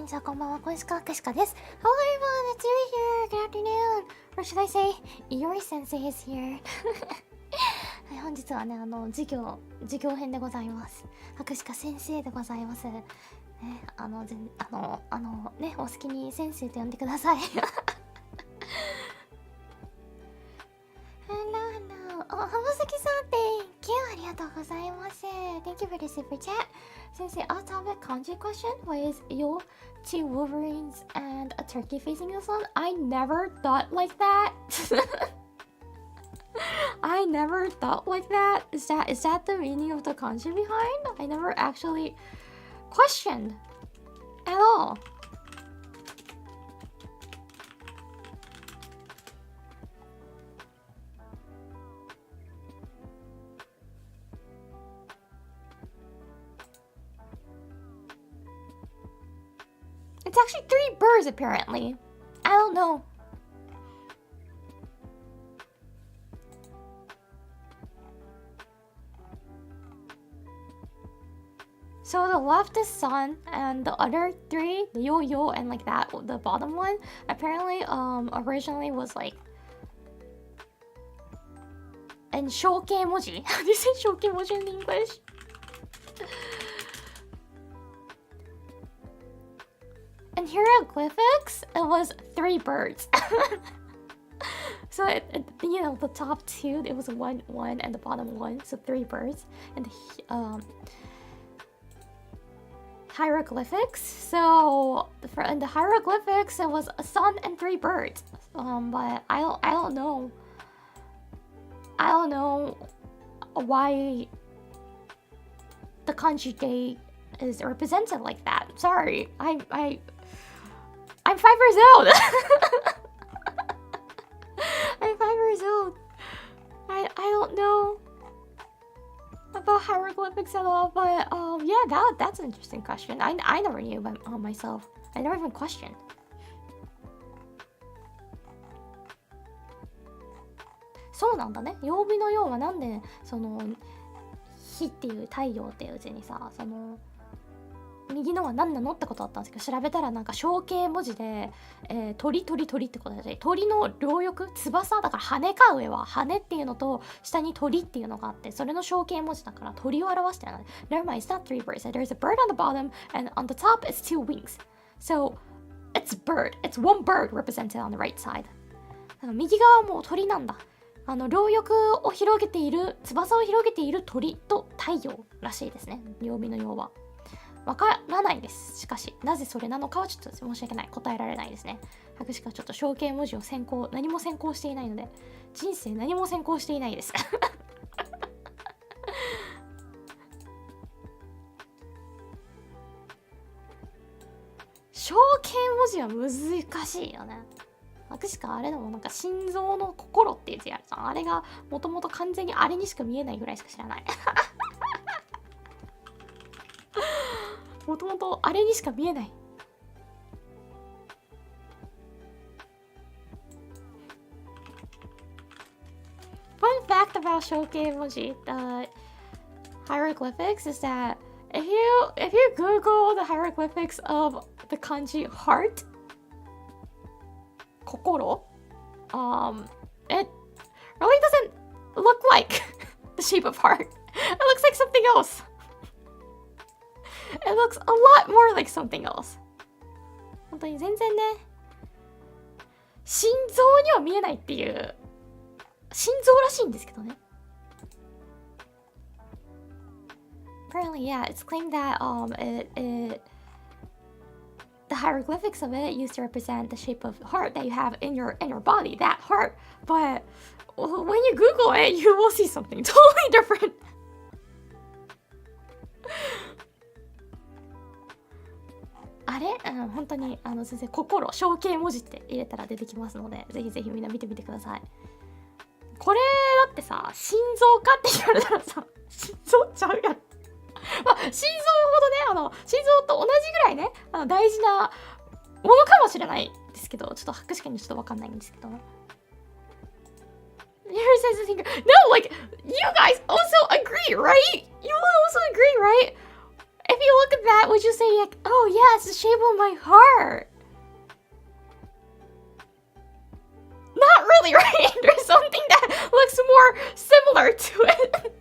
にちは、こんばんは、小石川くしかです。Hello everyone, it's Yuri here. Good afternoon. Or should I say, Yuri sensei is here. はい、本日はね、授業編でございます。くしか先生でございます。ね、ね、お好きに先生と呼んでください。浜崎さん、Thank you. ありがとうございます。Thank you for the super chat. 先生、off topic kanji question. What is your two Wolverines and a turkey facing the sun? I never thought like that. I never thought like that. Is that the meaning of the kanji behind? I never actually questioned at all. It's actually 3 birds apparently. I don't know. So the left is sun and the other 3, the yo-yo and like that, the bottom one, apparently originally was like in shouke emoji. How do you say shouke emoji in English? In hieroglyphics, it was 3 birds. So you know, the top 2, it was 1 and the bottom 1, so 3 birds. And the hieroglyphics, so in the hieroglyphics, it was a sun and 3 birds. But I don't know. I don't know why the kanji day is represented like that. Sorry, I'm 5 years old. I'm 5 years old. I don't know about hieroglyphics at all, but yeah, that's an interesting question. I never knew about myself. I never even questioned. So なんだね。曜日のようはなんでその日っていう太陽っていううちにさ、その右のは何なのってことだったんですけど、調べたらなんか象形文字で、鳥ってことだし、鳥の両翼、翼だから羽か、上は羽っていうのと下に鳥っていうのがあって、それの象形文字だから鳥を表してるので、Never mind, it's not 3 birds. There's a bird on the bottom and on the top is 2 wings. So it's bird. It's 1 bird represented on the right side. 右側はもう鳥なんだ。両翼を広げている、翼を広げている鳥と太陽らしいですね。曜日のようは。わからないです。しかし、なぜそれなのかはちょっと申し訳ない。答えられないですね。博士がちょっと象形文字を何も専攻していないので、人生何も専攻していないです。象形文字は難しいよね。博士かあれでもなんか心臓の心っていう字あるじゃん。あれがもともと完全にあれにしか見えないぐらいしか知らない。もともとあれにしか見えない。Fun fact about 象形文字, the hieroglyphics is that if you Google the hieroglyphics of the kanji heart, 心, it really doesn't look like the shape of heart. It looks like something else. It looks a lot more like something else. 本当に全然ね、心臓には見えないっていう、心臓らしいんですけどね。Apparently, yeah, it's claimed that the hieroglyphics of it used to represent the shape of heart that you have in your body, that heart. But when you Google it, you will see something totally different. あれ、本当に先生、心、象形文字って入れたら出てきますので、ぜひぜひみんな見てみてください。これだってさ、心臓かって言われたらさ、心臓ちゃうやん。まあ、心臓ほどね、心臓と同じぐらいね、大事なものかもしれないですけど、ちょっと博士課にちょっとわかんないんですけど。Here says the thinker. No, like, you guys also agree, right? You also agree, right? If you look at that, would you say like, oh yeah, it's the shape of my heart? Not really, right? There's something that looks more similar to it.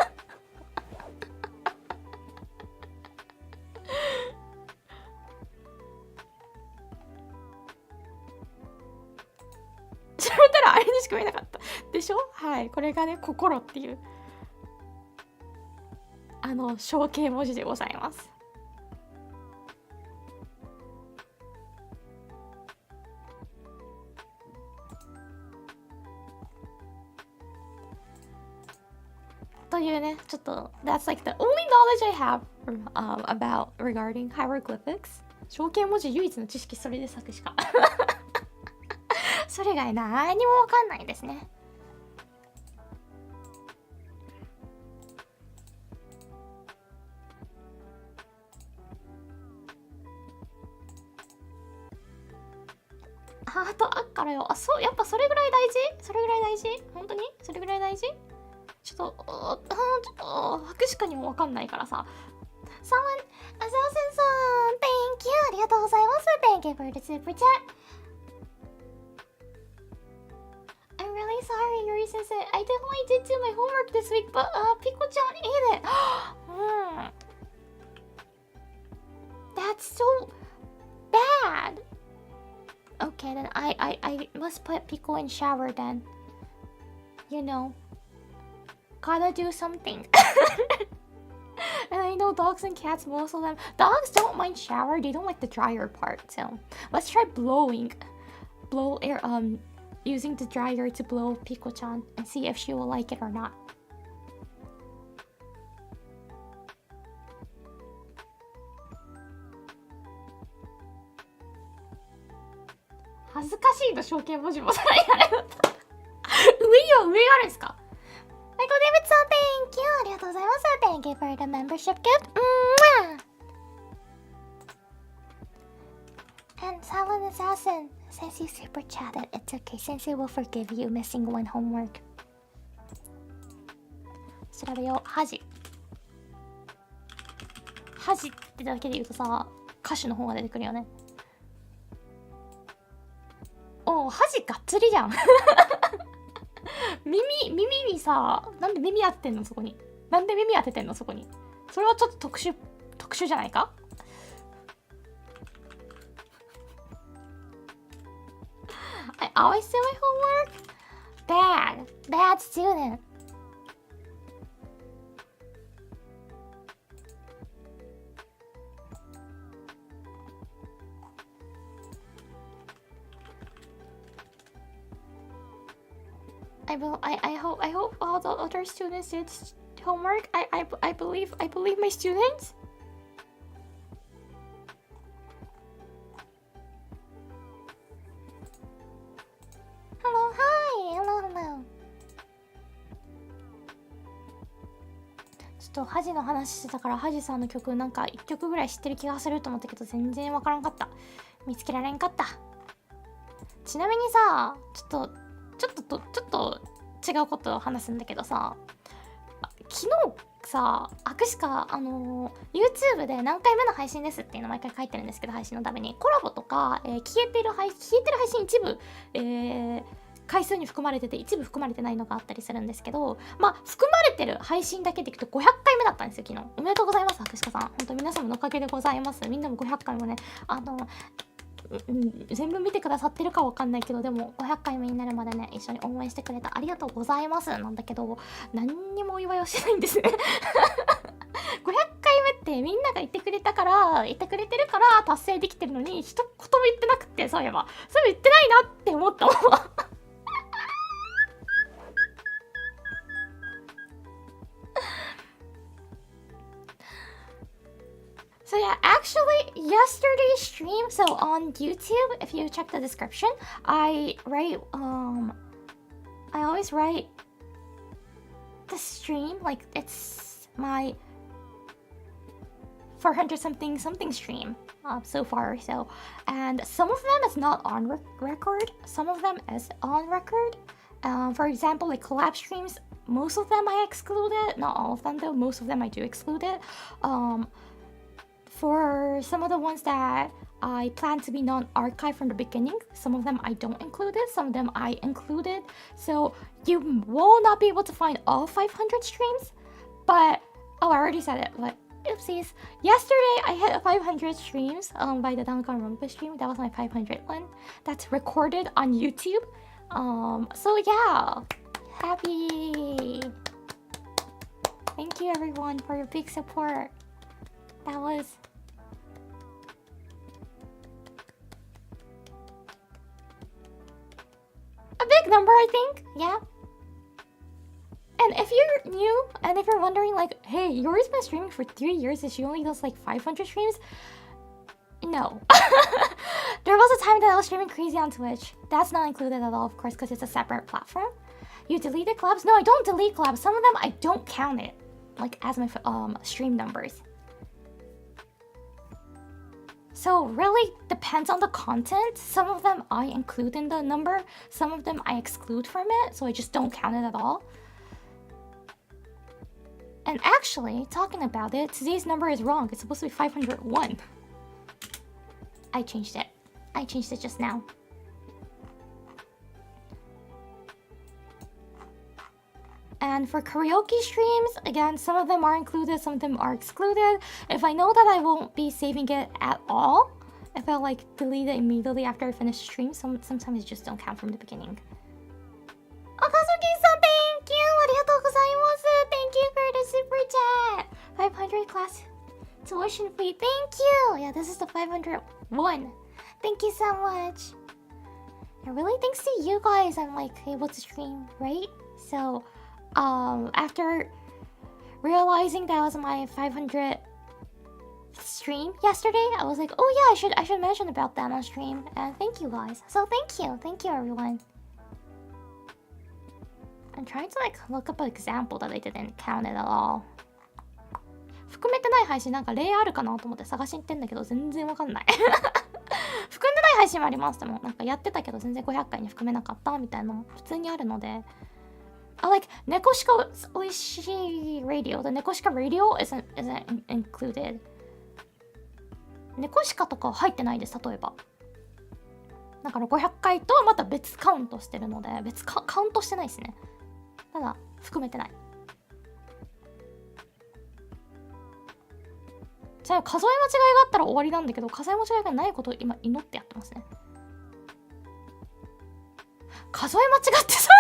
調べたらあれにしか見えなかったでしょ。はい、これがね、心っていう象形文字でございます。というね、ちょっと That's like the only knowledge I have about regarding hieroglyphics。象形文字唯一の知識それで作詞かそれ以外何にもわかんないですね。ハートあっからよ。あ、そう、やっぱそれぐらい大事？それぐらい大事？本当に？それぐらい大事？ちょっと、白しかにもわかんないからさ。Someone, あさせんさん、Thank you! ありがとうございます。Thank you for the super chat. I'm really sorry, Yuri sensei. I definitely did do my homework this week, but Pico-chan ate it. That's so bad. Okay, then I must put Pico in shower then. You know, gotta do something. And I know dogs and cats, most of them. Dogs don't mind shower, they don't like the dryer part. So let's try blow air, using the dryer to blow Pico-chan and see if she will like it or not. Hazukashiiの象形文字もされられた。上には上があるんですか？Michael Davidson, thank you! ありがとうございます。Thank you for the membership gift. And Silent Assassin, since you super chatted, it's okay. Sensei will forgive you missing one homework. 調べよう。恥ってだけで言うとさ、歌詞の方が出てくるよね。おお、恥がっつりじゃん。耳にさ、なんで耳当ててんのそこに。なんで耳当ててんのそこに。それはちょっと特殊じゃないか。I always do my homework. Bad student. I hope all the other students did homework. I believe my students. Hello, hi, hello. ちょっとハジの話してたからハジさんの曲なんか1曲ぐらい知ってる気がすると思ったけど全然わからんかった。見つけられんかった。ちなみにさ、ちょっと違うことを話すんだけどさ、昨日さ、しかYouTube で何回目の配信ですっていうの毎回書いてるんですけど、配信のためにコラボとか、消えてる配信一部、回数に含まれてて一部含まれてないのがあったりするんですけど、まあ含まれてる配信だけでいくと500回目だったんですよ昨日。おめでとうございますしかさん。本当皆様のおかげでございます。みんなも500回もね、全部見てくださってるかわかんないけど、でも500回目になるまでね一緒に応援してくれたありがとうございますなんだけど、何にもお祝いをしてないんですね500回目ってみんなが言ってくれてるから達成できてるのに一言も言ってなくて、そういえば言ってないなって思ったもんSo yeah, actually yesterday's stream, so on YouTube, if you check the description, I always write the stream, like it's my 400 something stream so far, so, and some of them is not on record, some of them is on record. For example, like collab streams, most of them I excluded, not all of them though, most of them I do exclude it. for some of the ones that I plan to be non-archived from the beginning, some of them I don't include it, some of them I included. So you will not be able to find all 500 streams, but oh, I already said it, but oopsies. Yesterday I hit 500 streams by the Danganronpa stream. That was my 500 one. That's recorded on YouTube. So yeah, happy. Thank you everyone for your big support. That was a big number, I think. Yeah. And if you're new and if you're wondering like, hey, Yori's been streaming for 3 years and she only does like 500 streams, no. There was a time that I was streaming crazy on Twitch. That's not included at all, of course, because it's a separate platform. You deleted collabs? No, I don't delete collabs. Some of them I don't count it like as my stream numbers. So really depends on the content. Some of them I include in the number, some of them I exclude from it, so I just don't count it at all. And actually, talking about it, today's number is wrong. It's supposed to be 501. I changed it. I changed it just now. And for karaoke streams, again, some of them are included, some of them are excluded. If I know that I won't be saving it at all, if I like delete it immediately after I finish the stream, sometimes it just don't count from the beginning. Okazuki-san, thank you! Arigatou gozaimasu! Thank you for the super chat! 500 class tuition fee, thank you! Yeah, this is the 501. Thank you so much. Yeah, really thanks to you guys I'm like able to stream, right? So, after realizing that was my 500th stream yesterday, I was like, oh yeah, I should mention about that on stream. And thank you guys. So thank you everyone. I'm trying to like look up an example that I didn't count it at all. 含めてない配信なんか例あるかなと思って探しに行ってんだけど全然わかんない。含んでない配信もあります。でもなんかやってたけど全然500回に含めなかったみたいなの普通にあるので。I like Nekoshika Oishii Radio. The Nekoshika Radio isn't included. ネコシカとかは入ってないです。例えばだから500回とはまた別カウントしてるので別カウントしてないですね。ただ含めてない。じゃあ数え間違いがあったら終わりなんだけど、数え間違いがないことを今祈ってやってますね。数え間違ってさ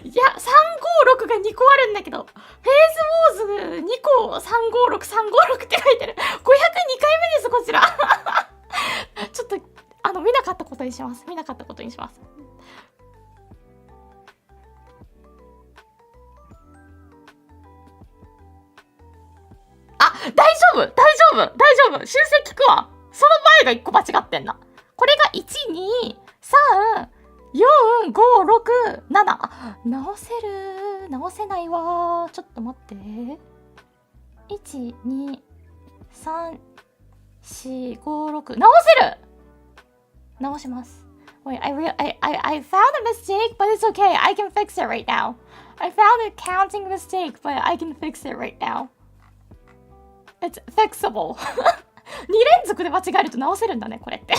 いや、356が2個あるんだけど、フェイスウォーズ2個356って書いてる。502回目です、こちら。ちょっと、見なかったことにします。見なかったことにします。あ、大丈夫。修正聞くわ。その前が1個間違ってんな。これが1、2、3、4、5、6、7。直せないわ。ちょっと待って。1、2、3、4、5、6。直します。Wait, I found a mistake, but it's okay. I can fix it right now. I found a counting mistake, but I can fix it right now. It's fixable. 2連続で間違えると直せるんだね、これって。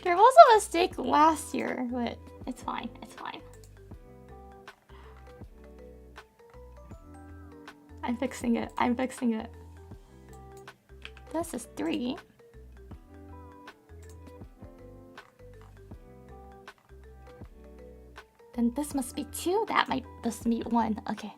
There was a mistake last year, but it's fine. I'm fixing it. This is 3. Then this must be 2. This must be 1. Okay.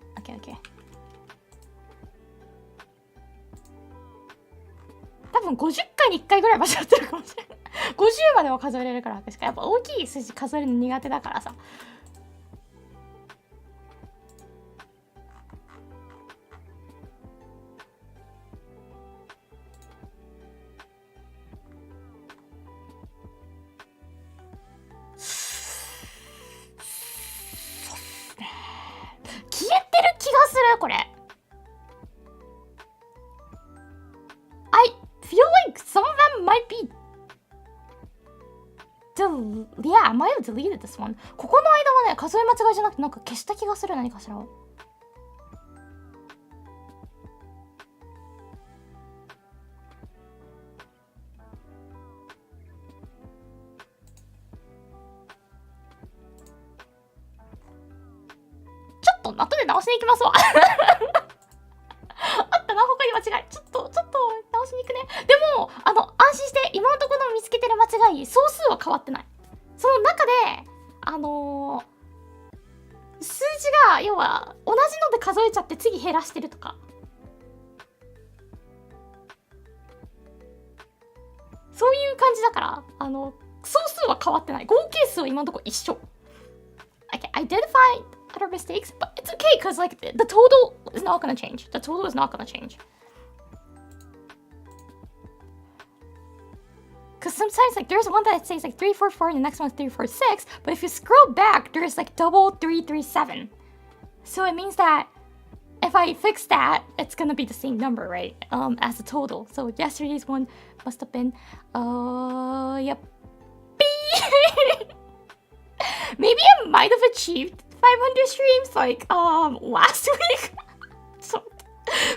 多分50回に1回ぐらい間違ってるかもしれない。50までは数えれるから確かやっぱ大きい数字数えるの苦手だからさ。消えてる気がするこれ。feel like some of them might be yeah, I might have deleted this one. ここの間はね、数え間違いじゃなくてなんか消した気がする。何かしら。ちょっと後で直しに行きますわ。あったな、他に間違い。ちょっと直しに行くね。でも安心して、今のところ見つけてる間違い、総数は変わってない。その中で数字が要は同じので数えちゃって次減らしてるとか、そういう感じだから、総数は変わってない。合計数は今のところ一緒。Okay, I did find other mistakes, but it's okay because like the total is not gonna change. The total is not gonna change. Because sometimes like there's one that says like 344 and the next one's 346, but if you scroll back, there's like double 337. So it means that if I fix that, it's gonna be the same number, right? As the total. So yesterday's one must have been, yep. Maybe I might have achieved 500 streams like last week. So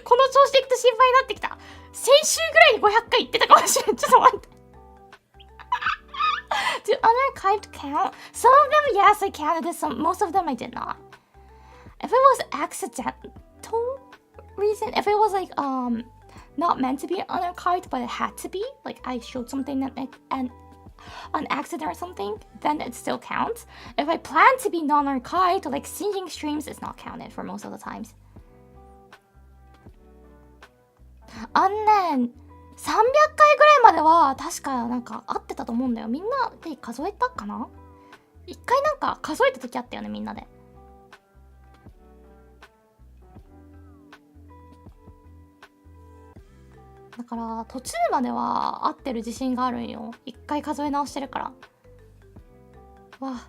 この調子でいくと心配になってきた。先週ぐらいに500回言ってたかもしれん。ちょっと待って。Do unarchived count? Some of them, yes, I counted it. Most of them, I did not. If it was accidental reason, if it was like not meant to be unarchived, but it had to be, like I showed something that and on accident or something, then it still counts. If I plan to be non-archived, like singing streams, it's not counted for most of the times. And then 300回ぐらいまでは確かなんか合ってたと思うんだよ。みんなで数えたかな？一回なんか数えた時あったよね、みんなで。だから途中までは合ってる自信があるんよ。一回数え直してるから。わあ、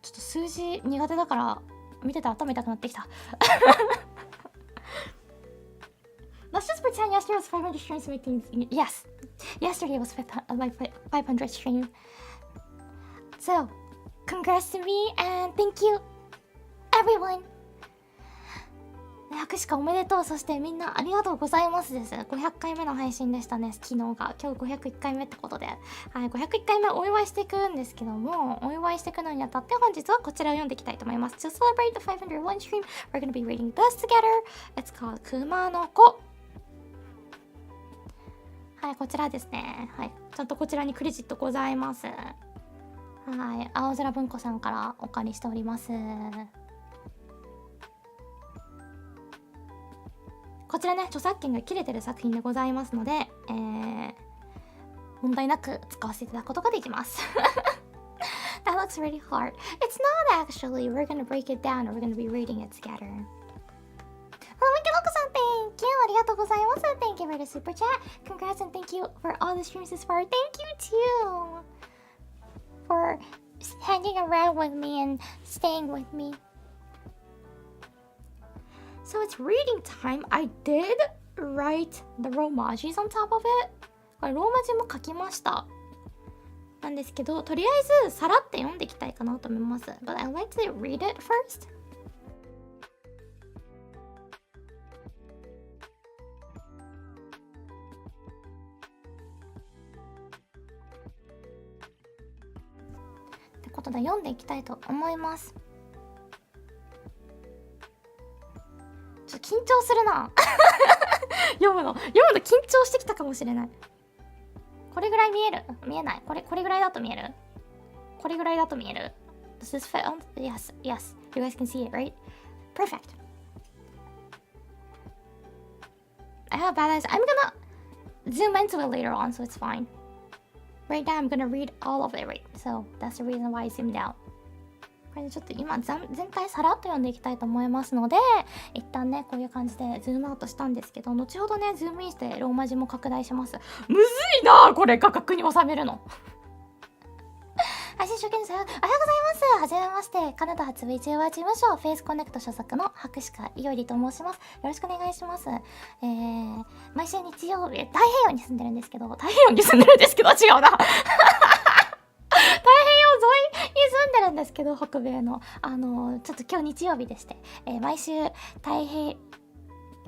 ちょっと数字苦手だから見てて頭痛くなってきた。Let's just pretend yesterday was 500 streams to make things... Yes, yesterday was 500 streams. So, congrats to me and thank you, everyone. 100しかおめでとう。そしてみんなありがとうございますです。500回目の配信でしたね、昨日が。今日501回目ってことで。はい、501回目お祝いしていくんですけども、お祝いしていくのにあたって本日はこちらを読んでいきたいと思います。To celebrate the 501 stream, we're gonna be reading this together. It's called くまのこ。はい、こちらですね。はい、ちゃんとこちらにクレジットございます。はい、青空文庫さんからお借りしております。こちらね、著作権が切れてる作品でございますので、問題なく使わせていただくことができます。That looks really hard. It's not actually. We're gonna break it down and we're gonna be reading it together. Thank you. ありがとうございます。Thank you for the super chat. Congrats and thank you for all the streams this far. Thank you too for hanging around with me and staying with me. So it's reading time. I did write the romajis on top of it. これローマ字も書きました。なんですけど、とりあえずさらって読んでいきたいかなと思います。But I'd like to read it first. ってことで読んでいきたいと思います。ちょっと緊張するな。読むの緊張してきたかもしれない。これぐらい見える？見えない。これぐらいだと見える？これぐらいだと見える？ Does this fit on? Yes. You guys can see it, right? Perfect. I have bad eyes. I'm gonna zoom into it later on, so it's fine. Right now I'm gonna read all of it, right? So that's the reason why I zoomed out. これでちょっと今全体さらっと読んでいきたいと思いますので、一旦ねこういう感じでズームアウトしたんですけど、後ほどねズームインしてローマ字も拡大します。むずいなこれ画角に収めるの。配信初見さん、おはようございます。はじめまして。カナダ発 VTuber 事務所フェイスコネクト所属の白鹿いおりと申します。よろしくお願いします。毎週日曜日、太平洋に住んでるんですけど、違うな。太平洋沿いに住んでるんですけど、北米の。ちょっと今日日曜日でして、毎週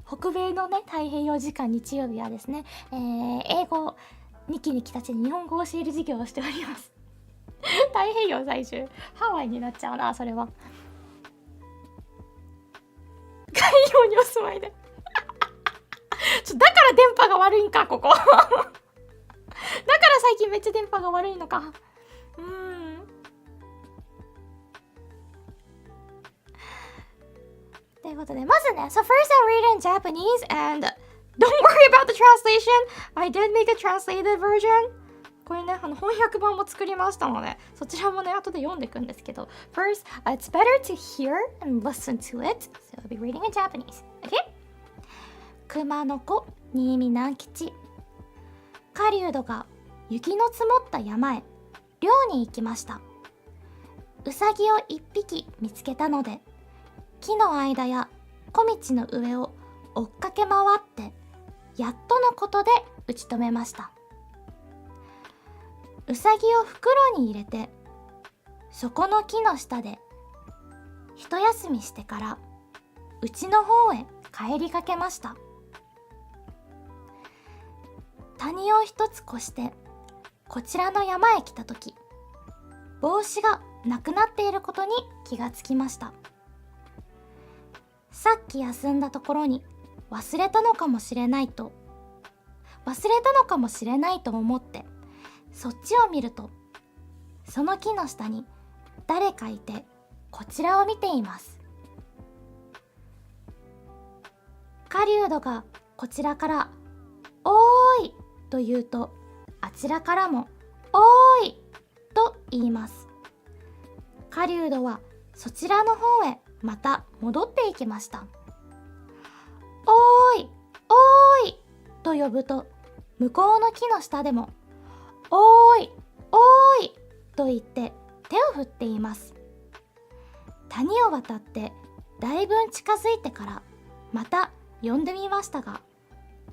北米のね、太平洋時間日曜日はですね、英語2期に来たちに日本語を教える授業をしております。太平洋在住。ハワイになっちゃうな、それは。海洋にお住まいで。だから電波が悪いんか、ここ。だから最近めっちゃ電波が悪いのか。ということで、まずね、so first I read in Japanese and don't worry about the translation. I did make a translated version. これね、翻訳版も作りましたので、そちらもね、後で読んでいくんですけど、first, it's better to hear and listen to it. So I'll be reading in Japanese. Okay? くまのこ、新見南吉。狩人が雪の積もった山へ漁に行きました。うさぎを一匹見つけたので、木の間や小道の上を追っかけ回って、やっとのことで打ち止めました。うさぎを袋に入れて、そこの木の下で一休みしてから、うちの方へ帰りかけました。谷を一つ越して、こちらの山へ来たとき、帽子がなくなっていることに気がつきました。さっき休んだところに忘れたのかもしれないと思って、そっちを見ると、その木の下に誰かいて、こちらを見ています。狩人がこちらから「おーい!」と言うと、あちらからも「おーい!」と言います。狩人はそちらの方へまた戻っていきました。おーいおーいと呼ぶと、向こうの木の下でもおーいおーいと言って手を振っています。谷を渡ってだいぶ近づいてからまた呼んでみましたが、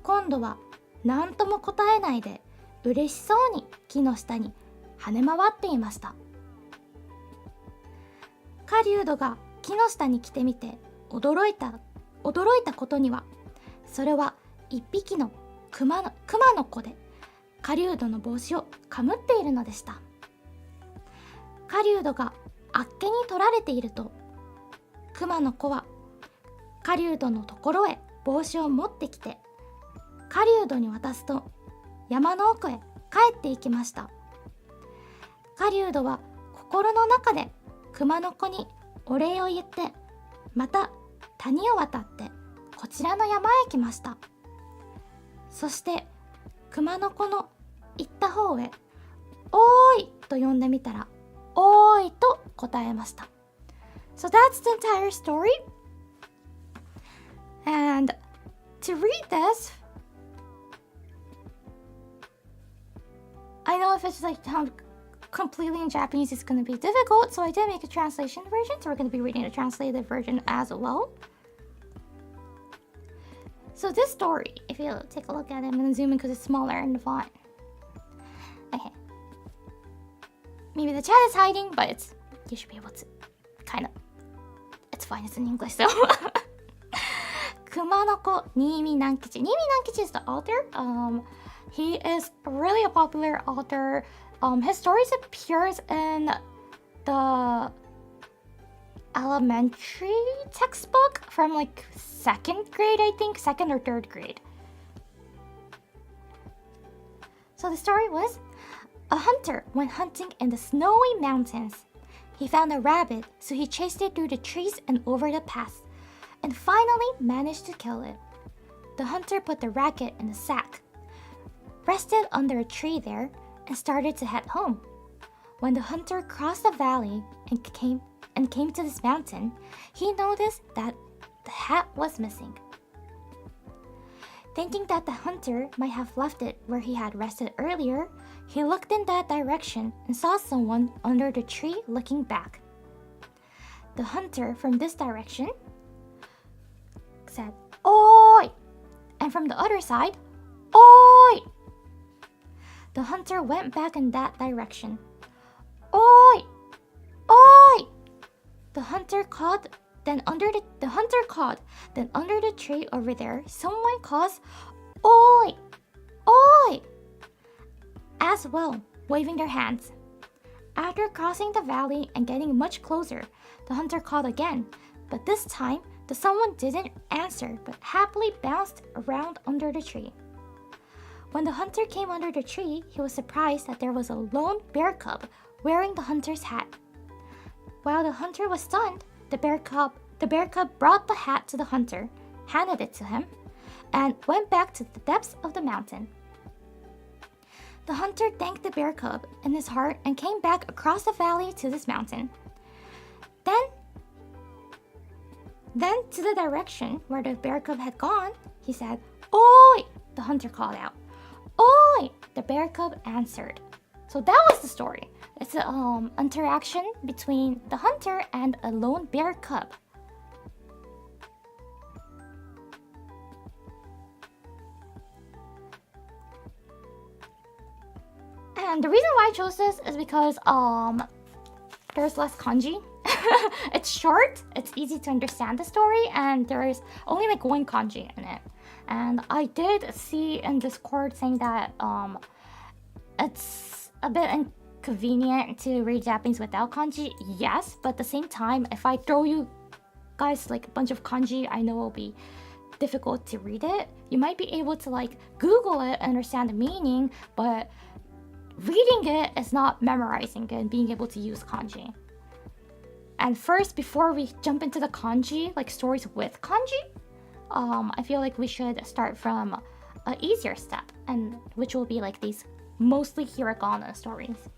今度は何とも答えないで嬉しそうに木の下に跳ね回っていました。狩人が木の下に来てみて驚いたことには、それは一匹のクマの子で、狩人の帽子をかむっているのでした。狩人があっけに取られていると、クマの子は狩人のところへ帽子を持ってきて、狩人に渡すと山の奥へ帰っていきました。狩人は心の中でクマの子にお礼を言って、また谷を渡ってこちらの山へ来ました。そしてクマの子の行った方へ「おーい!」と呼んでみたら「おーい!」と答えました。So that's the entire story. And to read this, I know if it's like completely in Japanese, it's going to be difficult, so I did make a translation version, so we're going to be reading the translated version as well. So this story, if you take a look at it, I'm going to zoom in because it's smaller in the font. Okay. Maybe the chat is hiding, but you should be able to kind of, it's fine, it's in English, so. くまのこ、新見南吉. Nimi Nankichi is the author. He is really a popular author. His stories appears in the elementary textbook from like 2nd grade, I think, 2nd or 3rd grade. So the story was, a hunter went hunting in the snowy mountains. He found a rabbit, so he chased it through the trees and over the pass, and finally managed to kill it. The hunter put the rabbit in a sack, rested under a tree there, and started to head home. When the hunter crossed the valley and came to this mountain, he noticed that the hat was missing. Thinking that the hunter might have left it where he had rested earlier, He looked in that direction and saw someone under the tree looking back. The hunter from this direction said, "Oi!" And from the other side, "Oi!" The hunter went back in that direction. "Oi! Oi!" The hunter called. Then under the tree over there, someone calls, "Oi! Oi!" as well, waving their hands. After crossing the valley and getting much closer, the hunter called again, but this time the someone didn't answer but happily bounced around under the tree. When the hunter came under the tree, he was surprised that there was a lone bear cub wearing the hunter's hat. While the hunter was stunned, the bear cub brought the hat to the hunter, handed it to him, and went back to the depths of the mountain. The hunter thanked the bear cub in his heart and came back across the valley to this mountain. Then to the direction where the bear cub had gone, he said, "Oi!" The hunter called out. "Oi!" The bear cub answered. So that was the story. It's an interaction between the hunter and a lone bear cub. And the reason why I chose this is because there's less kanji. It's short, it's easy to understand the story, and there's only like one kanji in it. And I did see in Discord saying that it's a bit inconvenient to read Japanese without kanji. Yes, but at the same time, if I throw you guys like a bunch of kanji, I know it'll be difficult to read it. You might be able to like Google it and understand the meaning, but reading it is not memorizing it and being able to use kanji. And first, before we jump into the kanji, like stories with kanji, I feel like we should start from an easier step, and which will be like these mostly hiragana stories.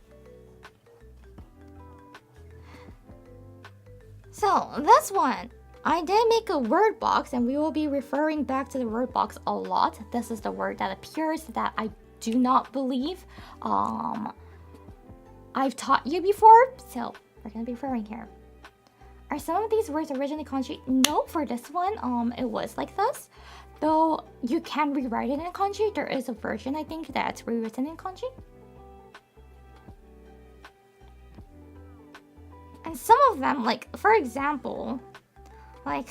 So this one, I did make a word box, and we will be referring back to the word box a lot. This is the word that appears that I do not believe I've taught you before, so we're gonna be referring here. Are some of these words originally kanji? No, for this one, it was like this. Though you can rewrite it in kanji. There is a version, I think, that's rewritten in kanji. And some of them, like, for example, like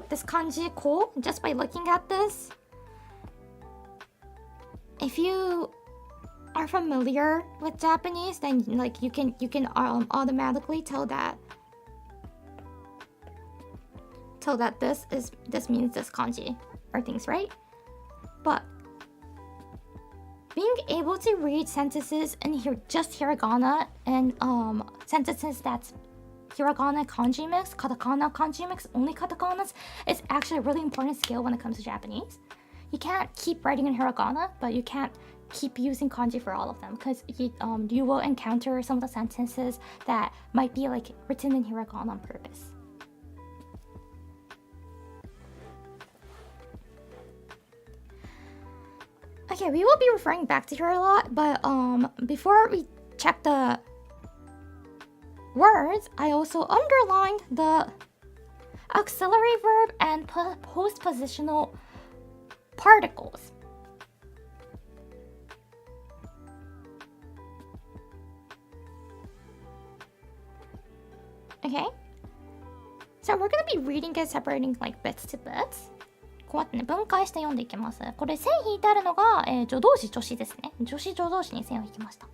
this kanji ko, just by looking at this, if you are familiar with Japanese, then like you can automatically tell that this means this kanji or things, right? But being able to read sentences in just hiragana and sentences that's hiragana kanji mix, katakana kanji mix, only katakanas, is actually a really important skill when it comes to Japanese. You can't keep writing in hiragana, but you can't keep using kanji for all of them, because you will encounter some of the sentences that might be like written in hiragana on purpose. Okay, we will be referring back to her a lot, but before we check the words, I also underlined the auxiliary verb and postpositional particles. Okay, so we're gonna be reading it, separating like bits to bits. こうやってね、分解して読んでいきます。これ線引いてあるのが、助動詞助詞ですね。助詞助動詞に線を引きました。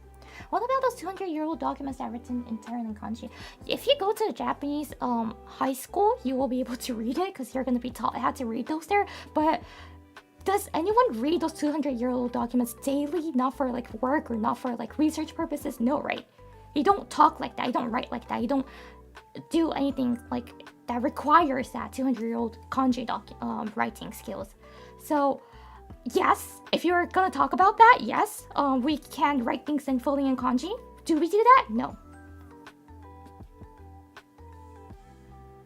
What about those 200-year-old documents that are written entirely in kanji? If you go to a Japanese high school, you will be able to read it because you're going to be taught how to read those there. But does anyone read those 200-year-old documents daily? Not for like work or not for like research purposes? No, right? You don't talk like that. You don't write like that. You don't do anything like that requires that 200-year-old kanji writing skills. So yes, if you're gonna talk about that, yes, we can write things in fully in kanji. Do we do that? No.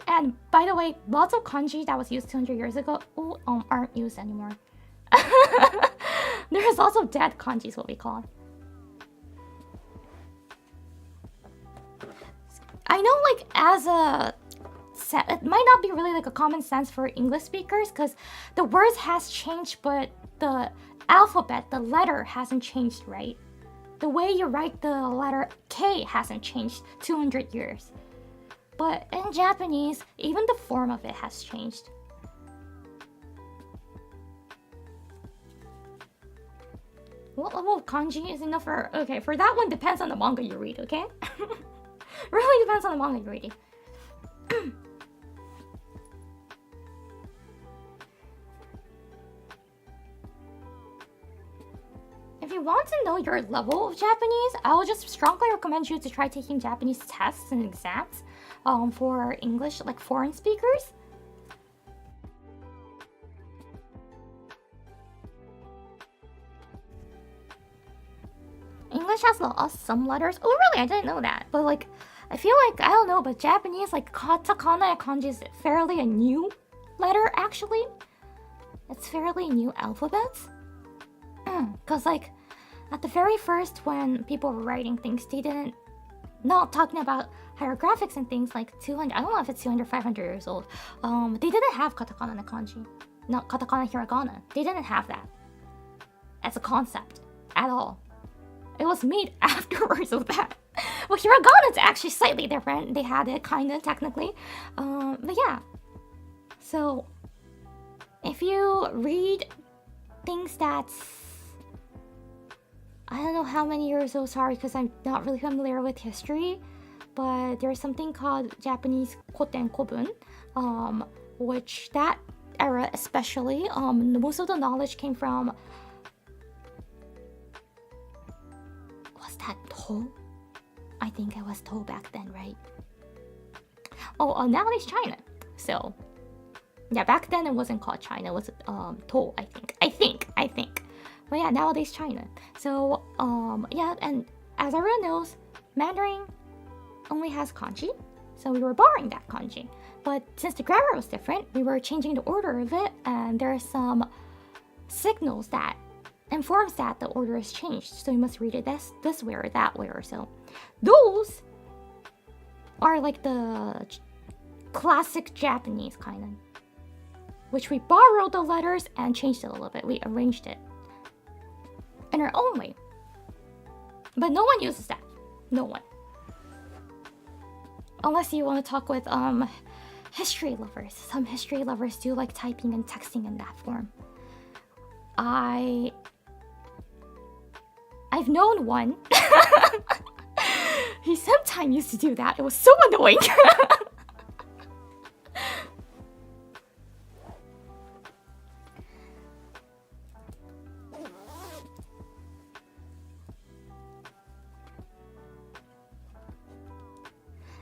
And by the way, lots of kanji that was used 200 years ago aren't used anymore. There's also dead kanji is what we call it. I know like as a it might not be really like a common sense for English speakers because the words has changed, but the alphabet, the letter hasn't changed, right? The way you write the letter K hasn't changed 200 years. But in Japanese, even the form of it has changed. What level of kanji is enough for... Okay, for that one depends on the manga you read, okay? Really depends on the manga you're reading. If you want to know your level of Japanese, I will just strongly recommend you to try taking Japanese tests and exams for English, like foreign speakers. English has lost some letters. Oh, really? I didn't know that. But like, I feel like, I don't know, but Japanese, like katakana and kanji is fairly a new letter, actually. It's fairly new alphabets. Because like, at the very first, when people were writing things, they didn't, not talking about hieroglyphics and things like 200, I don't know if it's 200, 500 years old. They didn't have katakana and kanji. Not katakana, hiragana. They didn't have that as a concept at all. It was made afterwards of that. Well, hiragana is actually slightly different. They had it kind of technically. But yeah. So, if you read things that's, I don't know how many years old, sorry, because I'm not really familiar with history, but there's something called Japanese koten kobun, which that era especially, most of the knowledge came from, was that To? I think it was To back then, right? Oh, nowadays China. So, yeah, back then it wasn't called China, it was To, I think. But yeah, nowadays China. So, yeah, and as everyone knows, Mandarin only has kanji, so we were borrowing that kanji. But since the grammar was different, we were changing the order of it, and there are some signals that informs that the order has changed. So you must read it this way or that way or so. Those are like the classic Japanese kind of, which we borrowed the letters and changed it a little bit. We arranged it in our own way. But no one uses that. No one. Unless you want to talk with history lovers. Some history lovers do like typing and texting in that form. I've known one. He sometimes used to do that. It was so annoying.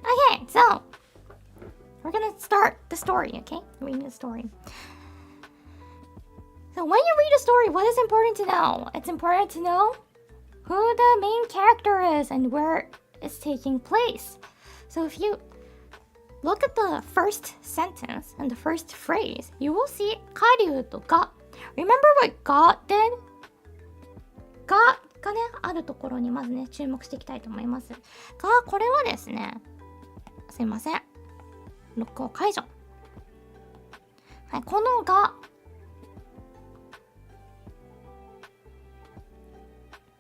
Okay, so we're gonna start the story, okay? Reading the story. So when you read a story, what is important to know? It's important to know who the main character is and where it's taking place. So if you look at the first sentence and the first phrase, you will see Karyu to Ga. Remember what Ga did? Ga がね、あるところにまずね、注目していきたいと思います。が、これはですね、すいません。録音解除。はい、このが、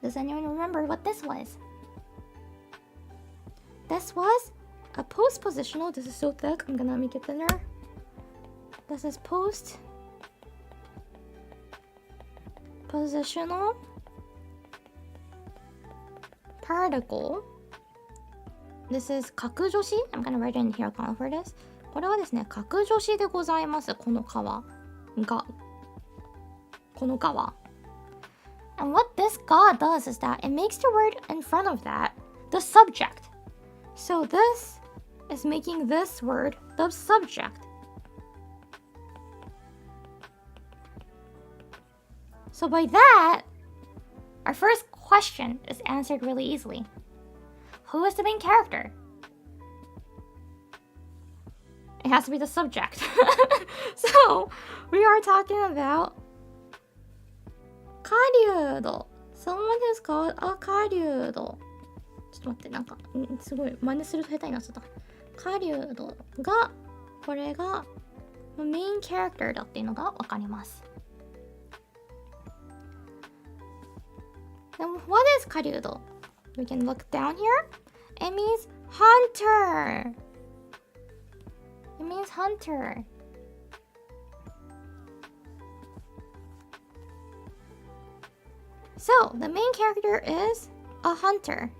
Does anyone remember what this was? This was a post-positional. This is so thick, I'm gonna make it thinner. This is post-positional particle. This is 格助詞. I'm gonna write it in here for this. これはですね、格助詞でございます。この川が。この川。And what this ga does is that it makes the word in front of that the subject. So this is making this word the subject. So by that, our first question is answered really easily. Who is the main character? It has to be the subject. So we are talking about Karyudo. Someone who's called a Karyudo. ちょっと待って、なんか、すごい真似すると下手になっちゃった。狩人がこれがメインキャラクターだっていうのがわかります。でも What is 狩人? We can look down here. It means hunter. It means hunter. So the main character is a hunter.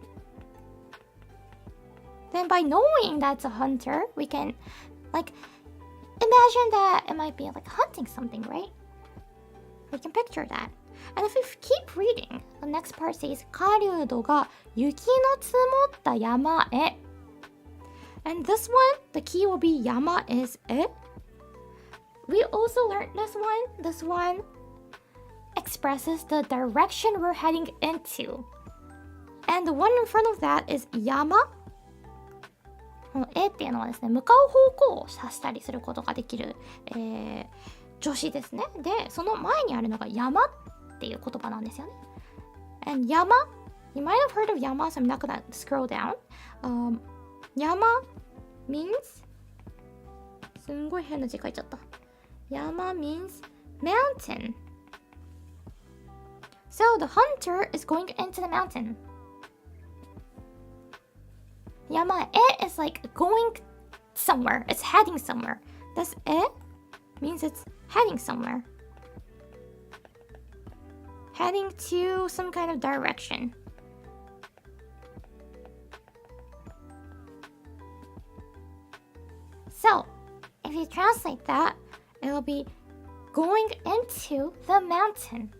Then by knowing that's a hunter, we can like imagine that it might be like hunting something, right? We can picture that. And if we keep reading, the next part says 狩人が雪の積もった山へ. And this one, the key will be 山 is え. We also learned this one. This one expresses the direction we're heading into. And the one in front of that is 山. この絵っていうのはですね、向かう方向を指したりすることができる、助詞ですね。で、その前にあるのが山っていう言葉なんですよね。And 山 You might have heard of 山 so I'm not gonna scroll down. 山 means すんごい変な字書いちゃった。山 means mountain. So the hunter is going into the mountain. 山へ is like going somewhere. It's heading somewhere. This へ means it's heading somewhere. Heading to some kind of direction. So, if you translate that, it'll be going into the mountain.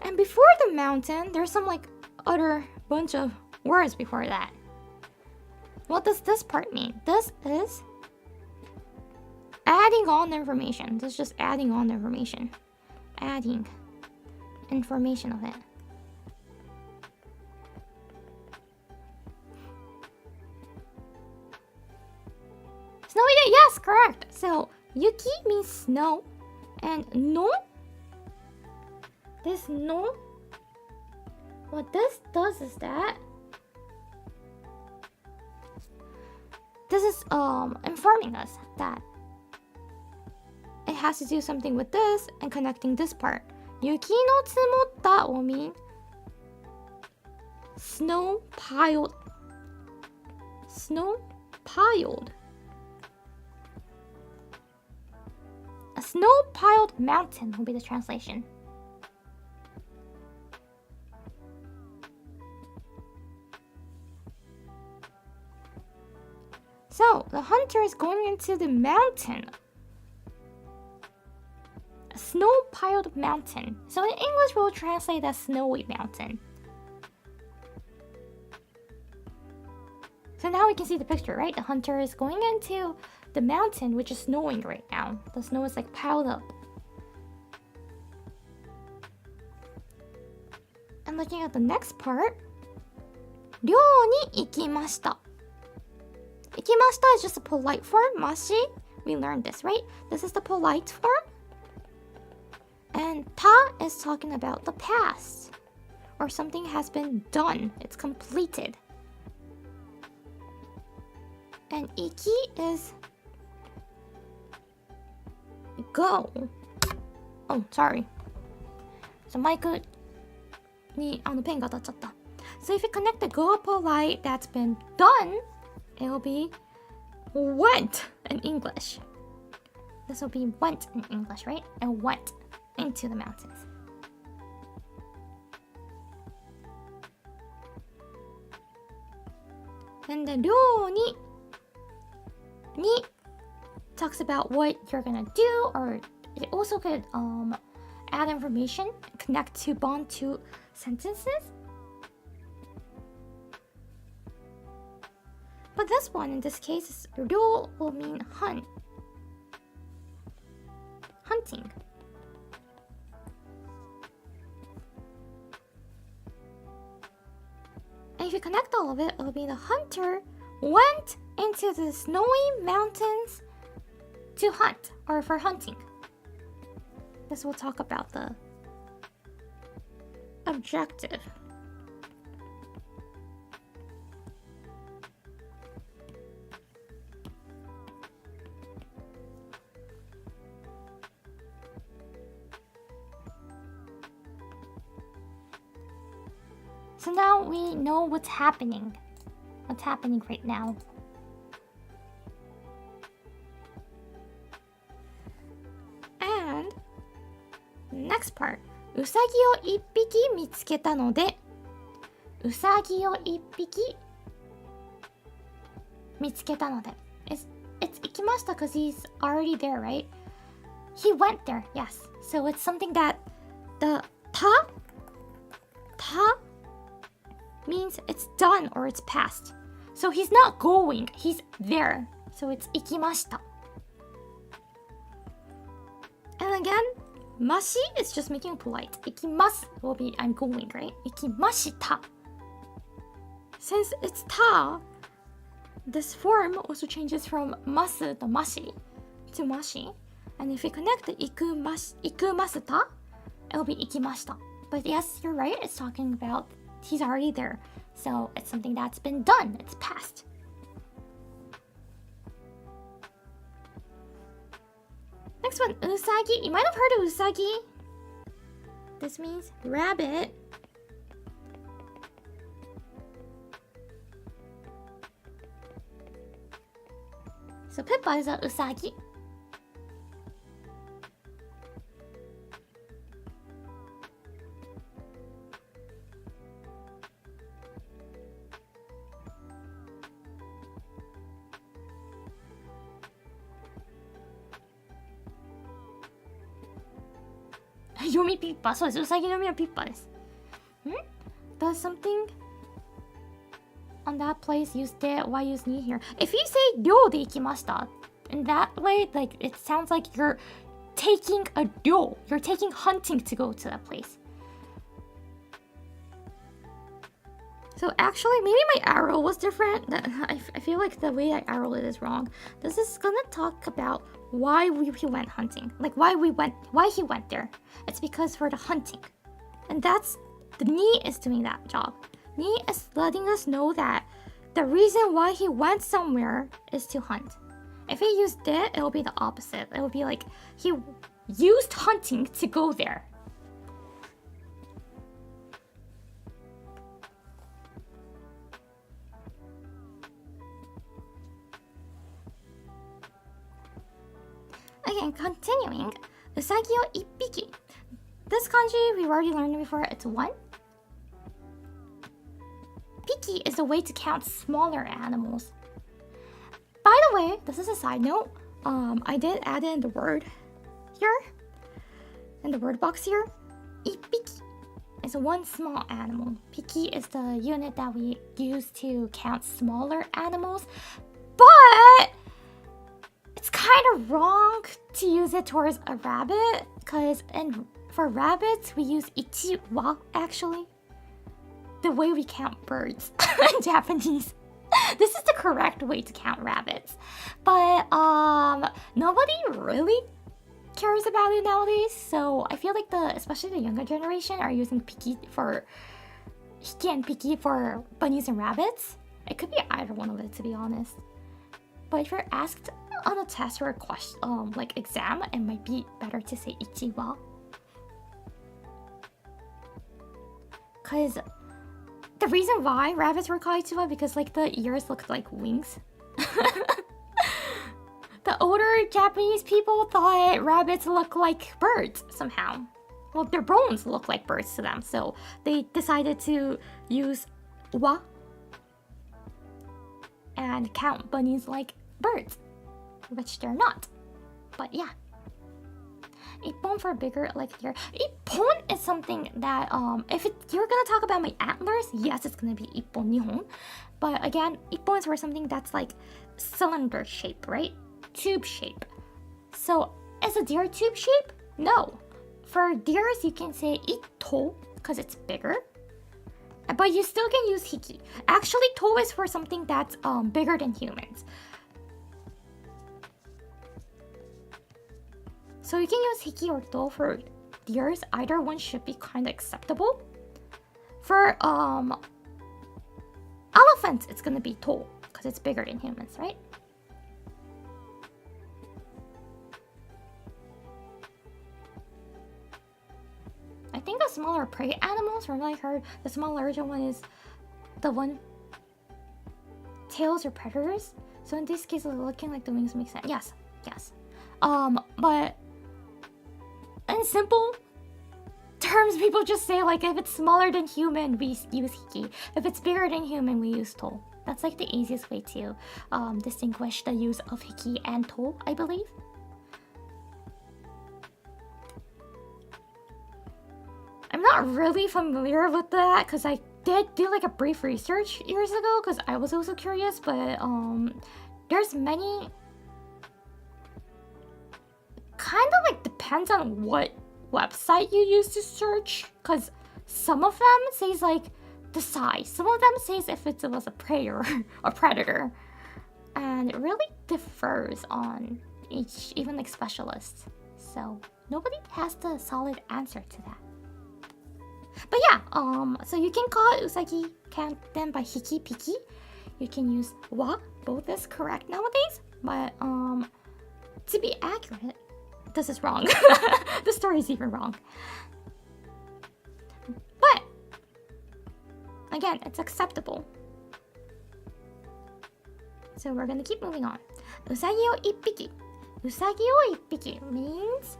And before the mountain, there's some like other bunch of words before that. What does this part mean? This is adding on information. This is just adding on information. Adding information of it. Snowy day, yes, correct. So, yuki means snow. And no, this no, what this does is that this is informing us that it has to do something with this and connecting this part. 雪の積もった will mean snow piled. Snow piled. A snow piled mountain will be the translation. So, the hunter is going into the mountain. A snow-piled mountain. So in English, we'll translate as snowy mountain. So now we can see the picture, right? The hunter is going into the mountain, which is snowing right now. The snow is like piled up. And looking at the next part, 漁に行きました. 行きました is just a polite form. まし we learned this, right? This is the polite form. And た is talking about the past. Or something has been done. It's completed. And 行き is go. Oh, sorry. So マイクにペンが当たっちゃった. So if you connect the go polite that's been done, it will be went in English. This will be went in English, right? And went into the mountains. And the 漁に talks about what you're gonna do, or it also could add information, connect to bond to sentences. But this one, in this case, is 漁 will mean hunt. Hunting. And if you connect all of it, it will be the hunter went into the snowy mountains to hunt, or for hunting. This will talk about the objective. So now we know what's happening. What's happening right now. And next part. うさぎを一匹見つけたので、うさぎを一匹見つけたので。It's 行きました because he's already there, right? He went there, yes. So it's something that the ta means it's done or it's past. So he's not going, he's there. So it's 行きました。And again, mashi is just making it polite. 行きます will be I'm going, right? 行きました。Since it's ta, this form also changes from masu to mashi to mashi. And if we connect the 行くました、it'll be 行きました。But yes, you're right. It's talking about he's already there. So it's something that's been done. It's past. Next one, usagi. You might have heard of usagi. This means rabbit. So Pippa is a usagi. Yomi Pippa. そうです。うさぎのみのピッパです。Does something on that place use de? Why use ni here? If you say 漁で行きました in that way, like it sounds like you're taking a 漁. You're taking hunting to go to that place. So actually, maybe my arrow was different. I feel like the way I arrowed it is wrong. This is gonna talk about why he went hunting. Like why he went there. It's because for the hunting. And that's, the ni is doing that job. Ni is letting us know that the reason why he went somewhere is to hunt. If he used de, it'll be the opposite. It'll be like he used hunting to go there. Again, continuing, うさぎを一匹. This kanji we've already learned before. It's one. Piki is a way to count smaller animals. By the way, this is a side note. I did add in the word here, in the word box here. Ippiki is one small animal. Piki is the unit that we use to count smaller animals, but it's kind of wrong to use it towards a rabbit, because for rabbits we use ichi wa actually. The way we count birds in Japanese. This is the correct way to count rabbits. But nobody really cares about it nowadays. So I feel like especially the younger generation are using piki for hiki and piki for bunnies and rabbits. It could be either one of it, to be honest. But if you're asked on a test or a question, like exam, it might be better to say ichi wa. Cause the reason why rabbits were called ichi wa because like the ears looked like wings. The older Japanese people thought rabbits look like birds somehow. Well, their bones look like birds to them, so they decided to use wa and count bunnies like birds, which they're not. But yeah. Ippon for bigger like deer. Ippon is something that if you're gonna talk about my antlers, yes, it's gonna be ippon nihon. But again, ippon is for something that's like cylinder shape, right? Tube shape. So is a deer tube shape? No. For deers, you can say itto because it's bigger. But you still can use hiki. Actually, to is for something that's bigger than humans. So you can use hiki or to for deers. Either one should be kind of acceptable. For elephants, it's gonna be to because it's bigger than humans, right? I think the smaller prey animals, from what I heard, the small larger one is the one tails or predators. So in this case, looking like the wings makes sense. Yes, yes. But in simple terms, people just say like if it's smaller than human, we use hiki. If it's bigger than human, we use to. That's like the easiest way to distinguish the use of hiki and to, I believe. I'm not really familiar with that because I did do like a brief research years ago because I was also curious, but there's many, kind of like depends on what website you use to search, because some of them says like the size, some of them says if it was a prey or a predator, and it really differs on each, even like specialists, so nobody has the solid answer to that. But yeah, so you can call it usagi kanten by hiki piki. You can use wa, both is correct nowadays, but to be accurate, this is wrong. The story is even wrong. But again, it's acceptable. So we're gonna keep moving on. Usagi o ippiki. Usagi o ippiki means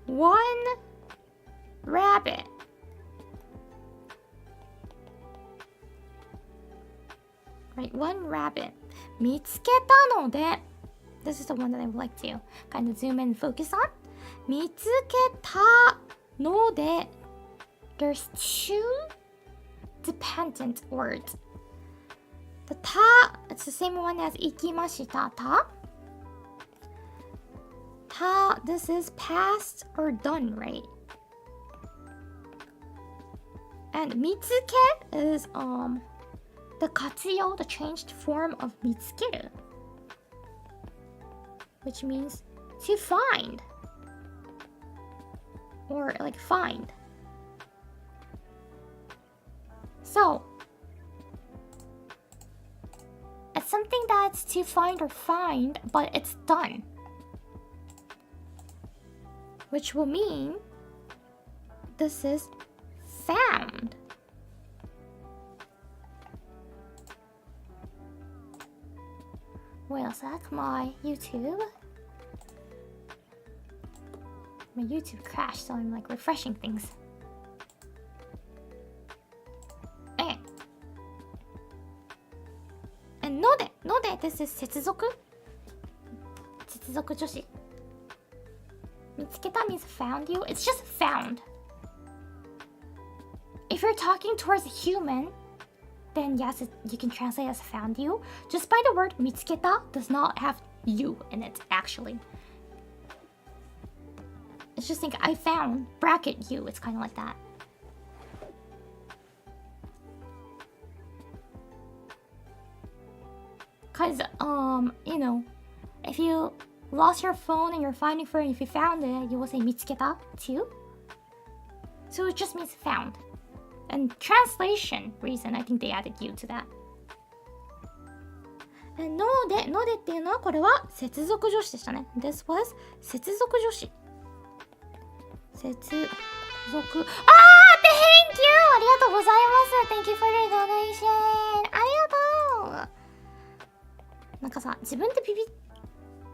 one rabbit. Right, one rabbit. 見つけたので This is the one that I would like to kind of zoom in and focus on. 見つけたので There's two dependent words. The た it's the same one as 行きましたた た This is past or done, right? And 見つけ is the katsuyo, the changed form of mitsukeru, which means to find or like find. So it's something that's to find or find, but it's done, which will mean this is found. Wait a sec, my YouTube crashed, so I'm like refreshing things. Okay. And ので this is 接続助詞。見つけた means found you. It's just found. If you're talking towards a human, then yes, you can translate as found you. Just by the word 見つけた does not have you in it, actually. It's just like I found bracket you. It's kind of like that. Cause you know, if you lost your phone and you're finding for it, if you found it, you will say 見つけた too. So it just means found. And translation reason, I think they added you to that. And のでっていうのはこれは接続助詞でしたね。This was 接続助詞。接続。Thank you! ありがとうございます。Thank you for the donation! ありがとう。なんかさ、自分でビビ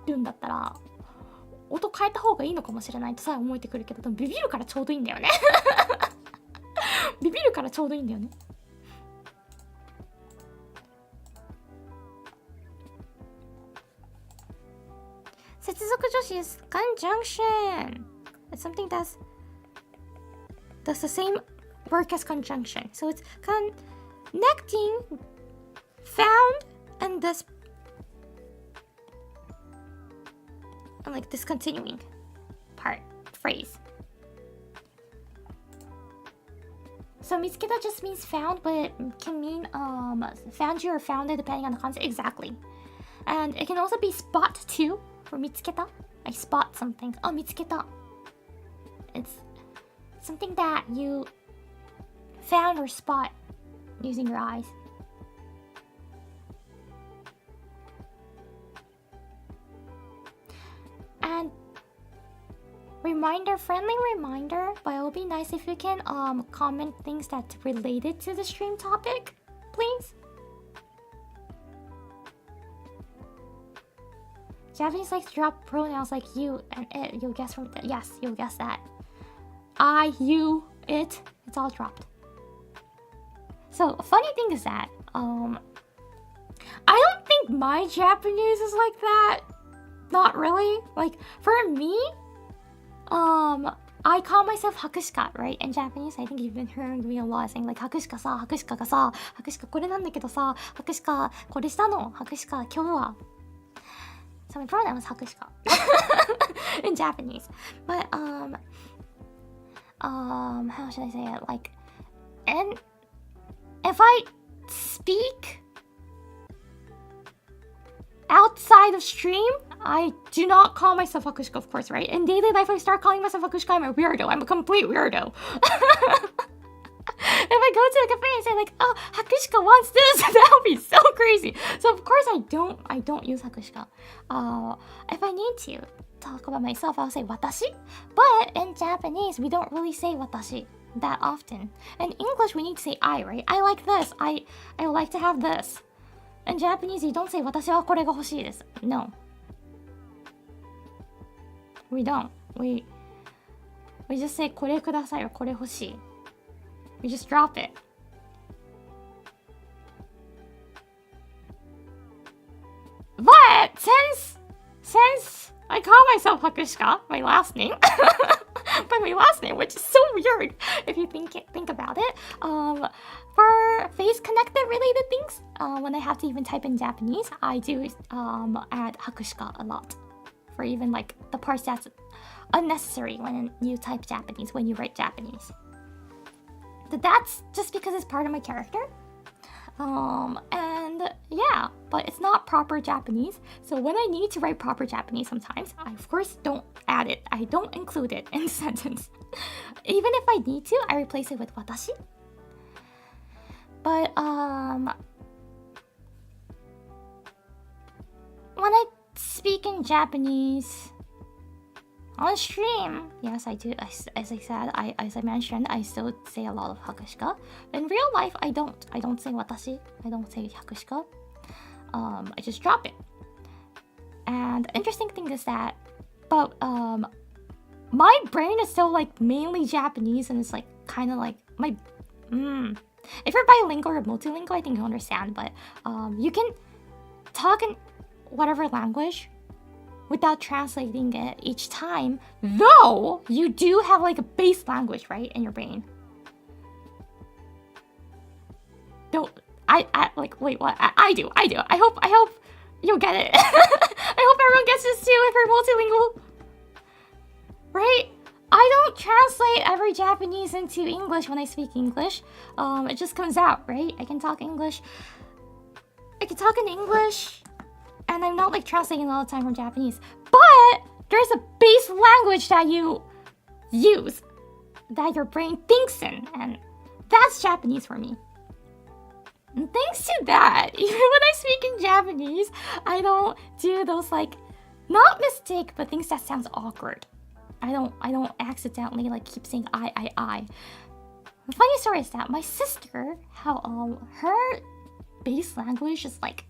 るんだったら音変えた方がいいのかもしれないとさ思えてくるけど、でもビビるからちょうどいいんだよね。ビビるからちょうどいいんだよね。接続助詞 is conjunction. It's something that's the same work as conjunction. So it's connecting, found, and this, and like this continuing part, phrase. So 見つけた just means found, but it can mean found you or founded depending on the concept. Exactly. And it can also be spot too for 見つけた. I spot something. Oh, 見つけた. It's something that you found or spot using your eyes. And friendly reminder, but it will be nice guys if you can comment things that's related to the stream topic, please. Japanese likes to drop pronouns like you and it. You'll guess from that. Yes, you'll guess that. I, you, it. It's all dropped. So, funny thing is that I don't think my Japanese is like that. Not really. Like for me, I call myself hakushika, right? In Japanese, I think you've been hearing me a lot saying like hakushika sa, hakushika ga sa, hakushika これなんだけどさ、hakushika これしたの、hakushika 今日は。So my pronoun is hakushika in Japanese. But how should I say it? Like, and if I speak outside of stream, I do not call myself hakushika, of course, right? In daily life, I start calling myself hakushika, I'm a weirdo. I'm a complete weirdo. If I go to a cafe and say like, oh, hakushika wants this, that would be so crazy. So of course I don't use hakushika. If I need to talk about myself, I'll say watashi. But in Japanese, we don't really say watashi that often. In English, we need to say I, right? I like this. I like to have this. In Japanese, you don't say watashi wa kore ga hoshii desu. No. We don't. We just say kore kudasai or kore hoshii. We just drop it. But since I call myself Hakushika, my last name, by my last name, which is so weird if you think about it, for face connected related things, when I have to even type in Japanese, I do add Hakushika a lot for even like the parts that's unnecessary when you type Japanese, when you write Japanese. But that's just because it's part of my character. And yeah, but it's not proper Japanese. So when I need to write proper Japanese sometimes, I of course don't add it. I don't include it in the sentence. Even if I need to, I replace it with watashi. But when I speak in Japanese on stream, yes, I do. As I said, as I mentioned, I still say a lot of hakushika. In real life, I don't say watashi. I don't say hakushika. I just drop it. And the interesting thing is that, but my brain is still like mainly Japanese, and it's like kind of like my. If you're bilingual or multilingual, I think you understand. But you can talk in whatever language without translating it each time, though you do have like a base language, right, in your brain. Don't I like wait what I do. I hope you'll get it. I hope everyone gets this too if you're multilingual. Right? I don't translate every Japanese into English when I speak English. It just comes out, right? I can talk English. I can talk in English. And I'm not like translating all the time from Japanese. But there's a base language that you use, that your brain thinks in, and that's Japanese for me. And thanks to that, even when I speak in Japanese, I don't do those like, not mistake, but things that sounds awkward. I don't accidentally like keep saying I. The funny story is that my sister, how her base language is like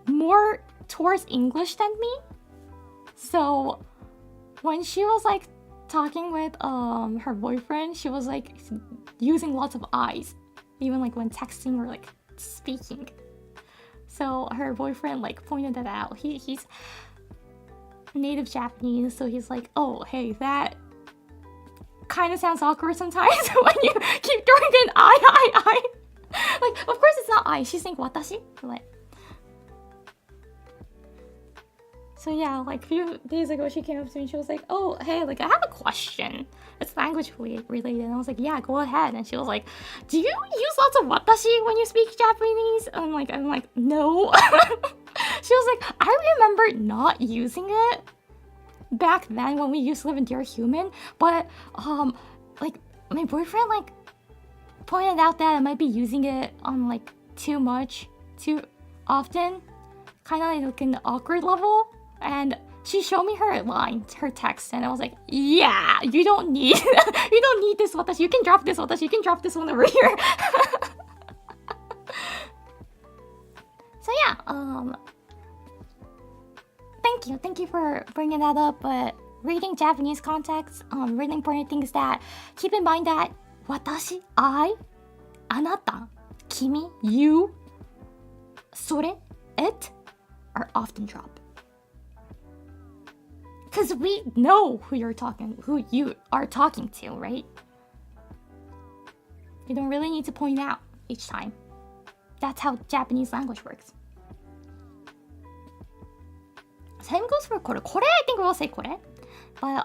more towards English than me. So when she was like talking with her boyfriend, she was like using lots of I's, even like when texting or like speaking. So her boyfriend like pointed that out. He's native Japanese, so he's like, oh hey, that kind of sounds awkward sometimes when you keep throwing in I. Like of course it's not I, she's saying watashi, but so yeah, like a few days ago, she came up to me and she was like, oh, hey, like I have a question. It's language related. And I was like, yeah, go ahead. And she was like, do you use lots of watashi when you speak Japanese? And I'm like, no. She was like, I remember not using it back then when we used to live in Dear Human. But like my boyfriend like pointed out that I might be using it on like too often. Kind of like an awkward level. And she showed me her line, her text, and I was like, yeah, you don't need this watashi. You can drop this watashi. You can drop this one over here. So yeah, thank you for bringing that up. But reading Japanese context, really important thing is that keep in mind that watashi, I, anata, kimi, you, sore, it are often dropped. Because we know who you are talking to, right? You don't really need to point out each time. That's how Japanese language works. Same goes for kore. Kore, I think we'll say kore. But,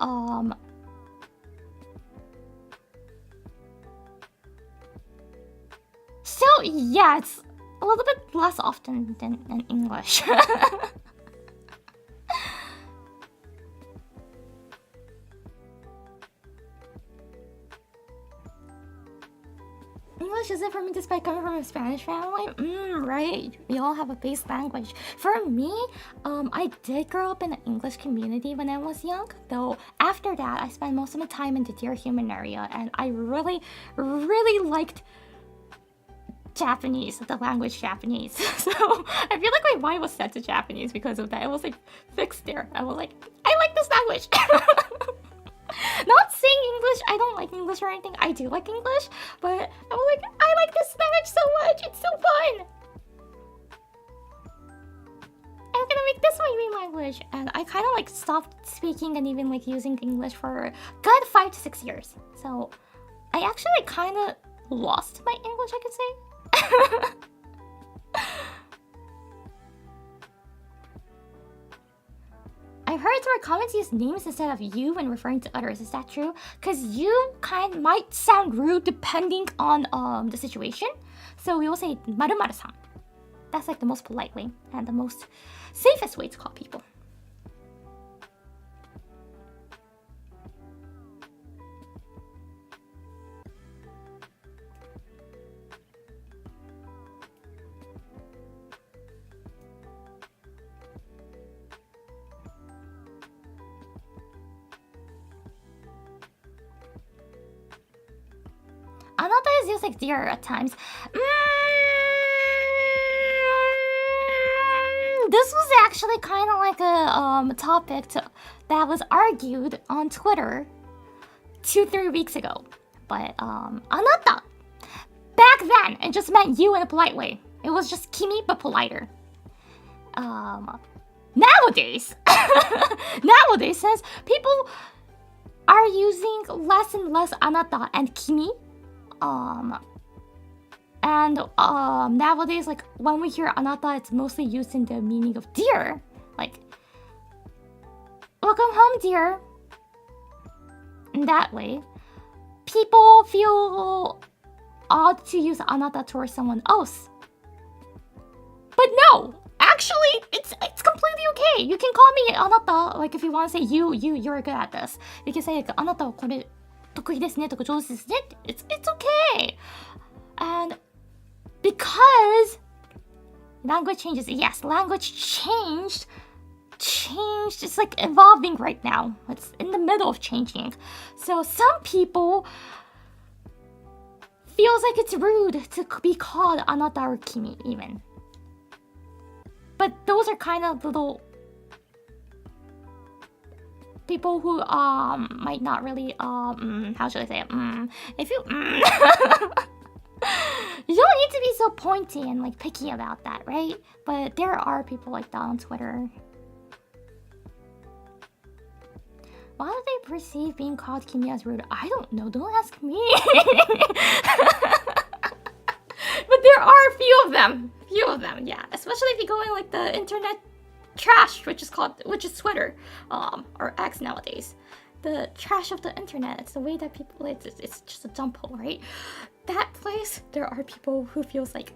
so, yeah, it's a little bit less often than in English. English isn't for me despite coming from a Spanish family. Right. We all have a base language. For me, I did grow up in an English community when I was young. Though after that, I spent most of my time in the Dear Human area, and I really, really liked Japanese, the language Japanese. So I feel like my mind was set to Japanese because of that. It was like fixed there. I was like, I like this language. Not saying English, I don't like English or anything. I do like English, but I was like, I like this language so much. It's so fun. I'm gonna make this my main language. And I kind of like stopped speaking and even like using English for a good 5 to 6 years. So I actually kind of lost my English, I could say. I've heard where comments use names instead of you when referring to others. Is that true? Because you might sound rude depending on the situation. So we will say maru-maru-san. That's like the most polite way and the most safest way to call people. Anata is used like dear at times. This was actually kind of like a topic that was argued on Twitter 2-3 weeks ago. But anata, back then, it just meant you in a polite way. It was just kimi but politer. Nowadays, since people are using less and less anata and kimi, nowadays, like when we hear anata, it's mostly used in the meaning of dear, like welcome home, dear. In that way, people feel odd to use anata towards someone else. But no, actually, it's completely okay. You can call me anata, like if you want to say you're good at this. You can say like, anata wa kore 得意ですねとか上手ですね. It's okay. And because language changes, yes, language changed. It's like evolving right now. It's in the middle of changing. So some people feels like it's rude to be called anata or kimi even. But those are kind of little people who might not really how should I say it? If you you don't need to be so pointy and like picky about that, right? But there are people like that on Twitter. Why do they perceive being called kimi as rude? I don't know. Don't ask me. But there are a few of them. Yeah. Especially if you go in like the internet trash, which is Twitter, or X nowadays. The trash of the internet. It's the way that people. It's just a dump hole, right? That place, there are people who feels like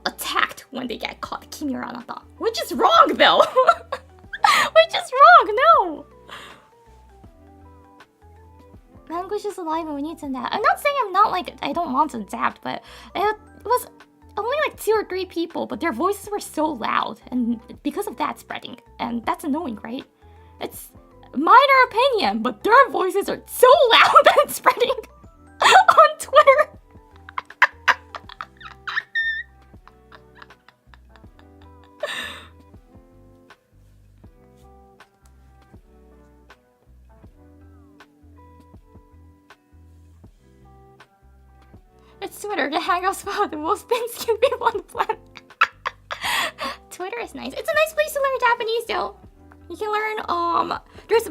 attacked when they get caught kimi or anata, which is wrong though. Which is wrong. No. Language is alive and we need to adapt. I'm not saying I'm not like I don't want to adapt, but only like 2 or 3 people, but their voices were so loud, and because of that spreading, and that's annoying, right? It's minor opinion, but their voices are so loud and spreading on Twitter. It's Twitter, the hangout spot, the most thin-skinned people on the planet. Twitter is nice. It's a nice place to learn Japanese, though. You can learn, there's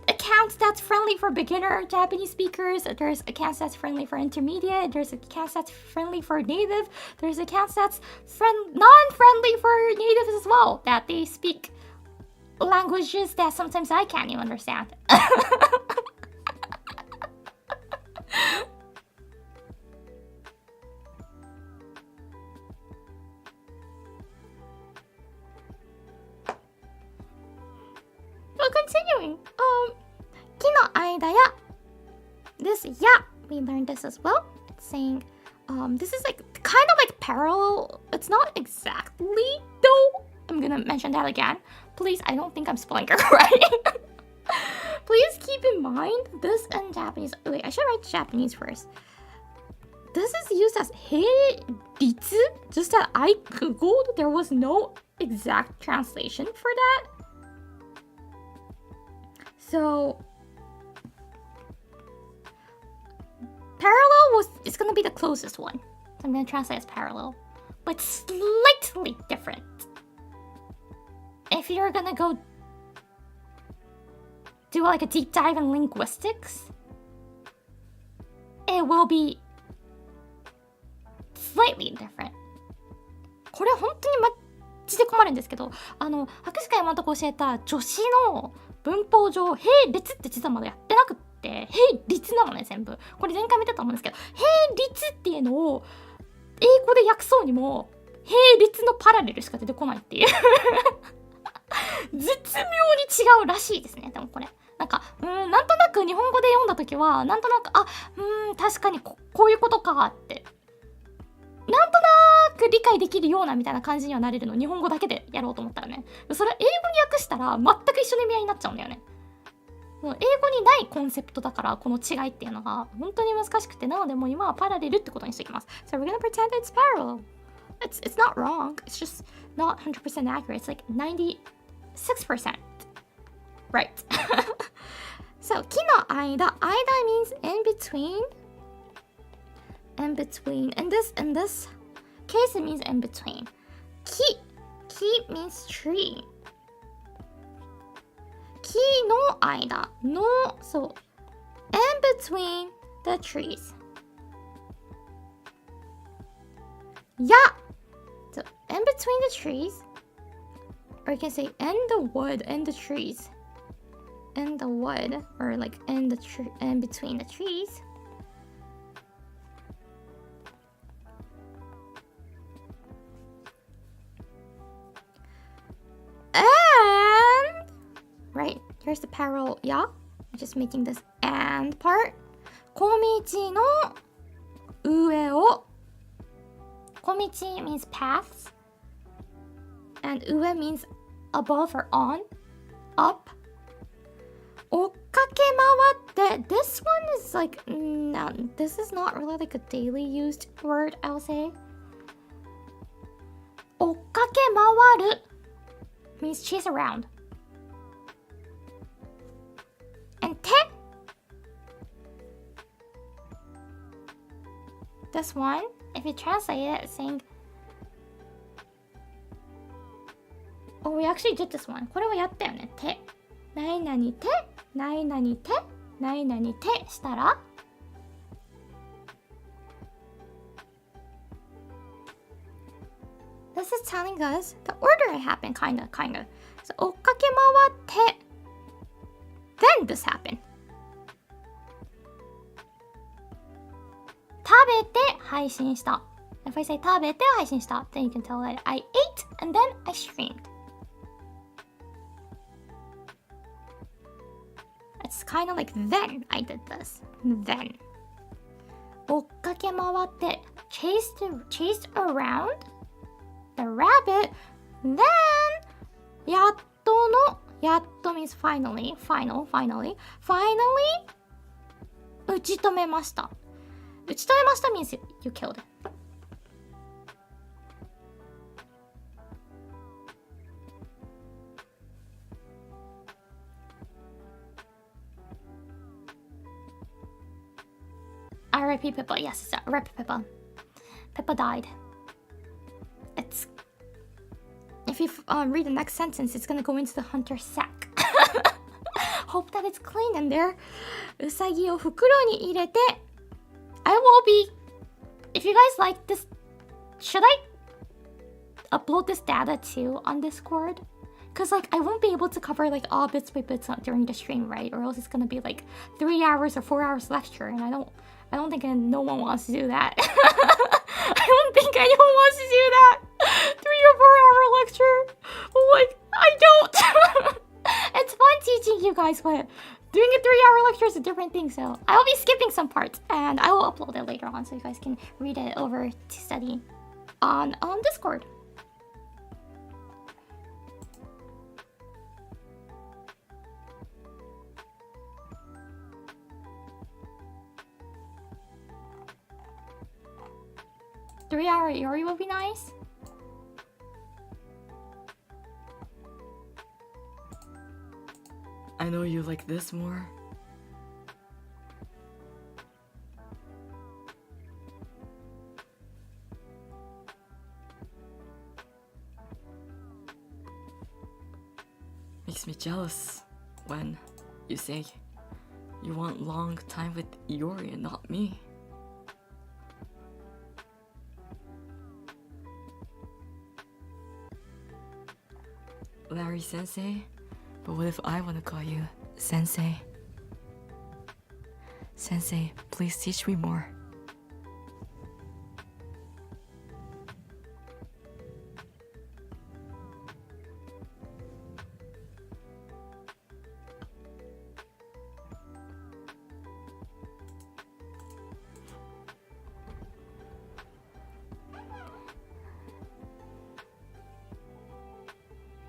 accounts that's friendly for beginner Japanese speakers. There's accounts that's friendly for intermediate. There's accounts that's friendly for native. There's accounts that's non-friendly for natives as well, that they speak languages that sometimes I can't even understand. Well, continuing, 木の間や this ya, we learned this as well. It's saying, this is like kind of like parallel. It's not exactly though. I'm gonna mention that again. Please, I don't think I'm spelling it right. Please keep in mind this in Japanese. Wait, I should write Japanese first. This is used as heiritsu, just that I googled. There was no exact translation for that. So parallel is gonna be the closest one. So I'm gonna translate as parallel, but slightly different. If you're gonna go do like a deep dive in linguistics, it will be slightly different. これ本当にマッチで困るんですけど、博士会今のとこ教えた助詞の文法上、並列って実はまだやってなくって、並列なのね、全部。これ前回見てたと思うんですけど、並列っていうのを英語で訳そうにも、並列のパラレルしか出てこないっていう。絶妙に違うらしいですね、でもこれ。なんか、なんとなく日本語で読んだときは、なんとなく、確かにこういうことかって。なんとなく理解できるようなみたいな感じにはなれるの。日本語だけでやろうと思ったらね。それは英語に訳したら全く一緒の意味合いになっちゃうんだよね。英語にないコンセプトだからこの違いっていうのが本当に難しくて、なのでもう今はパラレルってことにしていきます。So we're gonna pretend it's parallel. It's not wrong. It's just not 100% accurate. It's like 96%. Right. So 木の間 means in between. In between. In this case, it means in between. Ki means tree. Ki no aida. No, so in between the trees. Ya. So in between the trees. Or you can say in the wood, in the trees. In the wood, or like in between the trees. And right, here's the parallel ya. I'm just making this and part. 小道の上を Komichi means paths. And ue means above or on, up. 追っかけ回って this one is like, no, this is not really like a daily used word, I'll say. 追っかけ回る means chase around. And te, this one, if you translate it, it's saying, oh, we actually did this one. これはやったよね。て、何々て、何々て、何々てしたら、This is telling us the order it happened, kind of. So, 追っかけ回って、then this happened. 食べて配信した。If I say 食べて配信した、then you can tell that I ate and then I streamed. It's kind of like then I did this. Then. 追っかけ回って chased around the rabbit. Then やっと means finally 打ち止めました means you killed it. R.I.P. Pippa. Yes, it's R.I.P. Pippa. Pippa died. It's... If you read the next sentence, it's gonna go into the hunter's sack. Hope that it's clean in there. うさぎを袋に入れて I will be... If you guys like this... Should I upload this data too on Discord? Because like I won't be able to cover like all bits by bits during the stream, right? Or else it's gonna be like 3 hours or 4 hours lecture, and I don't think no one wants to do that. I don't think anyone wants to do that. 3 or 4 hour lecture. Like I don't. It's fun teaching you guys, but doing a 3 hour lecture is a different thing. So I will be skipping some parts, and I will upload it later on so you guys can read it over to study on Discord. Three-hour Iori would be nice. I know you like this more. Makes me jealous when you say you want long time with Iori and not me. Larry Sensei? But what if I want to call you Sensei? Sensei, please teach me more.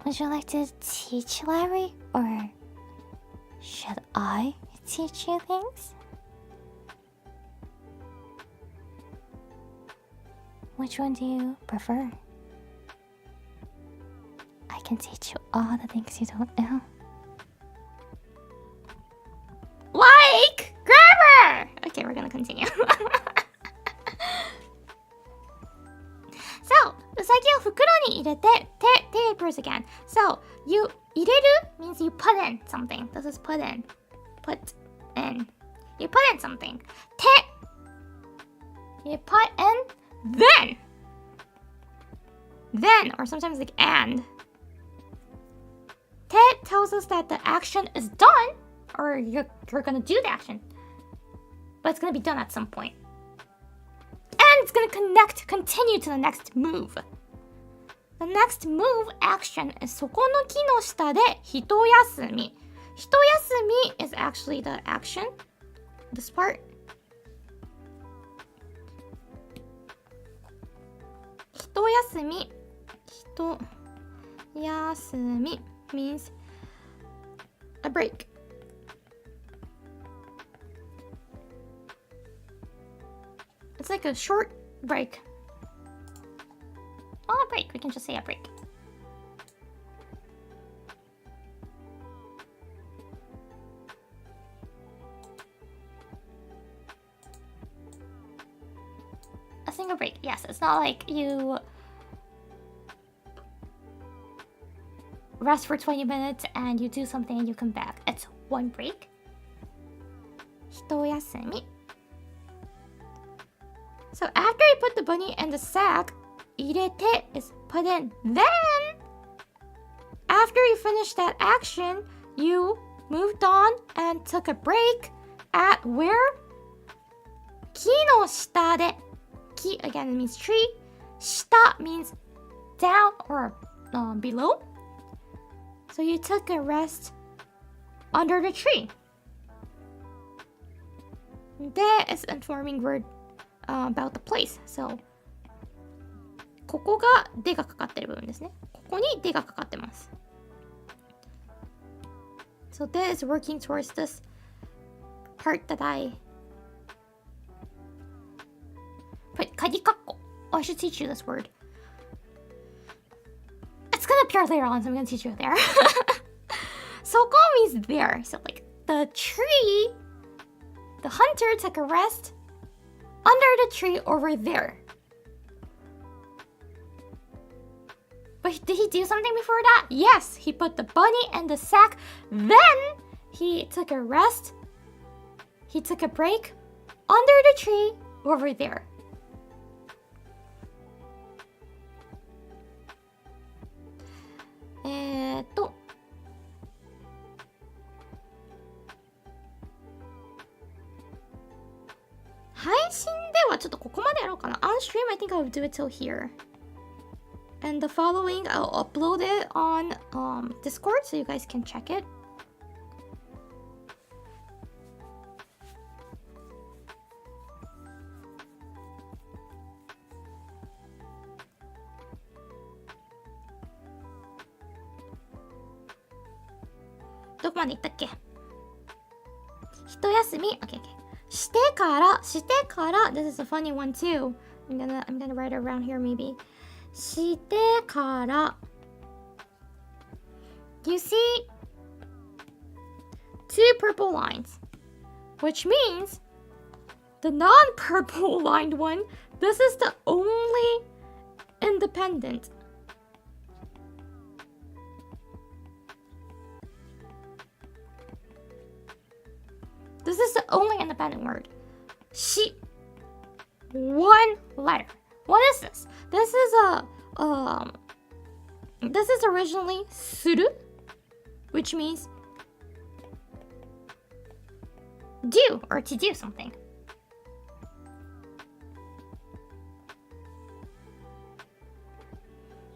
Would you like to teach Larry, or should I teach you things? Which one do you prefer? I can teach you all the things you don't know. Like grammar! Okay, we're gonna continue. So, うさぎを袋に入れて tapers again. So, you 入れる means you put in something. This is put in. Put in. You put in something. You put in then, or sometimes like and. Te tells us that the action is done, or you're gonna do the action. But it's gonna be done at some point. And it's gonna continue to the next move. The next move action is そこの木の下で一休み。一休み is actually the action. This part. 一休み。一休み means a break. It's like a short break. Oh, a break. We can just say a break. A single break. Yes, it's not like you rest for 20 minutes and you do something and you come back. It's one break. 一休み. So after you put the bunny in the sack, 入れて is put in. Then, after you finish that action, you moved on and took a break at where? 木の下で. 木 again means tree. 下 means down or below. So you took a rest under the tree. で is informing word about the place. So ここがでがかかってる部分ですね。ここにでがかかってます。So this is working towards this part that I put 鍵括弧. Oh, I should teach you this word. It's gonna appear later on, so I'm gonna teach you there. Soko means there. So like the tree, the hunter took a rest under the tree over there. But did he do something before that? Yes, he put the bunny in the sack. Then he took a rest. He took a break under the tree over there. To. 配信ではちょっとここまでやろうかな。On stream, I think I'll do it till here. And the following, I'll upload it on Discord so you guys can check it. Do どこまで行ったっけ？一休み OK, OK. してから This is a funny one too. I'm gonna write it around here maybe. してから You see two purple lines, which means the non-purple lined one, this is the only independent. This is the only independent word. Shi. One letter. What is this? This is originally suru, which means do or to do something.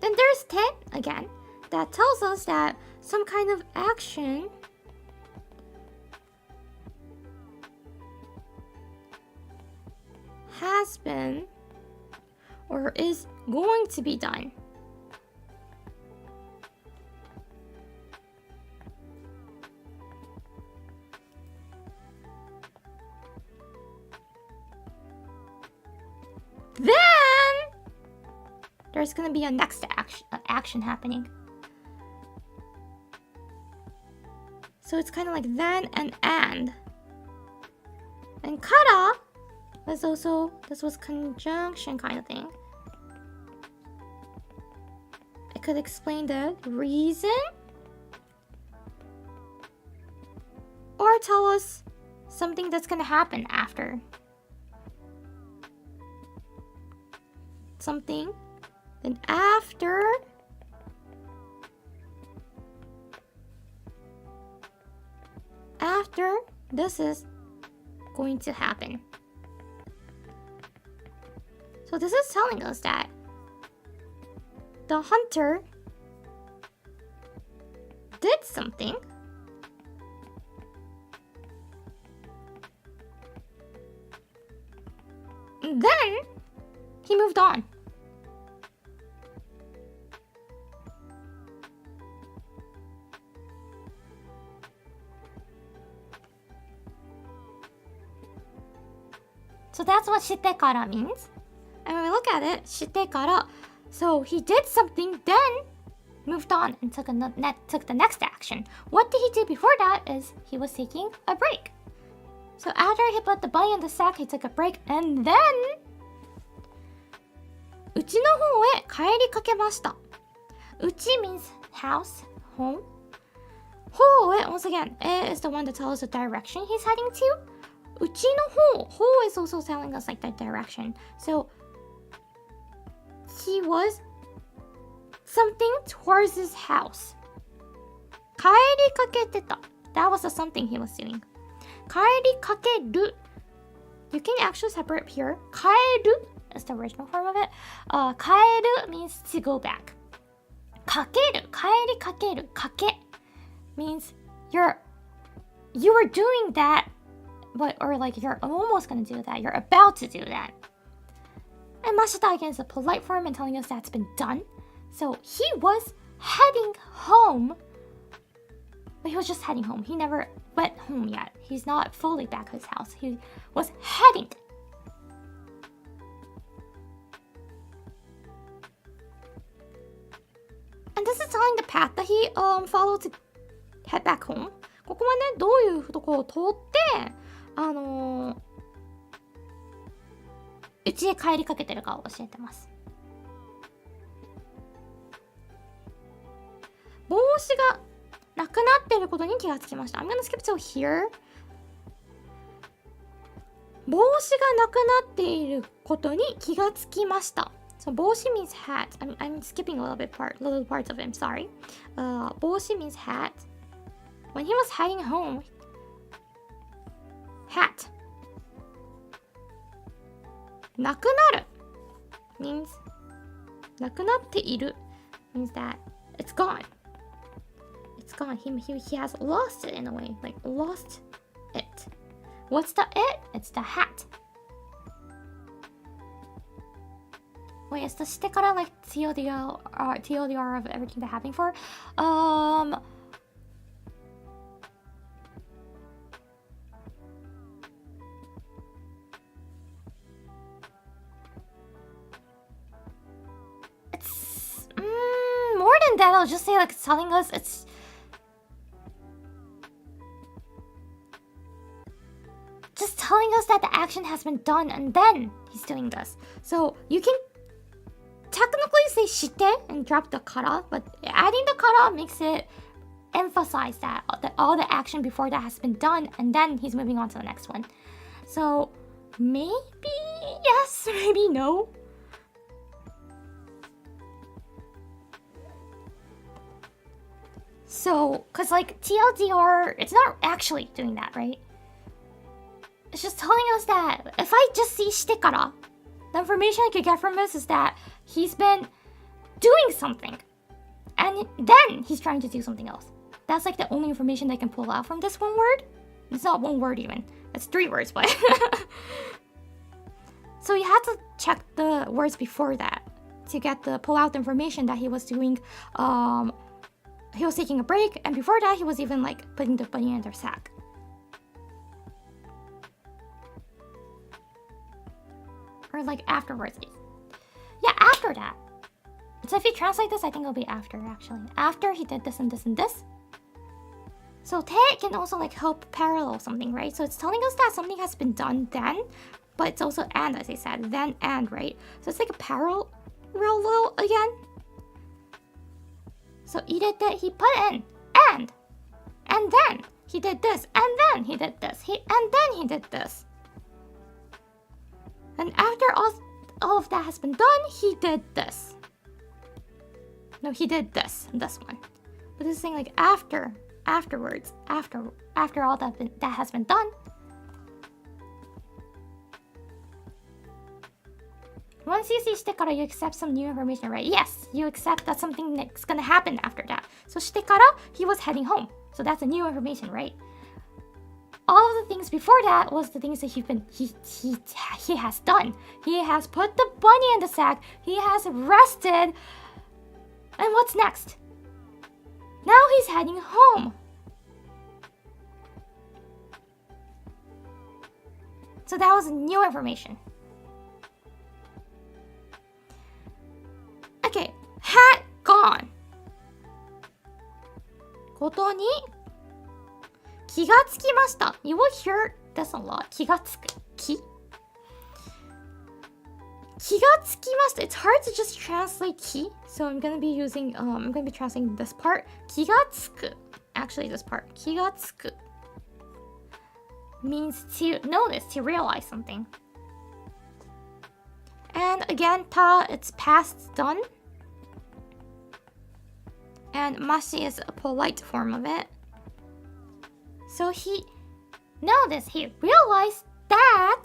Then there's te again, that tells us that some kind of action has been or is going to be done. Then there's gonna be a next action happening. So it's kind of like then and. And kara was also, this was conjunction kind of thing. It could explain the reason or tell us something that's gonna happen after. Something, then after this is going to happen. So this is telling us that the hunter did something and then he moved on. So that's what shite kara means. And when we look at it, shite kara, so he did something, then moved on and took the next action. What did he do before that is he was taking a break. So after he put the bunny in the sack, he took a break, and then うちの方へ帰りかけました。うち means house, home. 方へ once again, is the one that tells us the direction he's heading to. うちの方 is also telling us like that direction. So he was something towards his house. 帰りかけてた. That was the something he was doing. 帰りかける. You can actually separate here. 帰る is the original form of it. 帰る means to go back. かける, 帰りかける, かけ means you were doing that, but or like you're almost gonna do that. You're about to do that. And Mashita again is a polite form and telling us that's been done. So he was heading home. But he was just heading home. He never went home yet. He's not fully back at his house. He was heading. And this is telling the path that he followed to head back home. ここはね、どういうところを通って、家へ帰りかけてるかを教えてます。帽子がなくなっていることに気がつきました。I'm gonna skip till here. 帽子がなくなっていることに気がつきました。So 帽子 means hat. I'm skipping a little parts of him. Sorry. 帽子 means hat. When he was heading home, hat. なくなる means なくなっている means that it's gone. It's gone. He has lost it in a way. Like lost it. What's the it? It's the hat. Wait, is the してから like TLDR of everything that happened for? It's more than that. I'll just say like it's telling us it's just telling us that the action has been done and then he's doing this. So you can technically say shite and drop the kara, but adding the kara makes it emphasize that all the action before that has been done and then he's moving on to the next one. So maybe yes, maybe no. So, cause like TLDR, it's not actually doing that, right? It's just telling us that if I just see shite kara, the information I could get from this is that he's been doing something. And then he's trying to do something else. That's like the only information I can pull out from this one word. It's not one word even. It's 3 words, but... So you have to check the words before that to pull out the information that he was doing. He was taking a break, and before that he was even like putting the bunny in their sack. Or like afterwards. Yeah, after that. So if you translate this, I think it'll be after actually. After he did this and this and this. So te can also like help parallel something, right? So it's telling us that something has been done then, but it's also and, as I said, then and, right? So it's like a parallel again. So irete, he put in and then he did this, and then he did this, and then he did this. And after all of that has been done, he did this. No, he did this one. But this is saying like afterwards, after all that has been done. Once you see shite kara, you accept some new information, right? Yes, you accept that something that's gonna happen after that. So shite kara, he was heading home. So that's a new information, right? All of the things before that was the things that he has done. He has put the bunny in the sack. He has rested. And what's next? Now he's heading home. So that was new information. Okay, hat gone. ことに気がつきました。You will hear this a lot. 気がつく。気がつきました。It's hard to just translate 気. So I'm gonna be translating this part. 気がつく. Actually, this part. 気がつく means to notice, to realize something. And again, ta, it's past done. And mashi is a polite form of it. So he realized that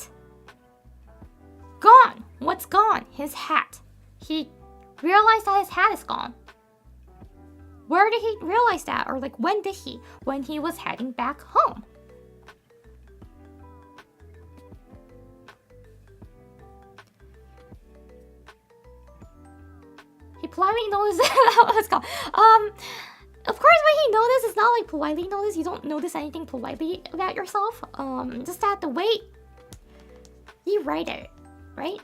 gone. What's gone? His hat. He realized that his hat is gone. Where did he realize that? Or like when did he? When he was heading back home. politely notice let's go. Of course, when he notices, it's not like politely notice. You don't notice anything politely about yourself. Just that the way you write it, right?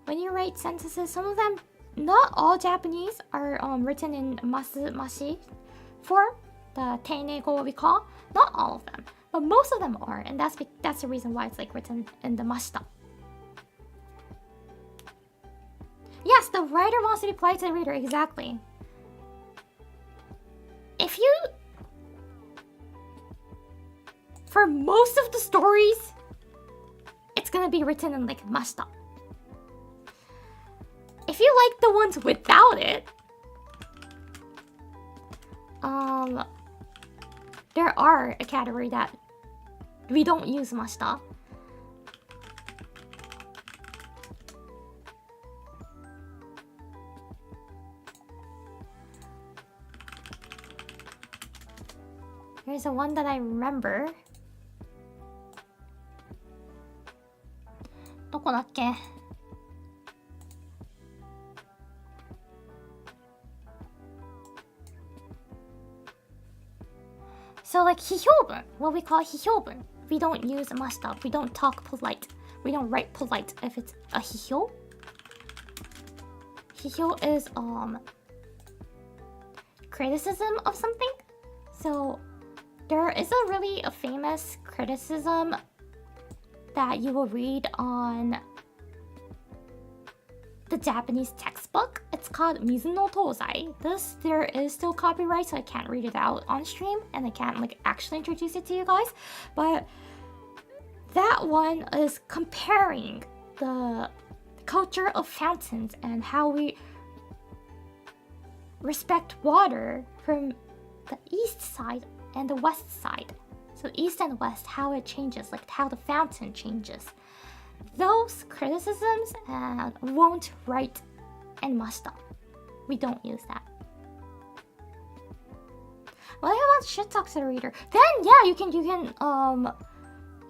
When you write sentences, some of them, not all Japanese are written in masu mashi form, the teineigo we call. Not all of them, but most of them are, and that's the reason why it's like written in the mashita. Yes, the writer wants to be polite to the reader, exactly. If you... For most of the stories, it's gonna be written in like mashita. If you like the ones without it, there are a category that we don't use mashita. Here's the one that I remember. どこだっけ? So like 批評文, what we call 批評文, we don't use mashita. We don't talk polite. We don't write polite if it's a 批評. 批評 is criticism of something. So there is a famous criticism that you will read on the Japanese textbook. It's called Mizu no Tozai. There is still copyright, so I can't read it out on stream, and I can't like actually introduce it to you guys. But that one is comparing the culture of fountains and how we respect water from the east side and the west side. So east and west, how it changes, like how the fountain changes. Those criticisms won't write in mashita. We don't use that. Well, I want shit talk to the reader. Then yeah, you can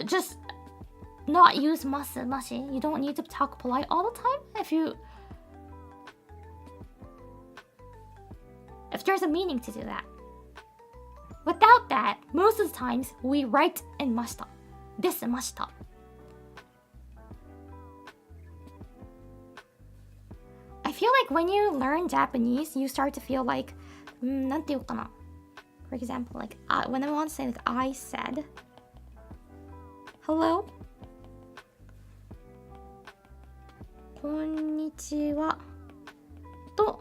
just not use mashi. You don't need to talk polite all the time if there's a meaning to do that. Without that, most of the times we write in mashita. This is mashita. I feel like when you learn Japanese, you start to feel like, なんて言うかな? For example, like when I want to say like I said, hello, こんにちはと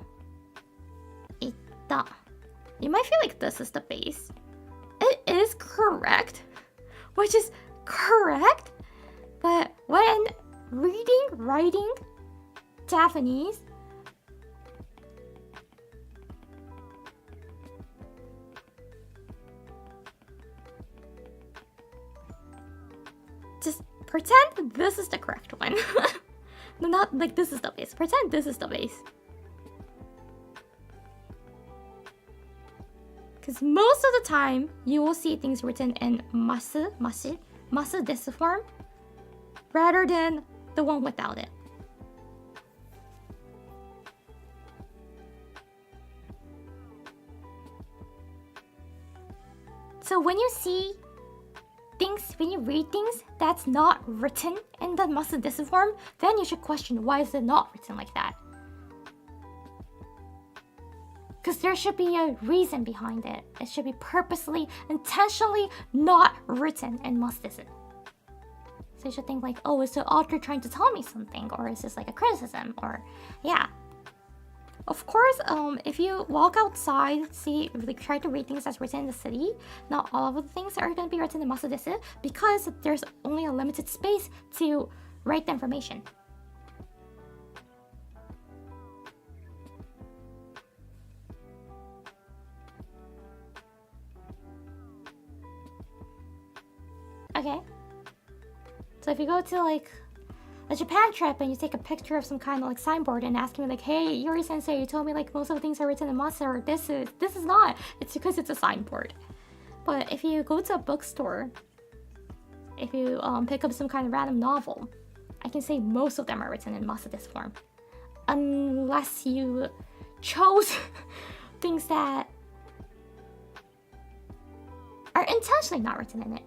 言った. You might feel like this is the base. It is correct, which is correct, but when writing Japanese, just pretend this is the correct one. No, not like this is the base. Pretend this is the base. Because most of the time, you will see things written in masu desu form, rather than the one without it. So when you see things, when you read things that's not written in the masu desu form, then you should question why is it not written like that. Because there should be a reason behind it. It should be purposely, intentionally not written in masu desu. So you should think like, oh, is the author trying to tell me something? Or is this like a criticism? Or, yeah. Of course, if you walk outside, try to read things that's written in the city, not all of the things are going to be written in masu desu because there's only a limited space to write the information. Okay. So if you go to like a Japan trip and you take a picture of some kind of like signboard and ask me like, hey, Yuri sensei, you told me like most of the things are written in masu, or this is not. It's because it's a signboard. But if you go to a bookstore, if you pick up some kind of random novel, I can say most of them are written in masu desu form. unless you chose things that are intentionally not written in it.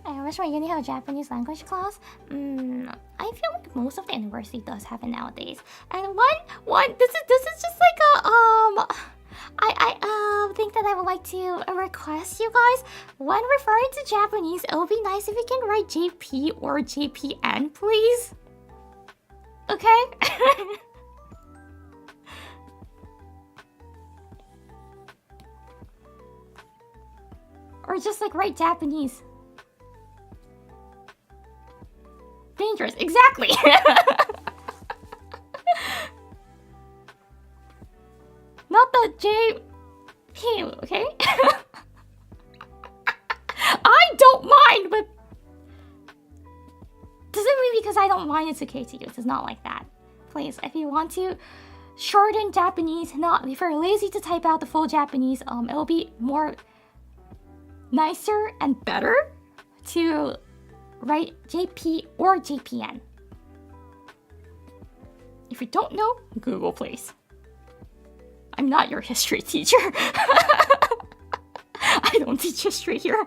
I wish my uni had a Japanese language class. I feel like most of the university does have it nowadays. And one this is just like a I think that I would like to request you guys, when referring to Japanese, it would be nice if you can write JP or JPN, please. Okay? Or just like write Japanese. Dangerous, exactly. Not the JP, okay? I don't mind, but doesn't mean because I don't mind it's okay to you. It's not like that. Please, if you want to shorten Japanese, not if you're lazy to type out the full Japanese, it'll be more nicer and better to write JP or JPN. If you don't know, Google please. I'm not your history teacher. I don't teach history here.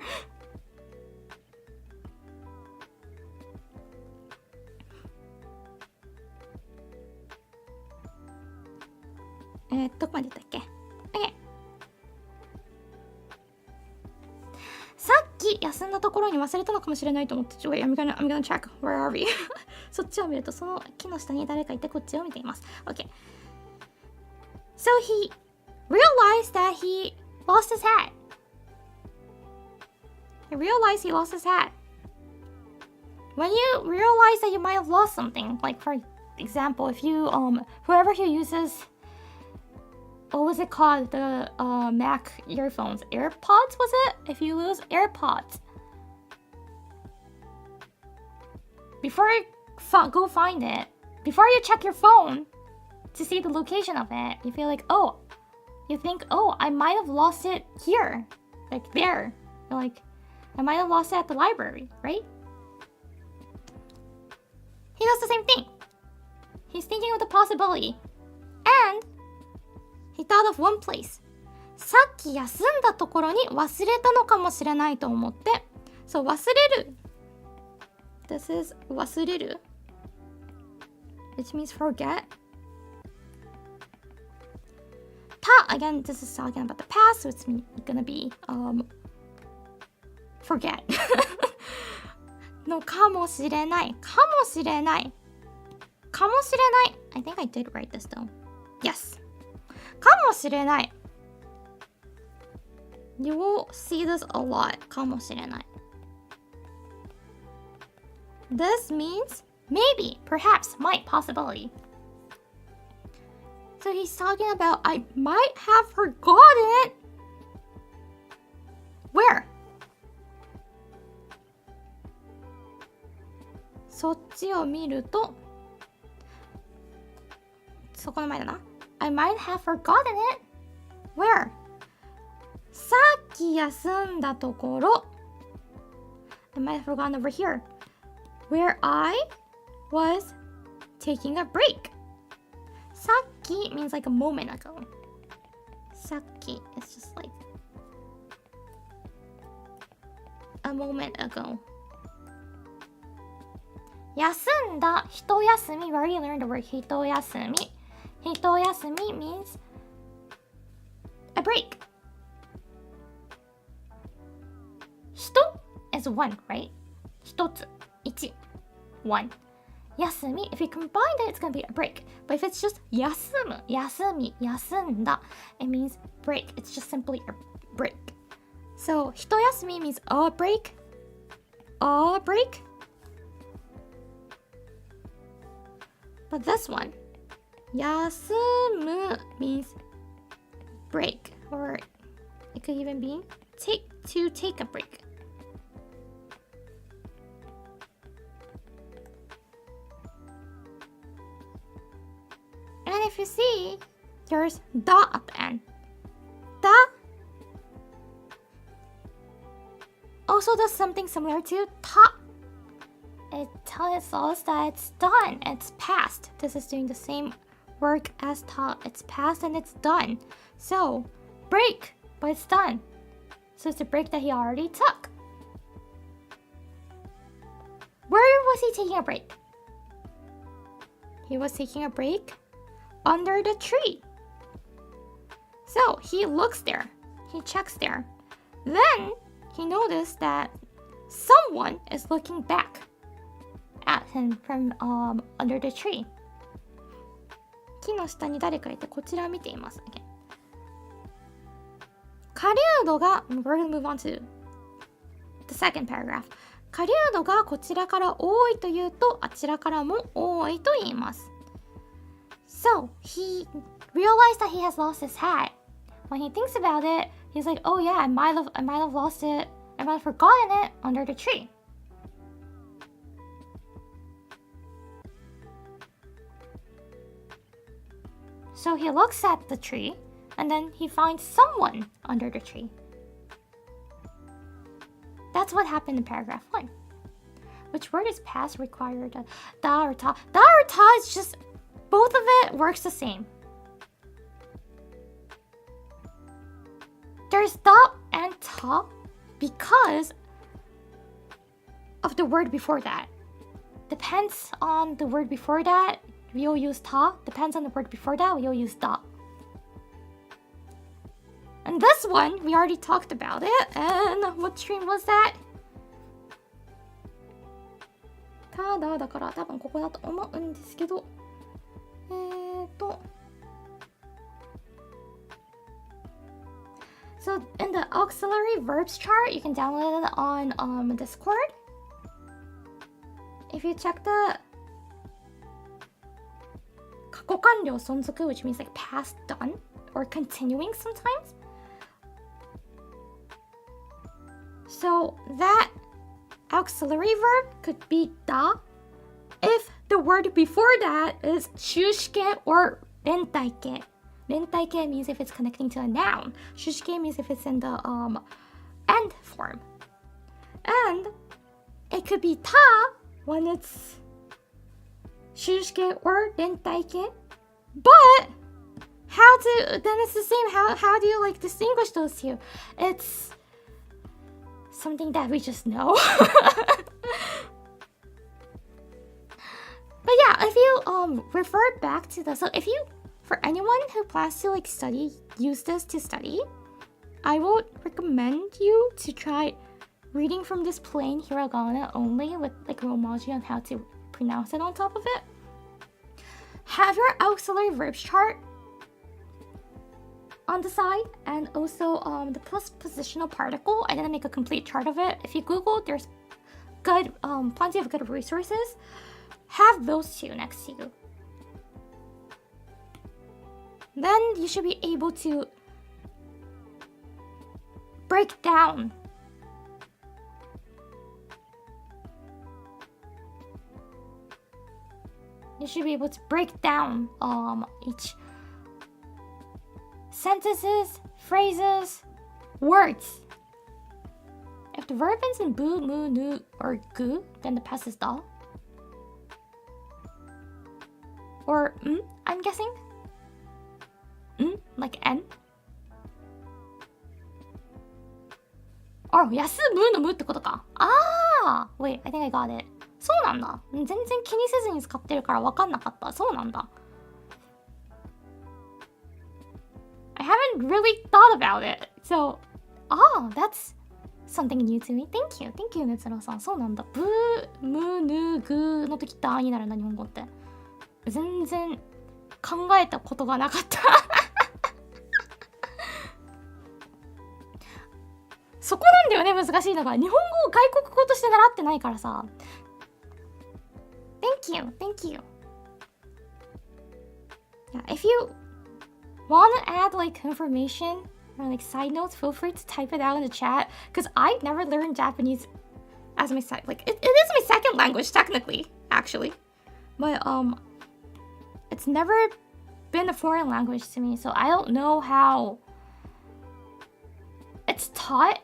Okay. Saっき休んだところに忘れたのかもしれないと思って、Wait, I'm gonna check. Where are we? そっちを見ると、その木の下に誰かいてこっちを見ています。Okay. So he realized that he lost his hat. He realized he lost his hat. When you realize that you might have lost something, like for example, if you whoever who uses, what was it called, the Mac earphones, AirPods was it? If you lose AirPods, before you go find it, before you check your phone to see the location of it, you feel like, oh, you think, oh, I might have lost it here, like there. You're like, I might have lost it at the library, right? He does the same thing. He's thinking of the possibility. And he thought of one place. さっき休んだところに忘れたのかもしれないと思って、そう、忘れる。This is 忘れる。Which means forget. Again, this is talking about the past, so it's gonna be forget. のかもしれない。かもしれない。かもしれない。I think I did write this down. Yes. かもしれない。You will see this a lot. かもしれない。This means maybe, perhaps, might, possibility. So he's talking about, I might have forgotten it. Where? そっちを見ると、そこの前だな。I might have forgotten it. Where? さっき休んだところ。I might have forgotten over here. Where I was taking a break. さっき means like a moment ago. さっき is just like a moment ago. 休んだ、一休み。We already learned the word 一休み。一休み means a break. 人 is one, right? 一つ、一、one. 休み if you combine it, it's gonna be a break. But if it's just 休む、休み、休んだ, it means break. It's just simply a break. So 一休み means a break. A break. But this one, 休む means break, or it could even be to take a break. And if you see, there's da at the end. Da also does something similar to ta. It tells us that it's done, it's past. This is doing the same work as ta. It's past and it's done. So, break, but it's done. So it's a break that he already took. Where was he taking a break? He was taking a break under the tree. So he looks there. He checks there. Then he noticed that someone is looking back at him from under the tree. 木の下に誰かいてこちら見ています。狩人が We're gonna move on to the second paragraph. 狩人がこちらから多いというとあちらからも多いと言います。So he realized that he has lost his hat. When he thinks about it, he's like, oh yeah, I might have lost it. I might have forgotten it under the tree. So he looks at the tree, and then he finds someone under the tree. That's what happened in paragraph 1. Which word is past required? Da or ta? Da or ta is just, both of it works the same. There's da and ta because of the word before that. Depends on the word before that, we'll use ta. Depends on the word before that, we'll use da. And this one, we already talked about it. And what stream was that? ただだから多分ここだと思うんですけど。So in the auxiliary verbs chart, you can download it on Discord. If you check the 過去完了存続, which means like past done or continuing sometimes. So that auxiliary verb could be da if the word before that is 終止形 or 連体形. 連体形 means if it's connecting to a noun. 終止形 means if it's in the end form. And it could be ta when it's 終止形 or 連体形. But then it's the same. How do you like distinguish those two? It's something that we just know. But yeah, if you refer back to the, so if you, for anyone who plans to like use this to study, I would recommend you to try reading from this plain hiragana only with like romaji on how to pronounce it on top of it. Have your auxiliary verbs chart on the side and also the positional particle. I didn't make a complete chart of it. If you Google, there's good plenty of good resources. Have those two next to you. Then you should be able to break down each sentences, phrases, words. If the verb ends in bu, mu, nu, or gu, then the past is da. Or I'm guessing. Like n. Oh, 休むのむってことか。Wait, I think I got it. そうなんだ。全然気にせずに使ってるから分かんなかった。そうなんだ。I haven't really thought about it. So, that's something new to me. Thank you. Thank you, ねつらさん。そうなんだ。ブー、ム、ヌ、グの時ってになるんだ、日本語って。全然考えたことがなかった。そこなんだよね、難しいのが。日本語を外国語として習ってないからさ。Thank you. Thank you. Yeah, if you want to add like information or like side notes, feel free to type it out in the chat because I never learned Japanese as my like it is my second language technically, actually. But it's never been a foreign language to me, so I don't know how it's taught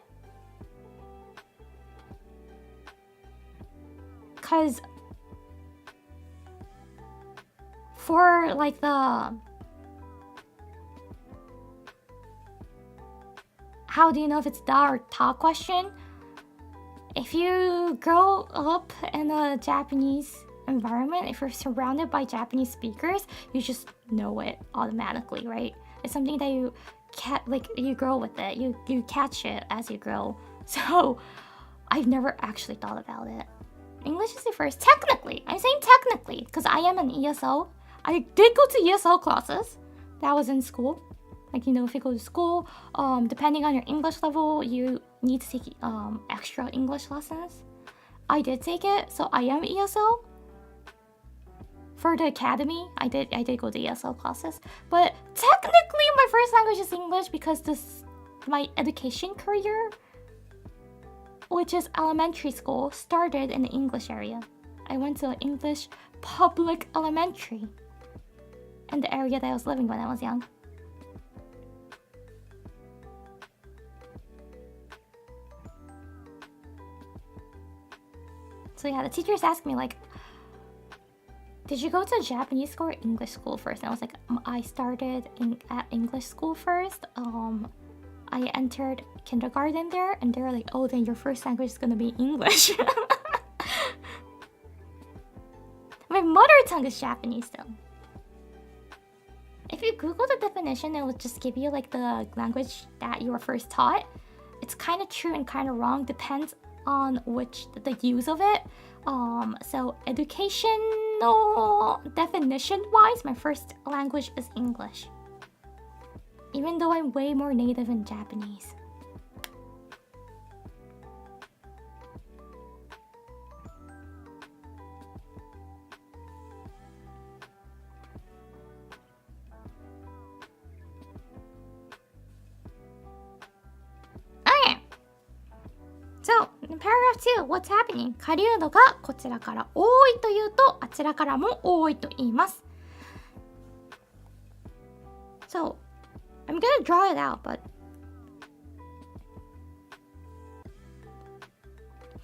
because for like the how do you know if it's da or ta question, if you grow up in a Japanese environment, if you're surrounded by Japanese speakers, you just know it automatically, right? It's something that you you grow with it, you catch it as you grow. So I've never actually thought about it. English is the first. Technically, I'm saying technically because I am an ESL. I did go to ESL classes. That was in school. Like, you know, if you go to school, depending on your English level, you need to take extra English lessons. I did take it, so I am ESL. For the academy, I did go to ESL classes. But technically, my first language is English because my education career, which is elementary school, started in the English area. I went to an English public elementary in the area that I was living when I was young. So yeah, the teachers asked me like, did you go to Japanese school or English school first? And I was like, I started at English school first. I entered kindergarten there, and they were like, oh, then your first language is gonna be English. My mother tongue is Japanese though. If you Google the definition, it will just give you like the language that you were first taught. It's kind of true and kind of wrong, depends on the use of it. So educational definition wise, my first language is English, even though I'm way more native in Japanese. So, in paragraph 2, what's happening? 狩人がこちらから多いというと、あちらからも多いと言います。So, I'm gonna draw it out, but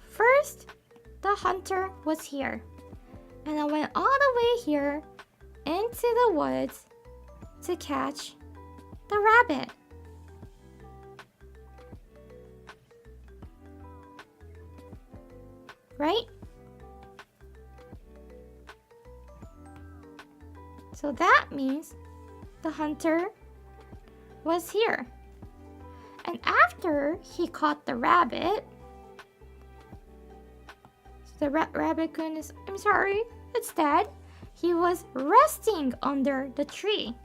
first, the hunter was here. And I went all the way here into the woods to catch the rabbit. Right? So that means the hunter was here. And after he caught the rabbit, the rabbit-kun is, I'm sorry, it's dead. He was resting under the tree.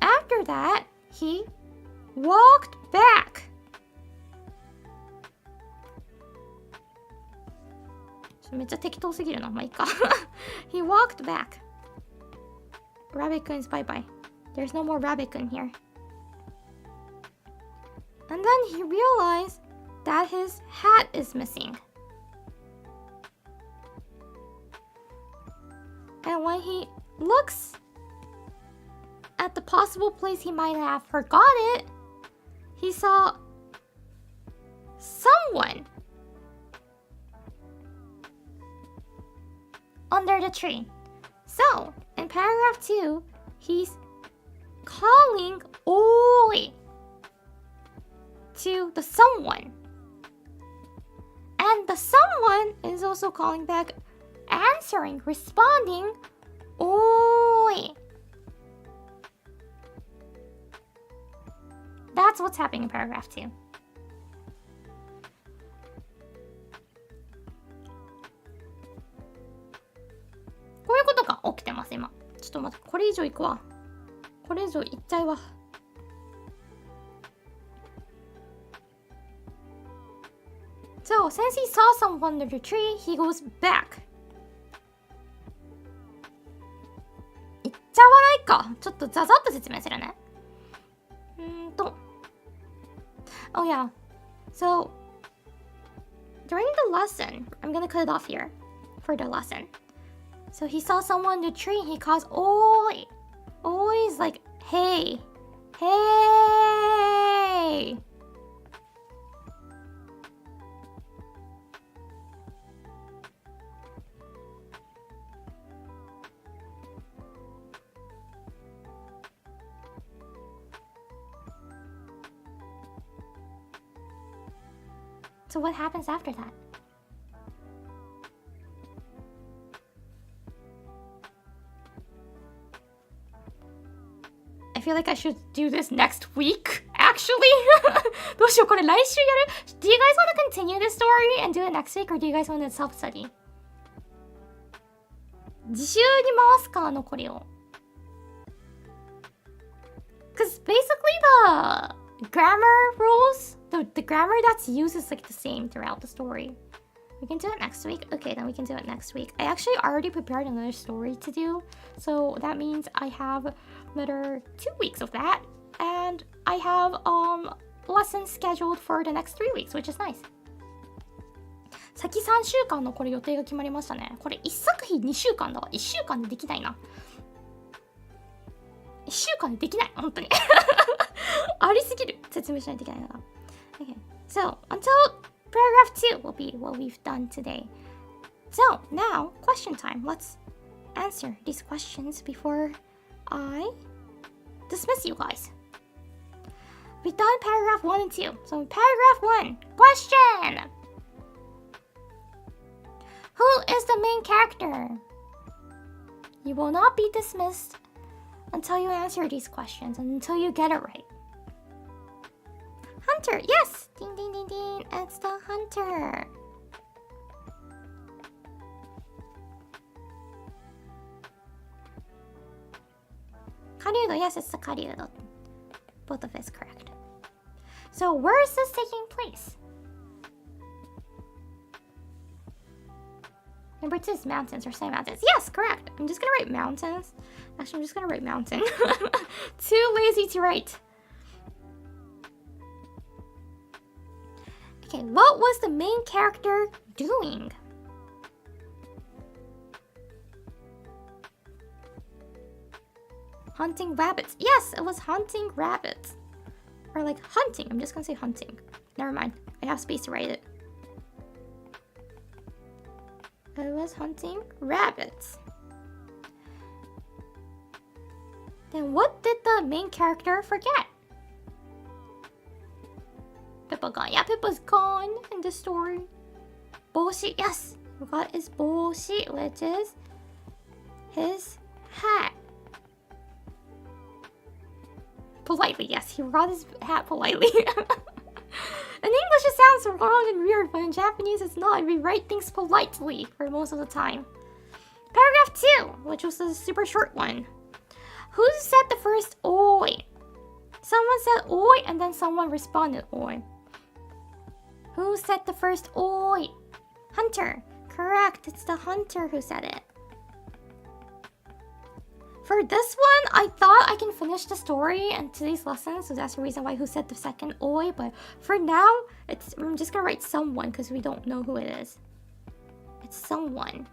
After that, he walked back. He walked back. Rabbit-kun's bye-bye. There's no more rabbit-kun here. And then he realized that his hat is missing. And when he looks at the possible place he might have forgot it, he saw someone under the tree. So, in paragraph 2, he's calling Oi to the someone. And the someone is also calling back, answering, responding, Oi. That's what's happening in paragraph 2. So, since he saw someone under the tree, he goes back. 言っちゃわないか。ちょっとザザッと説明するね。Oh yeah. So, during the lesson, I'm gonna cut it off here for the lesson. So he saw someone in the tree, he calls Oi. Oi is like, hey. Hey. So what happens after that? I feel like I should do this next week, actually. どうしよう、これ来週やる？ Do you guys want to continue this story and do it next week, or do you guys want to self-study? 自習に回すか、残りを。Because basically the grammar rules, the grammar that's used is like the same throughout the story. We can do it next week? Okay, then we can do it next week. I actually already prepared another story to do, so that means I have another 2 weeks of that, and I have lessons scheduled for the next 3 weeks, which is nice. 先3週間のこれ予定が決まりましたね。これ1作品2週間だわ。1週間でできないな。1週間でできない、本当に。ありすぎる。説明しないといけないのが。Okay, so until paragraph 2 will be what we've done today. So now, question time. Let's answer these questions before I dismiss you guys. We've done paragraph 1 and 2. So paragraph 1, question! Who is the main character? You will not be dismissed until you answer these questions and until you get it right. Hunter, yes! Ding ding ding ding, it's the hunter. Karyudo, yes, it's the Karyudo. Both of it is correct. So where is this taking place? Number 2 is mountains or sand mountains. Yes, correct. I'm just gonna write mountains. Actually, I'm just gonna write mountain. Too lazy to write. Okay, what was the main character doing? Hunting rabbits. Yes, it was hunting rabbits. Or like hunting. I'm just gonna say hunting. Never mind. I have space to write it. It was hunting rabbits. Then what did the main character forget? Pippa gone. Yeah, Pippa's gone in the story. Boshi. Yes, forgot his boshi, which is his hat. Politely, yes, he forgot his hat politely. In English it sounds wrong and weird, but in Japanese it's not. We write things politely for most of the time. Paragraph 2, which was the super short one. Who said the first oi? Someone said oi and then someone responded oi. Who said the first oi? Hunter. Correct, it's the hunter who said it. For this one, I thought I can finish the story in today's lesson, so that's the reason why who said the second oi, but for now, I'm just gonna write someone because we don't know who it is. It's someone.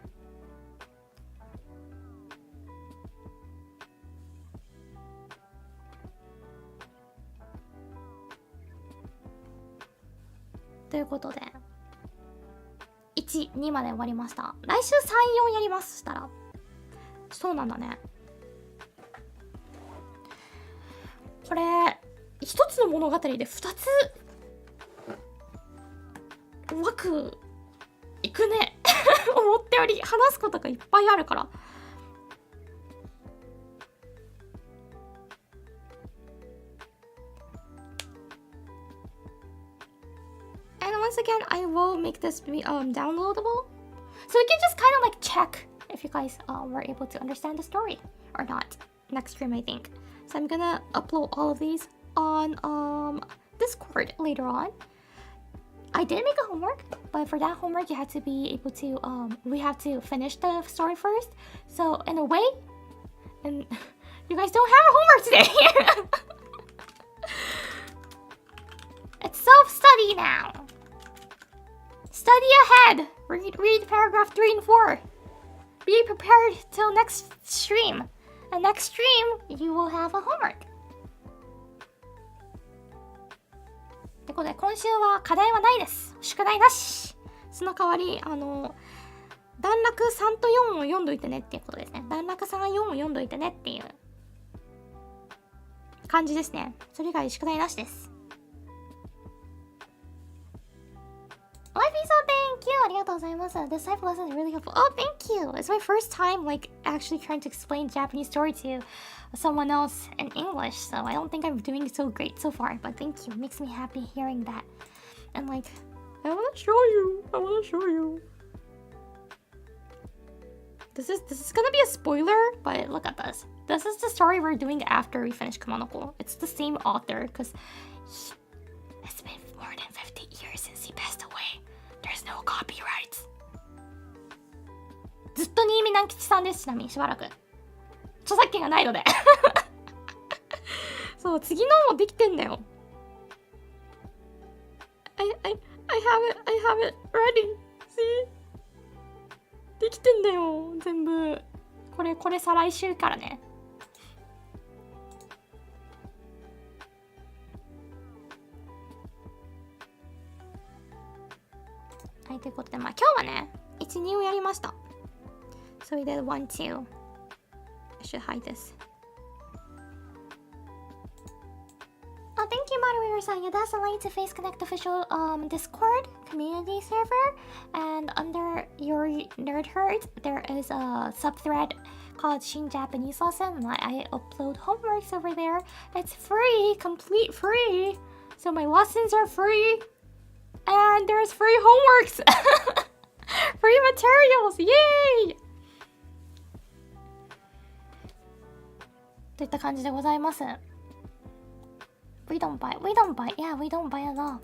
Toいうことで、1、2まで終わりました。来週3、4やります。そしたら。そうなんだね。これ一つの物語で2つ枠いくね。思ったより話すことがいっぱいあるから。And once again, I will make this be downloadable, so we can just kind of like check if you guys were able to understand the story or not. Next stream, I think. So I'm gonna upload all of these on Discord later on. I did make a homework, but for that homework you have to be able to we have to finish the story first. So in a way, and you guys don't have a homework today. It's self-study now. Study ahead. Read paragraph 3 and 4. Be prepared till next stream. And next stream, you will have a homework. ということで、今週は課題はないです。宿題なし。その代わり、段落3と4を読んどいてねっていうことですね。段落3、4を読んどいてねっていう感じですね。それ以外宿題なしです。you! ありがとうございます。This type of lesson is really helpful. Oh, thank you! It's my first time, like, actually trying to explain Japanese story to someone else in English, so I don't think I'm doing so great so far, but thank you. It makes me happy hearing that. And, like, I wanna show you. This is gonna be a spoiler, but look at this. This is the story we're doing after we finish Kumanoko. It's the same author, because it's been more than 50 years since he passed away. There's no copyrights. ずっと新見南吉さんです。ちなみにしばらく著作権がないのでそう次のもできてんだよ。I have it ready. See? できてんだよ全部。これ再来週からね。はい、ということで、まあ今日はね、1、2をやりました。So we did 1, 2. I should hide this. Oh, thank you, moderator Sanya. That's a link to Face Connect official Discord community server. And under your nerd herd, there is a subthread called Shin Japanese Lesson. And I upload homeworks over there. It's free, complete free. So my lessons are free. And there's free homeworks. Free materials. Yay! といった感じでございます。We don't buy. Yeah, we don't buy a lot.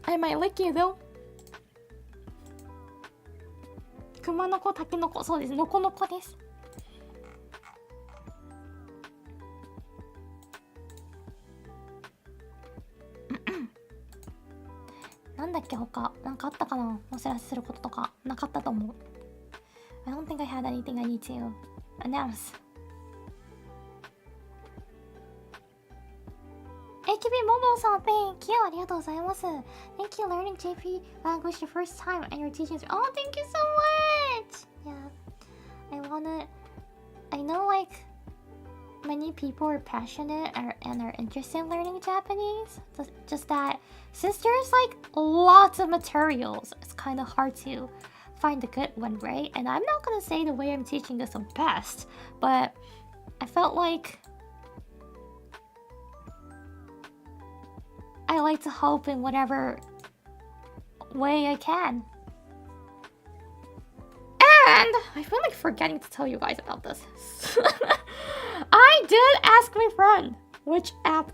I might lick you though. くまのこ、たけのこ、そうです。のこのこです。なんだっけ他なんかあったかな。お知らせすることとかなかったと思う。I don't think I had anything I need to announce. AKB Momo さん、thank you! ありがとうございます。Thank you learning JP language the first time and your teachers. Oh, thank you so much! Yeah. I know like many people are passionate and are interested in learning Japanese. Just that since there's like lots of materials, it's kind of hard to find a good one, right? And I'm not gonna say the way I'm teaching is the best, but I felt like I like to help in whatever way I can. And I feel like forgetting to tell you guys about this. I did ask my friend which app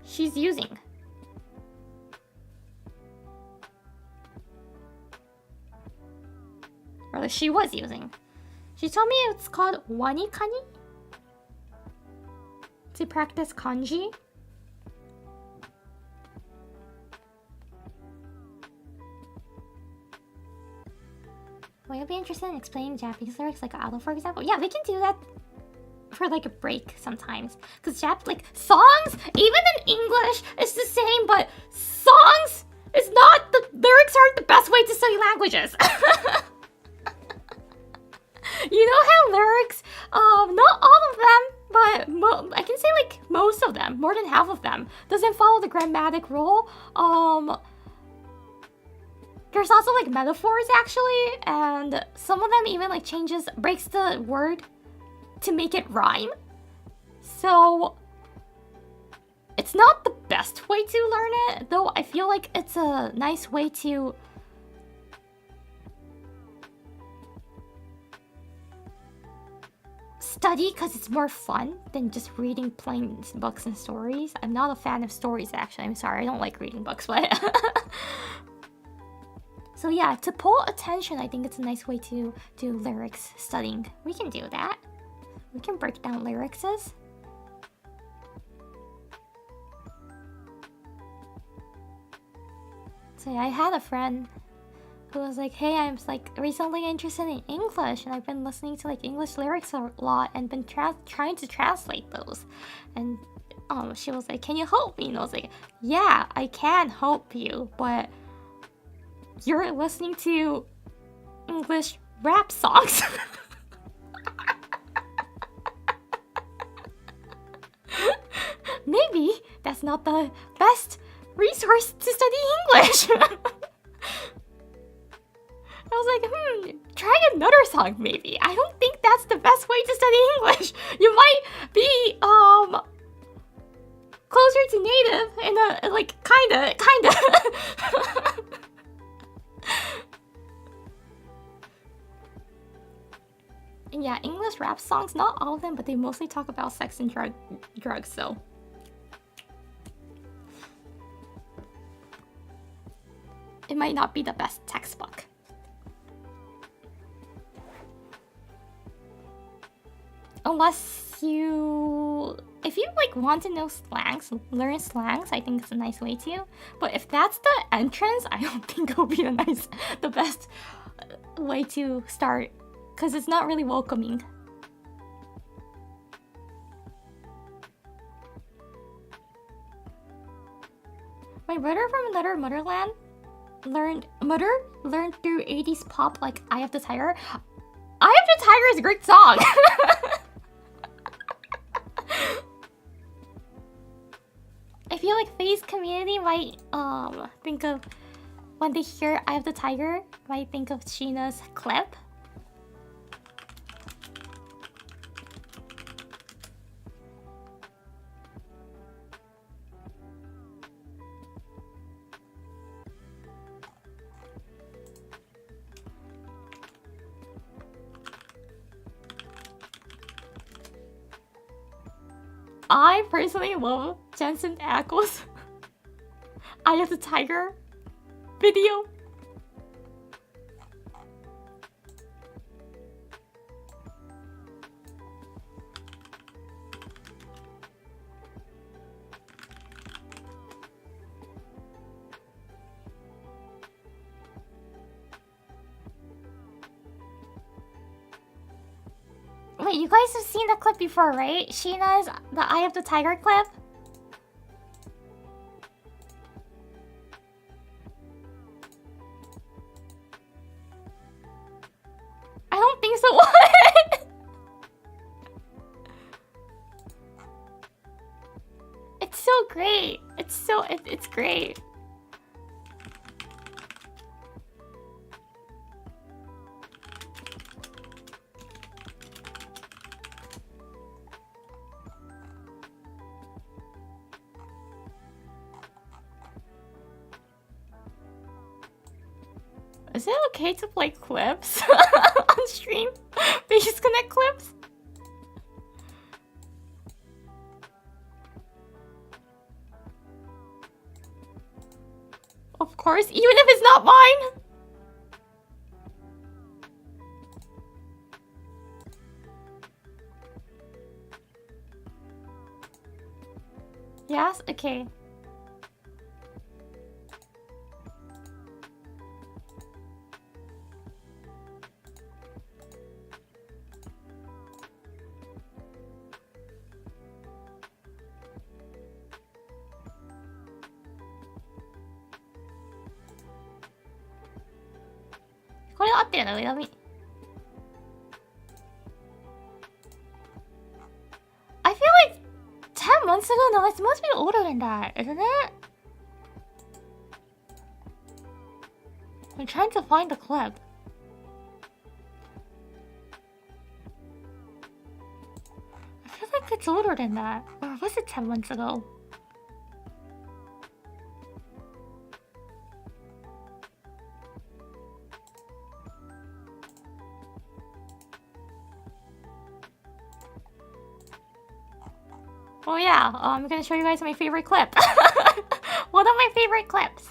she's using. Or that she was using. She told me it's called Wanikani to practice kanji. Will you be interested in explaining Japanese lyrics like Alo, for example? Yeah, we can do that for like a break sometimes. Because like songs, even in English, it's the same, but songs is not, the lyrics aren't the best way to study languages. You know how lyrics, not all of them, but I can say like most of them, more than half of them, doesn't follow the grammatic rule. There's also like metaphors actually, and some of them even like breaks the word to make it rhyme. So it's not the best way to learn it, though I feel like it's a nice way to study because it's more fun than just reading plain books and stories. I'm not a fan of stories actually. I'm sorry, I don't like reading books, but so yeah, to pull attention, I think it's a nice way to do lyrics studying. We can do that. We can break down lyrics. So yeah, I had a friend who was like, hey, I'm like recently interested in English and I've been listening to like English lyrics a lot and been trying to translate those. And she was like, can you help me? And I was like, yeah, I can help you, but you're listening to English rap songs. Maybe the best resource to study English. I was like, try another song maybe. I don't think that's the best way to study English. You might be closer to native in a like kinda. And yeah, English rap songs, not all of them, but they mostly talk about sex and drugs, so. It might not be the best textbook. Unless if you like want to know slangs, learn slangs, I think it's a nice way to. But if that's the entrance, I don't think it'll be the best way to start. Because it's not really welcoming. My brother from another motherland learned through 80s pop like Eye of the Tiger. Eye of the Tiger is a great song! I feel like Faye's community might think of, when they hear Eye of the Tiger, might think of Sheena's clip. I personally love Jensen Ackles' Eye of the Tiger video. Wait, you guys have seen the clip before, right? Sheena's The Eye of the Tiger clip? I don't think so. What? It's so great. It's great. Is it okay to play clips on stream? Please connect clips? Of course, even if it's not mine! Yes? Okay. I feel like 10 months ago, no, it must be older than that, isn't it? I'm trying to find the clip. I feel like it's older than that. Or was it 10 months ago? Oh yeah, I'm gonna show you guys my favorite clip. One of my favorite clips.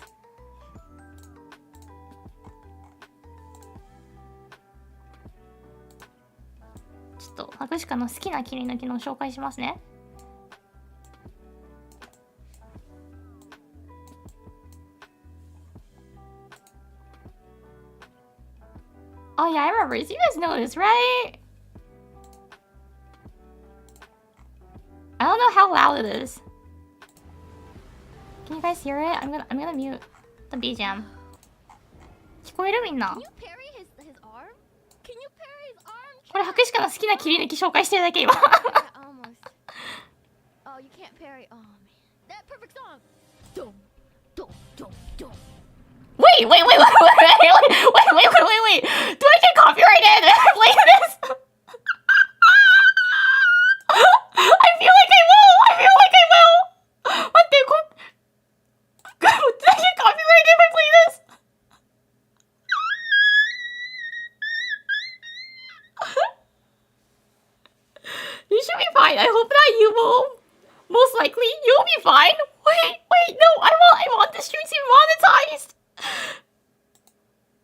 Hakushikaの好きな切り抜きの紹介しますね。Oh yeah, I remember. You guys know this, right? I don't know how loud it is. Can you guys hear it? I'm gonna mute the BGM. 聞こえるみんな。これ博士かの好きな切り抜き紹介してるだけ今。That perfect song. Dum, dum, dum, dum. Wait. Do I get copyrighted if I play this? I feel like I will. What the? Do I get copyrighted if I play this? You should be fine. I hope that you will. Most likely, you'll be fine. Wait, no, I want the stream to be monetized.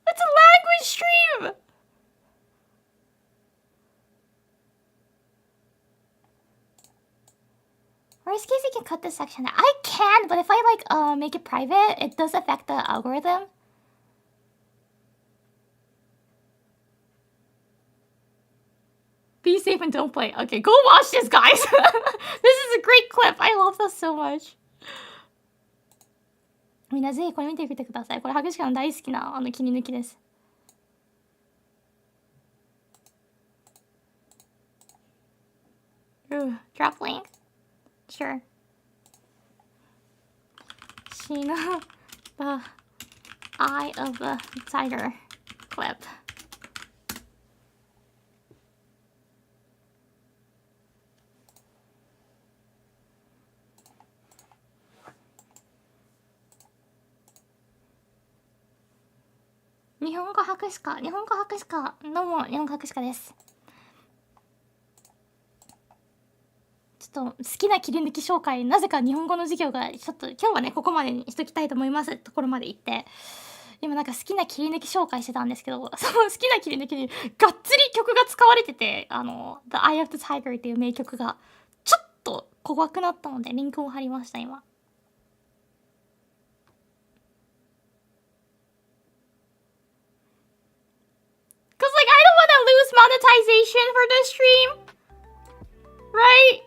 It's a language stream. Worst case, you can cut this section. I can, but if I make it private, it does affect the algorithm. Be safe and don't play. Okay, go watch this, guys. This is a great clip. I love this so much. みんなぜひこれ見てみてください。これ、ハグシカの大好きな切り抜きです。Ooh, drop link. Sure. Sheena, the eye of the tiger clip. Nihongo Hakushika. Domo, Nihongo Hakushika です。ちょっと好きな切り抜き紹介、なぜか日本語の授業がちょっと今日はねここまでにしときたいと思いますところまで行って、今なんか好きな切り抜き紹介してたんですけど、その好きな切り抜きにがっつり曲が使われてて、The Eye of the Tiger っていう名曲がちょっと怖くなったのでリンクを貼りました今。Cause like I don't want to lose monetization for this stream, right?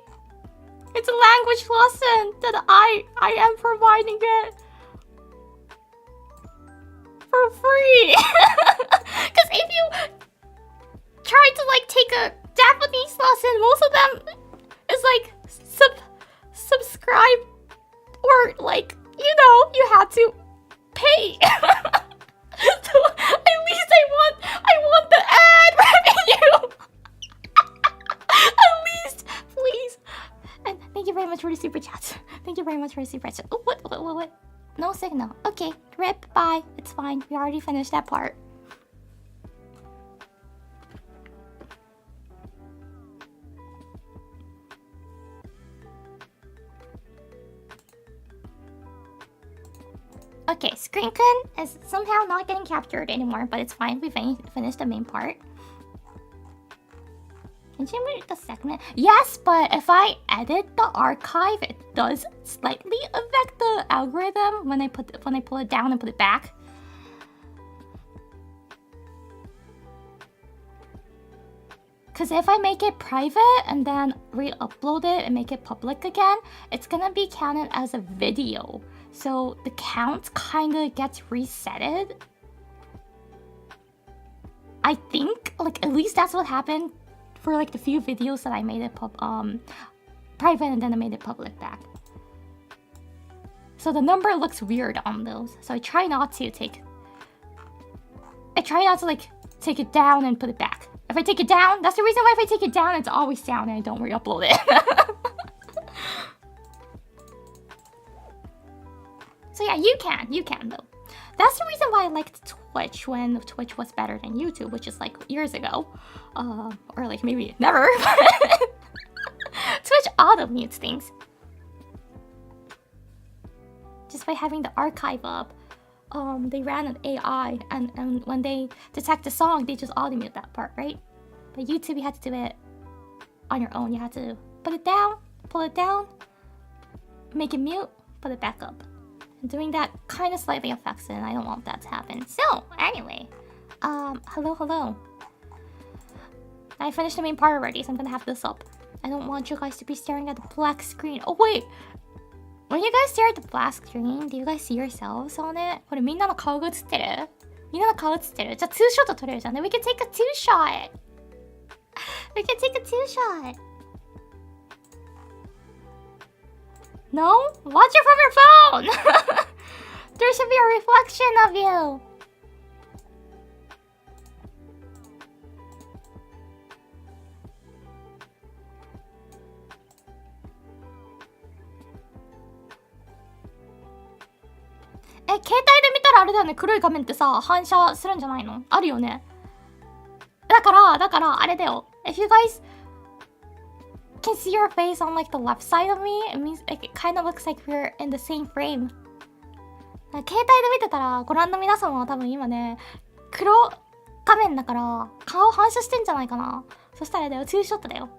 It's a language lesson that I am providing it for free. Cause if you try to like take a Japanese lesson, most of them is like subscribe or like you have to pay. So at least I want the ad revenue. At least, please. And thank you very much for the super chats. Thank you very much for the super chats. Oh, what? No signal. Okay, rip, bye. It's fine. We already finished that part. Okay, Screenkin is somehow not getting captured anymore, but it's fine. We finished the main part. Can you move the segment? Yes, but if I edit the archive, it does slightly affect the algorithm when I pull it down and put it back. Because if I make it private and then re-upload it and make it public again, it's gonna be counted as a video. So the count kind of gets resetted. I think, like, at least that's what happened for like the few videos that I made it private and then I made it public back. So the number looks weird on those. So I try not to like take it down and put it back. If I take it down, that's the reason why if I take it down, it's always down and I don't re-upload it. So yeah, you can though. That's the reason why I liked Twitch when Twitch was better than YouTube, which is like years ago. Or like maybe never. Twitch auto-mutes things. Just by having the archive up, they ran an AI and when they detect a song, they just auto-mute that part, right? But YouTube, you had to do it on your own. You had to put it down, pull it down, make it mute, put it back up. And doing that kind of slightly affects it, and I don't want that to happen. So, anyway, hello. I finished the main part already, so I'm gonna have this up. I don't want you guys to be staring at the black screen. Oh, wait! When you guys stare at the black screen, do you guys see yourselves on it? これみんなの顔が映ってる？みんなの顔映ってる？じゃあ2ショット撮れるじゃん。Then we can take a 2 shot! We can take a 2 shot! No? Watch it from your phone! There should be a reflection of you! Hey, 携帯で見たらあれだよね、黒い画面ってさ、反射するんじゃないの？あるよね。だからあれだよ。If you guys can see your face on like the left side of me, it means it kind of looks like we're in the same frame. 携帯で見てたら、ご覧の皆様は多分今ね、黒画面だから顔反射してんじゃないかな。そしたらあれだよ、ツーショットだよ。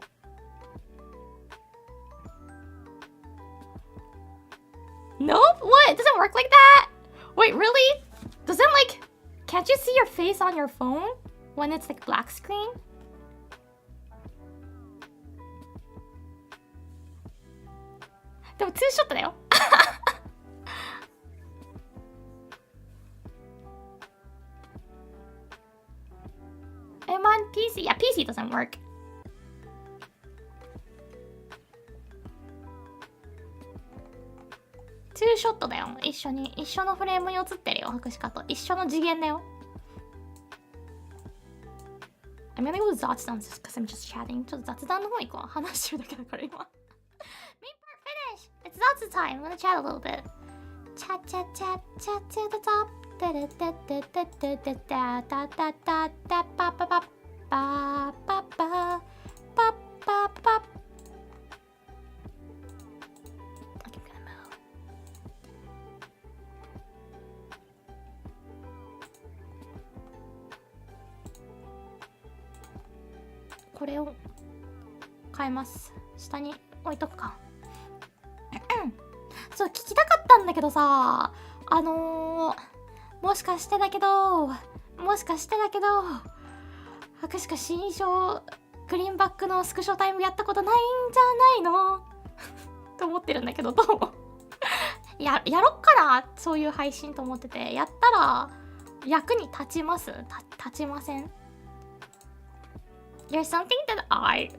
No? What? It doesn't work like that? Wait, really? Doesn't like... Can't you see your face on your phone when it's like black screen? But it's two shot. I'm on PC. Yeah, PC doesn't work. Two shot だよ。一緒のフレームに映ってるよ。博士課と一緒の次元だよ。I'm gonna go to 雑談 just because I'm just chatting. ちょっと雑談の方行こう。話してるだけだから今。Main part finish! It's 雑 time. I'm gonna chat a little bit. Chat to the top. Da da da da da da da da da da da ba ba ba ba ba ba ba ba ba. I'm gonna move. これを変えます。下に置いとくか。そう、聞きたかったんだけどさ、もしかしてだけど、博士か新章グリーンバックのスクショタイムやったことないんじゃないのと思ってるんだけど、どうやろっかな、そういう配信と思ってて、やったら役に立ちます？立ちません？ There's something that I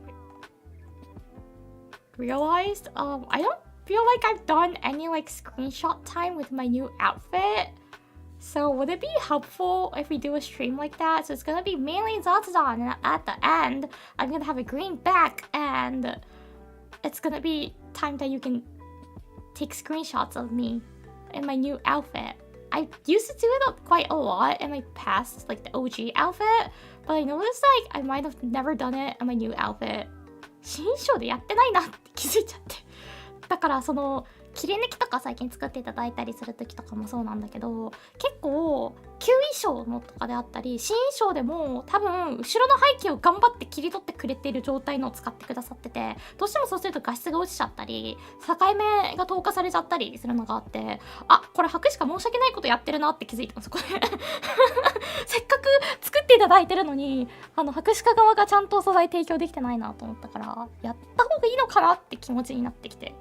realized. I don't feel like I've done any like screenshot time with my new outfit. So would it be helpful if we do a stream like that? So it's gonna be mainly Zatsudan, and at the end, I'm gonna have a green back, and it's gonna be time that you can take screenshots of me in my new outfit. I used to do it quite a lot in my past, like the OG outfit, but I noticed like I might have never done it in my new outfit. 新章でやってないなって気づいちゃって。だからその切り抜きとか最近作っていただいたりする時とかもそうなんだけど、結構旧衣装のとかであったり新衣装でも多分後ろの背景を頑張って切り取ってくれている状態のを使ってくださってて、どうしてもそうすると画質が落ちちゃったり境目が透過されちゃったりするのがあって、あ、これ博士か申し訳ないことやってるなって気づいたの、そこでせっかく作っていただいてるのに博士課側がちゃんと素材提供できてないなと思ったから、やった方がいいのかなって気持ちになってきて。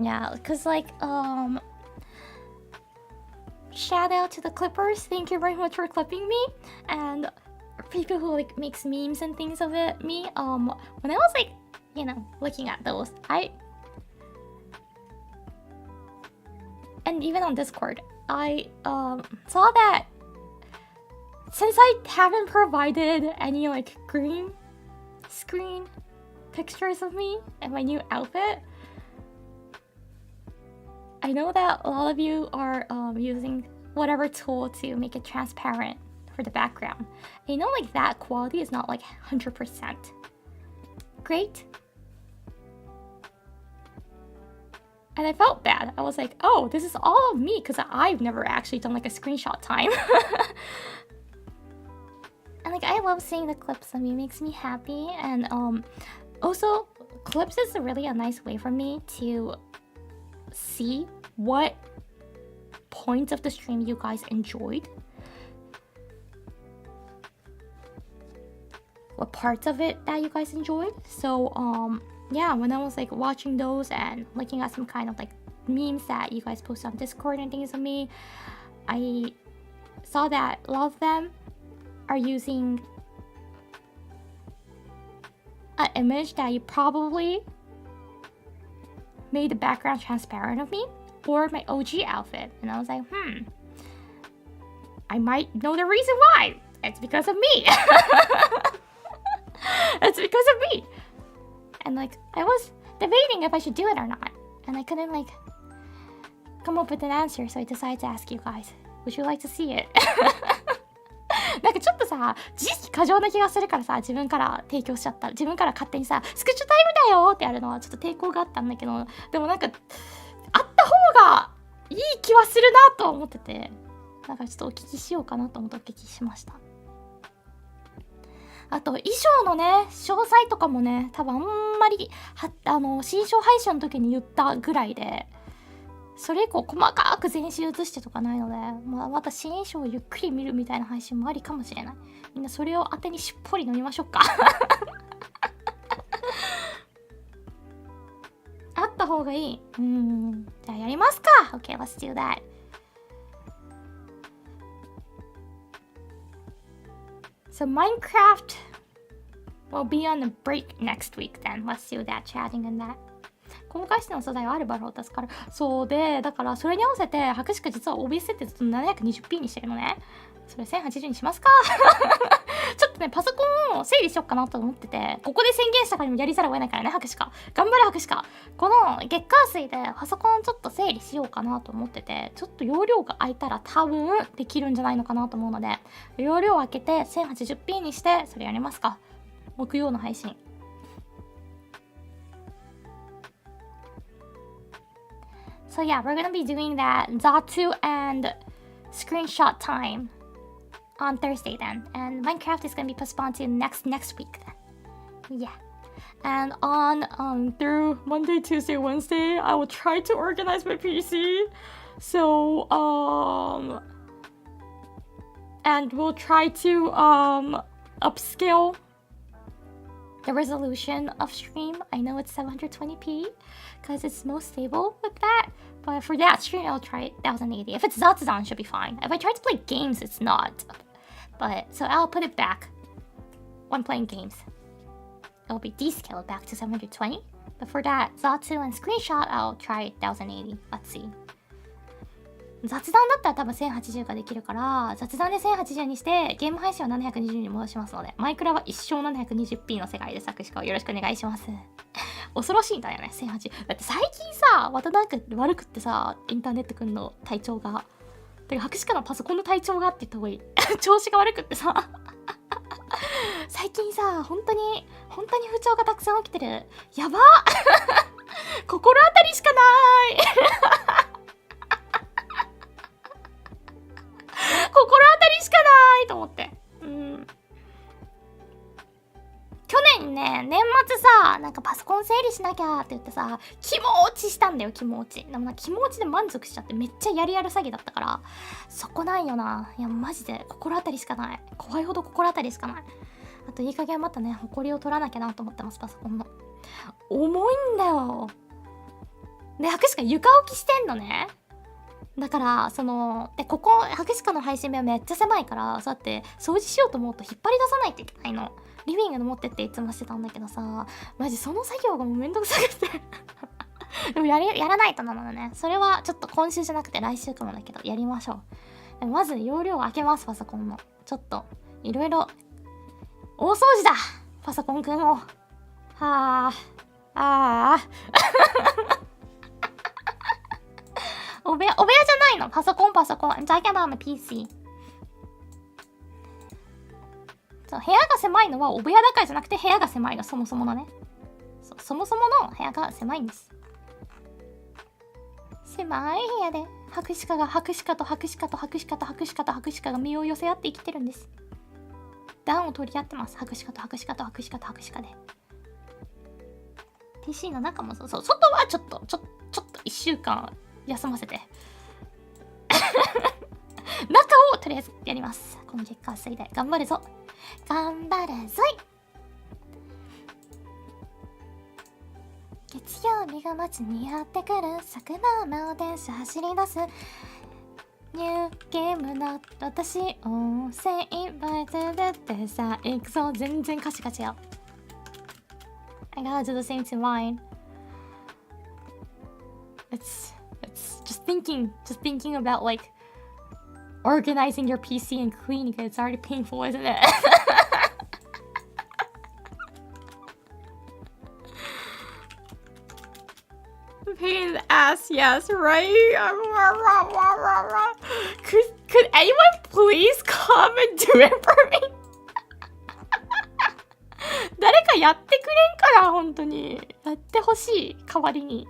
Yeah, because like, shout out to the clippers. Thank you very much for clipping me. And people who like makes memes and things of it. Me, when I was like, you know, looking at those, and even on Discord, I saw that since I haven't provided any like green screen pictures of me in my new outfit, I know that a lot of you are using whatever tool to make it transparent for the background. And you know, like that quality is not like 100% great. And I felt bad. I was like, oh, this is all of me because I've never actually done like a screenshot time. And like I love seeing the clips of me, it makes me happy. And also clips is really a nice way for me to see what points of the stream you guys enjoyed, what parts of it that you guys enjoyed. So yeah, when I was like watching those and looking at some kind of like memes that you guys post on Discord and things of me, I saw that a lot of them are using an image that you probably made the background transparent of me or my OG outfit. And I was like, I might know the reason why. It's because of me. It's because of me. And like, I was debating if I should do it or not. And I couldn't like come up with an answer, so I decided to ask you guys. Would you like to see it? なんかちょっとさ、自意識過剰な気がするからさ、自分から提供しちゃった。自分から勝手にさ、スクショタイムだよってやるのはちょっと抵抗があったんだけど、でもなんか、あった方がいい気はするなと思ってて、なんかちょっとお聞きしようかなと思ってお聞きしました。あと、衣装のね、詳細とかもね、多分あんまり、新章配信の時に言ったぐらいで、それ以降細かく全身写してとかないので、また新衣装をゆっくり見るみたいな配信もありかもしれない。みんなそれを当てにしっぽり飲みましょうか。あった方がいい。じゃあやりますか。Okay, let's do that. So Minecraft will be on the break next week then. Let's do that, chatting and that. 公開しての素材はあるバローですから。そうで、だからそれに合わせて白鹿実は OBS 設定ずっと 720p にしてるのね。それ1080にしますか。ちょっとね、パソコンを整理しよっかなと思ってて、ここで宣言したからにもやりざるを得ないからね、白鹿。頑張れ白鹿。この月火水でパソコンちょっと整理しようかなと思ってて、ちょっと容量が空いたら多分できるんじゃないのかなと思うので、容量を空けて 1080p にして、それやりますか。木曜の配信。So yeah, we're gonna be doing that Zatu and screenshot time on Thursday then. And Minecraft is gonna be postponed to next week then. Yeah. And on through Monday, Tuesday, Wednesday, I will try to organize my PC. So and we'll try to upscale the resolution of stream. I know it's 720p because it's most stable with that, but for that stream I'll try 1080. If it's Zatsudan, it should be fine. If I try to play games, it's not. But so I'll put it back when playing games. It'll be descaled back to 720. But for that Zatsu and screenshot, I'll try 1080. Let's see. 雑談だったら多分1080ができるから、雑談で1080にしてゲーム配信は720に戻しますので、マイクラは一生 720p の世界で作詞家をよろしくお願いします。恐ろしいんだよね、1080。だって最近さ、またなんか悪くってさ、インターネットくんの体調が。だから白鹿のパソコンの体調がって言った方がいい。調子が悪くってさ。最近さ、本当に不調がたくさん起きてる。やば心当たりしかない心当たりしかないと思って。去年ね、年末さ、なんかパソコン整理しなきゃって言ってさ、気持ちしたんだよ、気持ち。でもな、気持ちで満足しちゃってめっちゃやる詐欺だったから、そこないよな。いや、マジで心当たりしかない。怖いほど心当たりしかない。あといい加減またね、埃を取らなきゃなと思ってます、パソコンの。重いんだよ。で、白鹿床置きしてんのね。だからここ白鹿の配信部屋めっちゃ狭いから、そうやって掃除しようと思うと引っ張り出さないといけないの。リビングに持ってっていつもしてたんだけどさ、マジその作業がもうめんどくさくてでもやらないとなのでね、それはちょっと今週じゃなくて来週かもだけどやりましょう。でもまず容量を開けます、パソコンの。ちょっといろいろ大掃除だ、パソコンくんを。お部屋じゃないの。パソコン。I'm talking about my PC。そう、部屋が狭いのはお部屋だからじゃなくて部屋が狭いの、そもそものね。そもそもの部屋が狭いんです。狭い部屋で白鹿が身を寄せ合って生きてるんです。暖を取り合ってます。白鹿で。PC の中もそう、外はちょっと1週間休ませて中をとりあえずやります。この月火水で頑張るぞい。月曜日が街にやってくる、桜の電車走り出す、ニューゲームの私を精一杯連れてさ、行くぞ。全然歌詞が違う。I gotta do the same to mine. It's just thinking about like organizing your PC and cleaning it. It's already painful, isn't it? Pain in the ass, yes, right? Could anyone please come and do it for me? 誰かやってくれんから、本当に。やってほしい、代わりに。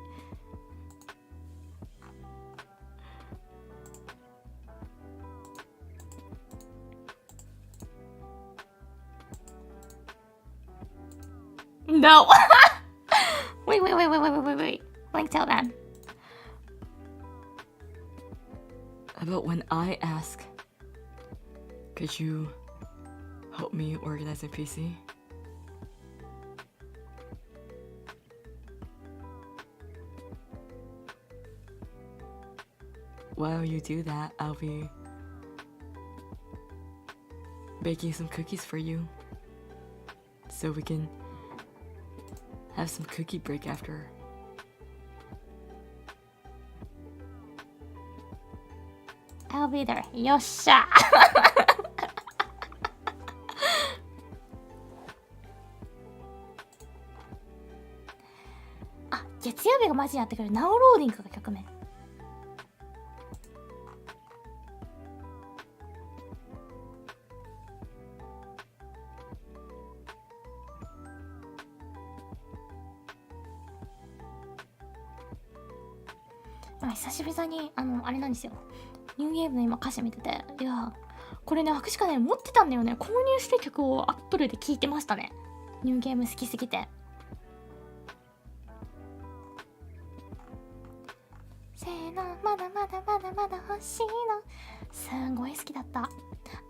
No! Wait. Link tell them. About when I ask, could you help me organize my PC? While you do that, I'll be baking some cookies for you, so we can have some cookie break after. I'll be there. よっしゃあ、月曜日がマジやってくる。ナオローディングが曲名。久しぶりにあれなんですよ。ニューゲームの今歌詞見てて、いやこれね、確かね持ってたんだよね。購入して曲をアップルで聴いてましたね。ニューゲーム好きすぎて。せーの、まだ欲しいの。すんごい好きだった。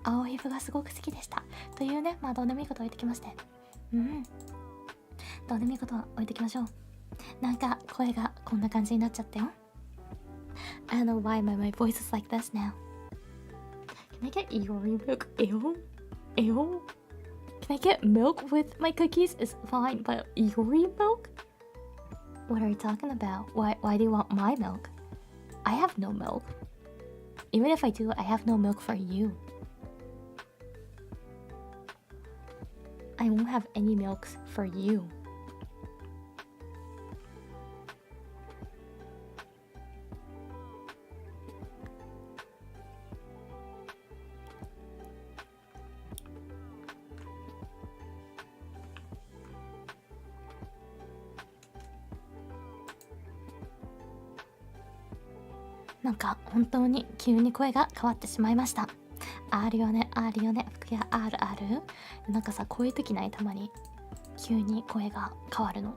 青い服がすごく好きでした。というね、どうでもいいこと置いてきまして。どうでもいいことは置いてきましょう。なんか声がこんな感じになっちゃったよ。I don't know why my voice is like this now. Can I get Iori milk? Ew. Can I get milk with my cookies? It's fine, but Iori milk? What are you talking about? Why do you want my milk? I have no milk. Even if I do, I have no milk for you. I won't have any milks for you.なんか本当に急に声が変わってしまいました。あるよね、福屋ある。なんかさ、こういう時ないたまに急に声が変わるの。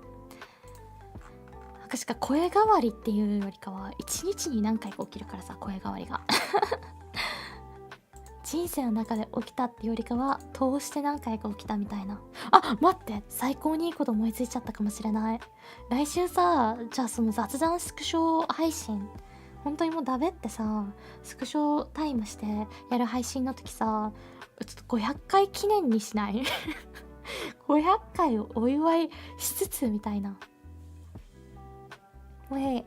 確か声変わりっていうよりかは一日に何回か起きるからさ、声変わりが人生の中で起きたっていうよりかは通して何回か起きたみたいな。あ、待って、最高にいいこと思いついちゃったかもしれない。来週さ、じゃあその雑談スクショ配信、本当にもうダメってさ、スクショタイムしてやる配信の時さ、ちょっと500回記念にしない500回をお祝いしつつみたいな。Wait,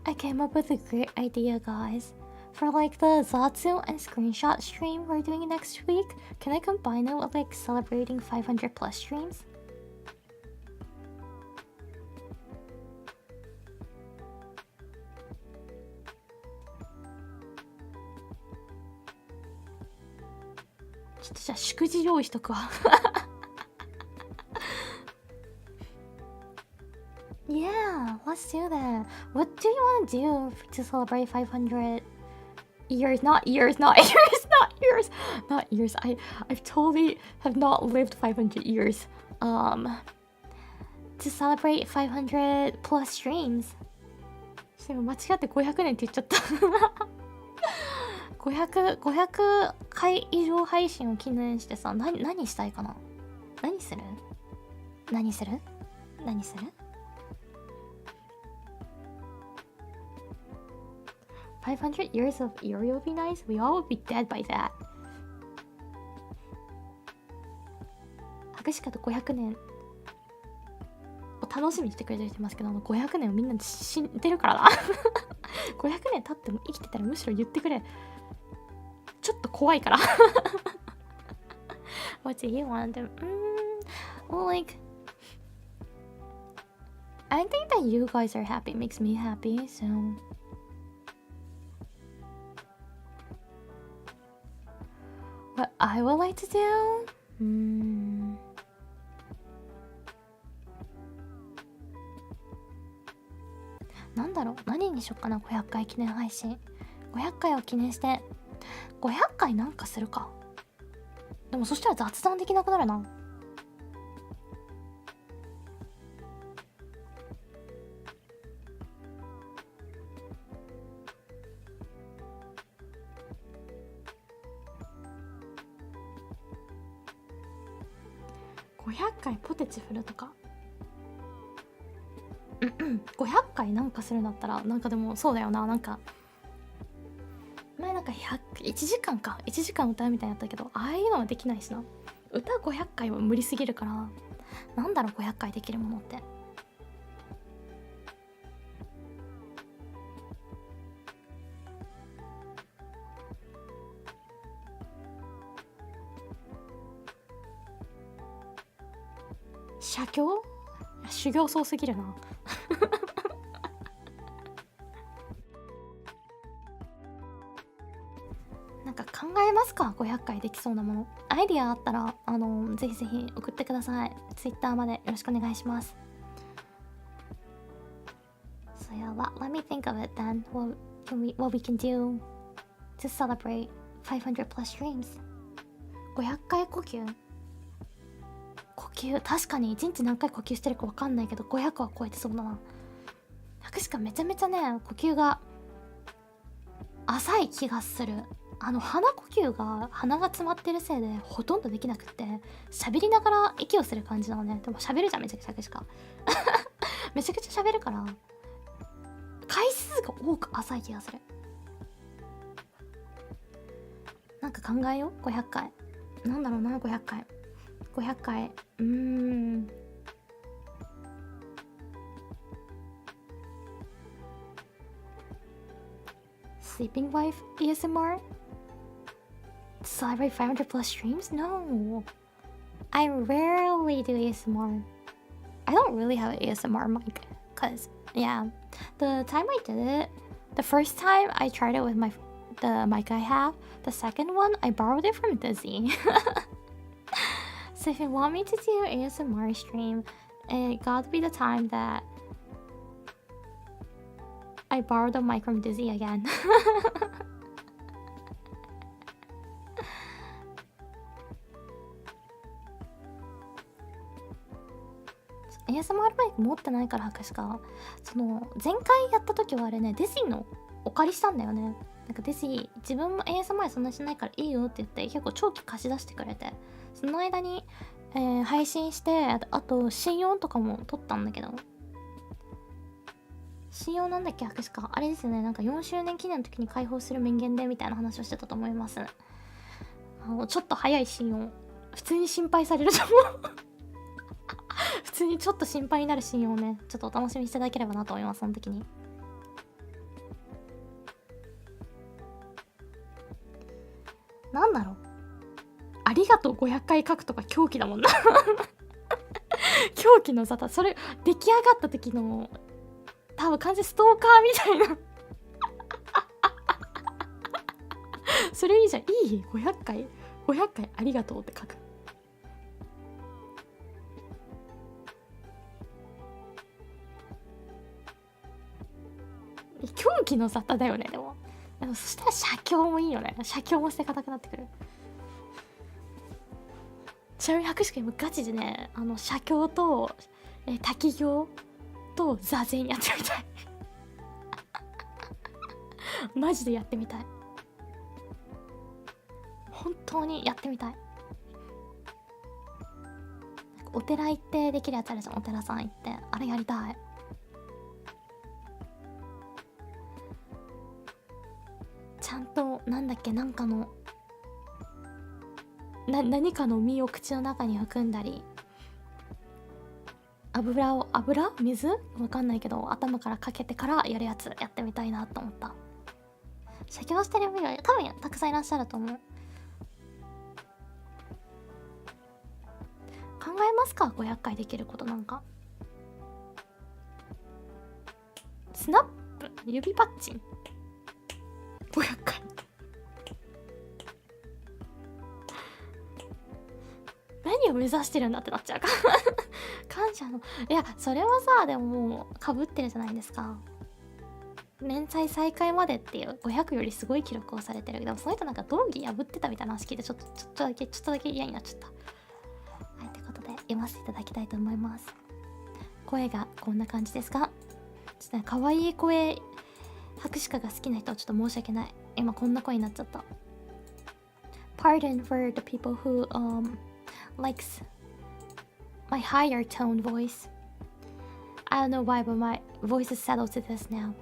I came up with a great idea, guys. For like the Zatsu and screenshot stream we're doing next week, can I combine it with like celebrating 500 plus streams?じゃあ祝辞用意しとくわYeah, let's do that. What do you want to do to celebrate 500 years? Not years. I totally have not lived 500 years. To celebrate 500 plus streams. 間違って500年って言っちゃった500回以上配信を記念してさ、何したいかな。何する 500 years of Erie would be nice. We all would be dead by that. 博士課と500年を楽しみにしてくれてる人いますけど、500年をみんな死んでるからな500年経っても生きてたらむしろ言ってくれ。ちょっと怖いからWhat do you want to well, like I think that you guys are happy makes me happy, so what I would like to do? なんだろう、何にしよっかな。500回記念配信、500回を記念して500回なんかするか。でもそしたら雑談できなくなるな。500回ポテチ振るとか500回なんかするんだったら、なんかでもそうだよな、なんか前なんか1時間か1時間歌うみたいなやったけど、ああいうのはできないしな。歌500回は無理すぎるから、なんだろう500回できるものって。写経？修行そうすぎるななんか考えますか、500回できそうなもの。アイディアあったらぜひぜひ送ってください。 Twitter までよろしくお願いします。 So yeah, let me think of it then. What we can do to celebrate 500 plus streams. 500回呼吸、確かに1日何回呼吸してるか分かんないけど500は超えてそうだな。博士かめちゃめちゃね、呼吸が浅い気がする。鼻呼吸が鼻が詰まってるせいでほとんどできなくって、喋りながら息をする感じなのね。でも喋るじゃん、めちゃくちゃ博士かめちゃくちゃ喋るから回数が多く浅い気がする。なんか考えよう。500回なんだろうな。500回Sleeping Wife ASMR? Celebrate 500 plus streams? No. I rarely do ASMR. I don't really have an ASMR mic. Cause, yeah, the time I did it, the first time I tried it with the mic I have, the second one, I borrowed it from Dizzy. So if you want me to do ASMR stream, it gotta be the time that I borrowed the mic from Dizzy again. ASMR マイク持ってないから博士か。前回やった時はあれね、ディズニーのお借りしたんだよね。なんかディズニー自分も ASMR そんなしないからいいよって言って結構長期貸し出してくれて、その間に、配信して、あと新音とかも撮ったんだけど、新音なんだっけ博士か、あれですよね、なんか4周年記念の時に開放する名言でみたいな話をしてたと思います。ちょっと早い新音、普通に心配されると思う普通にちょっと心配になる新音をね、ちょっとお楽しみにしていただければなと思います。その時になんだろう、ありがとう500回書くとか狂気だもんな狂気の沙汰。それ出来上がった時の多分完全ストーカーみたいなそれいいじゃん。いい500回ありがとうって書く。狂気の沙汰だよね。でもそしたら写経もいいよね。写経も捨てがたくなってくる。ちなみに博士今ガチでね、写経と滝行と座禅やってみたいマジでやってみたい。本当にやってみたい。お寺行ってできるやつあるじゃん。お寺さん行ってあれやりたい。ちゃんとなんだっけ、なんかの何かの実を口の中に含んだり、水わかんないけど頭からかけてからやるやつやってみたいなと思った。写経してるビデオ多分たくさんいらっしゃると思う。考えますか、500回できることなんか。スナップ、指パッチン500回何を目指してるんだってなっちゃうか感謝の、いやそれはさ、でももうかぶってるじゃないですか。連載再開までっていう500よりすごい記録をされてる。でもその人なんか道義破ってたみたいな話聞いてちょっとだけ嫌になっちゃった。はい、ということで読ませていただきたいと思います。声がこんな感じですが、ちょっとね、可愛い声博士課が好きな人はちょっと申し訳ない。今こんな声になっちゃった。Pardon for the people who likes my higher tone voice. I don't know why, but my voice is settled to this now.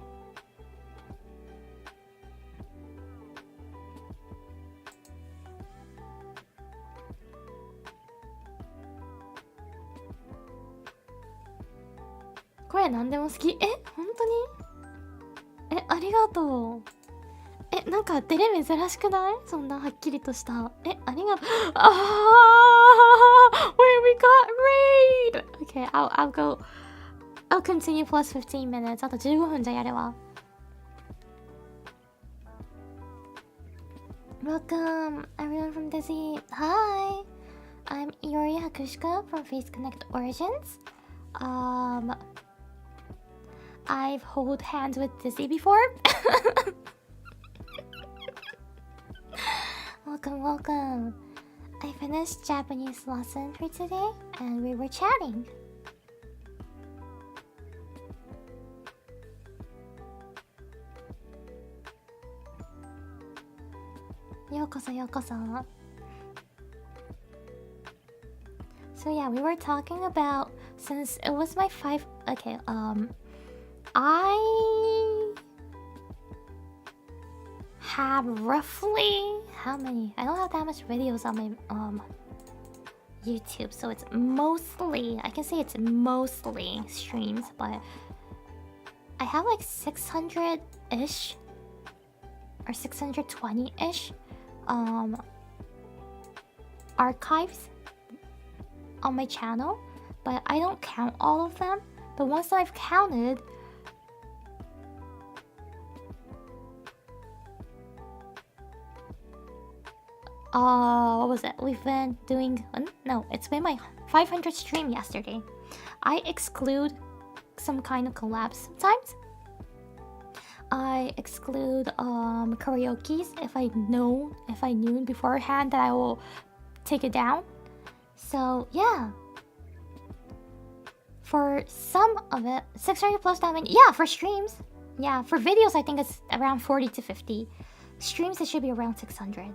声なんでも好き。本当に？ありがとう。なんか照れ珍しくない？そんなはっきりとした。ありがとう。Wait, we got raid! Okay, I'll go. I'll continue plus 15 minutes. あと15分じゃやれば。Welcome, everyone from Disney. Hi! I'm Iori Hakushika from Face Connect Origins. I've held hands with Disney before. Welcome. I finished Japanese lesson for today and we were chatting. Yokoso. So yeah, we were talking about, since it was my I have roughly how many? I don't have that much videos on my YouTube, so it's mostly, I can say it's mostly streams, but I have like 600-ish or 620-ish archives on my channel, but I don't count all of them. The ones that I've counted, what was it? We've been doing, no, it's been my 500 stream yesterday. I exclude some kind of collabs sometimes. I exclude karaoke's if I knew beforehand that I will take it down. So yeah, for some of it, 600 plus damage. Yeah, for streams. Yeah, for videos I think it's around 40 to 50. Streams it should be around 600.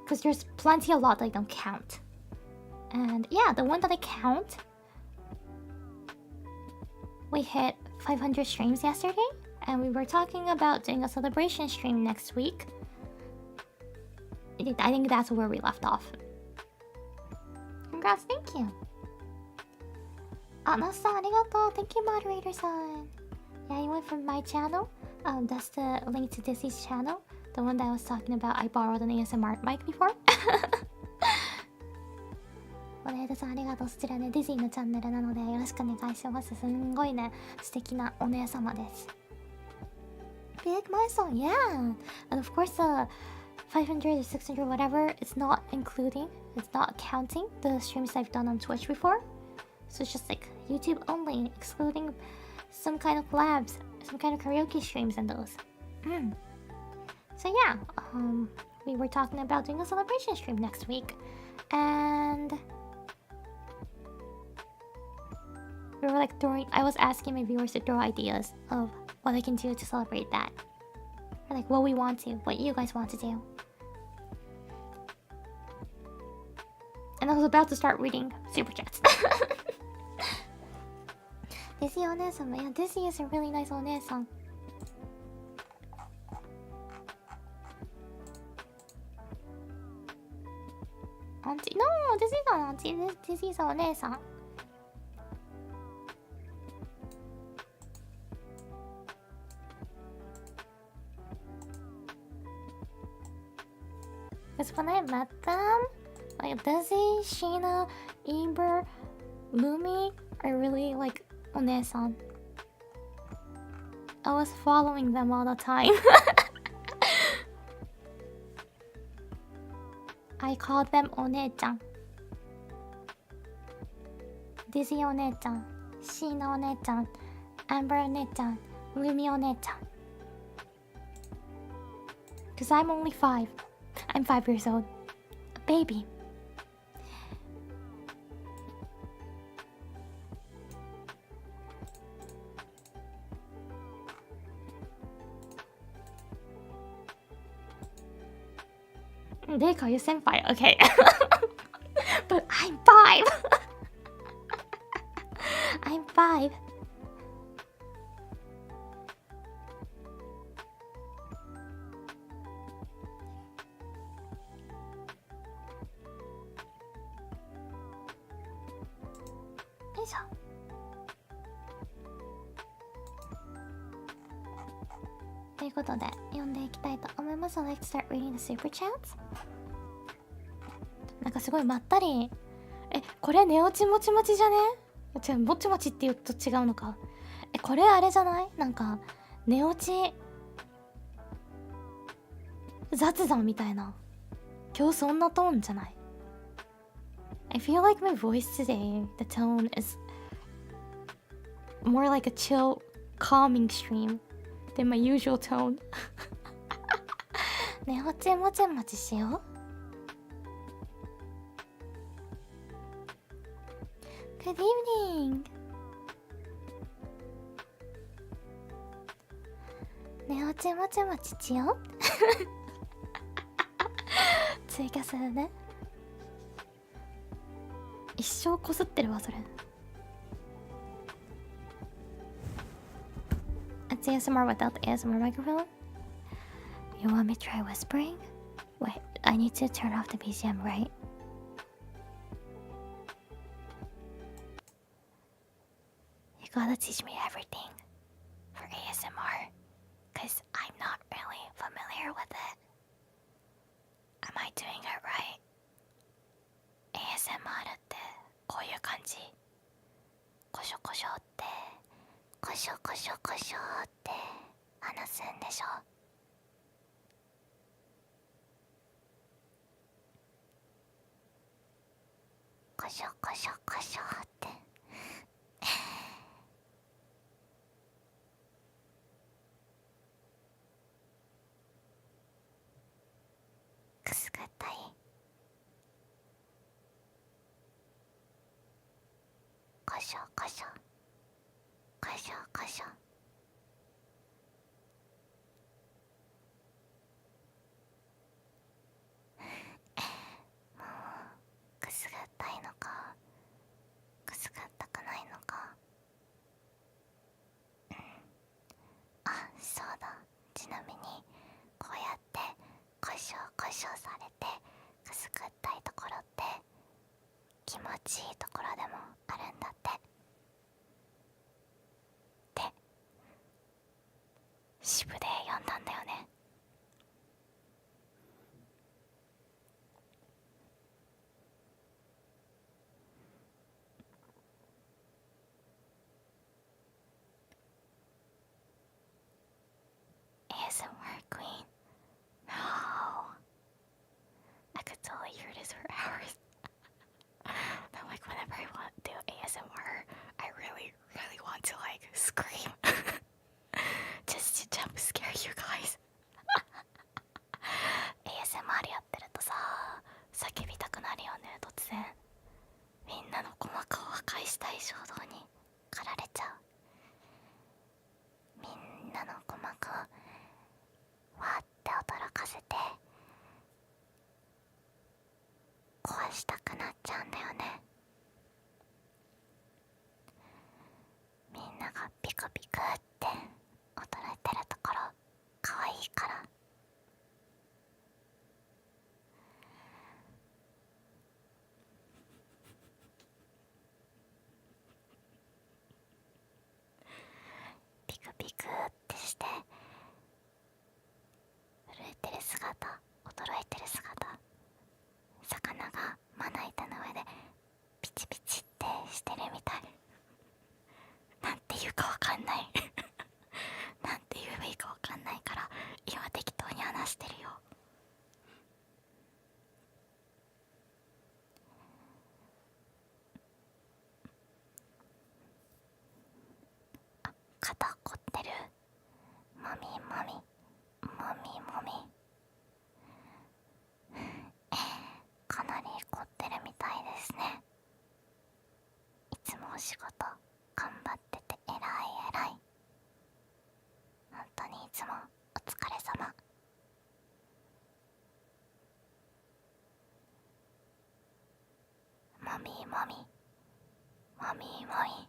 Because there's plenty a lot that I don't count. And yeah, the one that I count, we hit 500 streams yesterday, and we were talking about doing a celebration stream next week. I think that's where we left off. Congrats, thank you. Nasa, arigatou. Thank you, moderator-san. Yeah, you went from my channel. That's the link to Disney's channel. The one that I was talking about, I borrowed an ASMR mic before. モデレーターさんありがとう。そちらね、ディズニーのチャンネルなのでよろしくお願いします。すんごいね、素敵なお姉様です。Big milestone, yeah! And of course, 500 or 600, whatever, it's not including, it's not counting the streams I've done on Twitch before. So it's just like YouTube only, excluding some kind of collabs, some kind of karaoke streams and those. So yeah, we were talking about doing a celebration stream next week, and we were like I was asking my viewers to throw ideas of what I can do to celebrate that, or like what we want to, what you guys want to do. And I was about to start reading super chats. Dizzy Onesan, yeah, Dizzy is a really nice Onesan. auntie. No, this is not auntie. This is お姉さん。Because when I met them, like Desi, Sheena, Amber, Lumi, I really like お姉さん。I was following them all the time. I called them お姉ちゃん。ディズィお姉ちゃん、シーナお姉ちゃん、アンバーお姉ちゃん、ルミお姉ちゃん。Cause I'm only 5. I'm 5 years old. A baby. They call you senpai, okay. But I'm 5. I'm 5. Toいうことで読んでいきたいと思います。I'd like to start reading the super chats. なんかすごいまったり。これ寝落ちもちもちじゃね？違う、もちもちって言うと違うのか。これあれじゃない？なんか寝落ち雑談みたいな。今日そんなトーンじゃない？ I feel like my voice today, the tone is more like a chill, calming stream than my usual tone. 寝落ちもちもちしよう。Good evening. 寝落ちもちもちしよう。追加するね。一生こすってるわそれ。It's ASMR without the ASMR microphone. You want me to try whispering? Wait, I need to turn off the BGM, right? You gotta teach me everything for ASMR, cause I'm not really familiar with it. Am I doing it right? ASMR ってこういう感じ。コショコショってコショコショコショって話すんでしょ。コショコショコショってくすぐったい。コショコショコショコショ。もうくすぐったいのかくすぐったくないのか。あ、そうだ。ちなみにこうやってコショコショされてくすぐったいところって気持ちいいところでもあるんだって。で支部で読んだんだよね。ASMR queen. No. I could totally hear this for hours. But like whenever I want to do ASMR, I really, really want to like scream. Just to jump scare you guys. ASMR やってるとさ、叫びたくなるよね、突然。みんなの鼓膜を破壊したい衝動に駆られちゃう。みんなの鼓膜をわーって驚かせて壊したくなっちゃうんだよね。みんながピクピクって驚いてるところかわいいから。みもみもみもみ。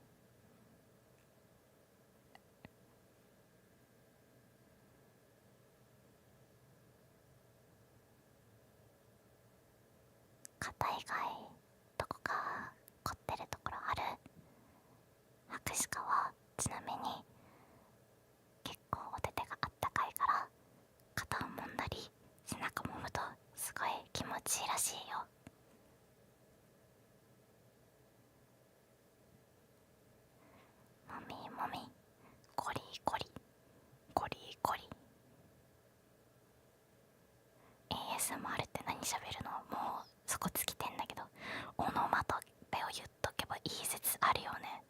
肩以外どこか凝ってるところある？白鹿はちなみに結構お手手があったかいから肩を揉んだり背中揉むとすごい気持ちいいらしいよ。もみもみゴリゴリゴリゴリ。 ASMR って何喋るの？もうそこ尽きてんだけど、オノマトペを言っとけばいい説あるよね。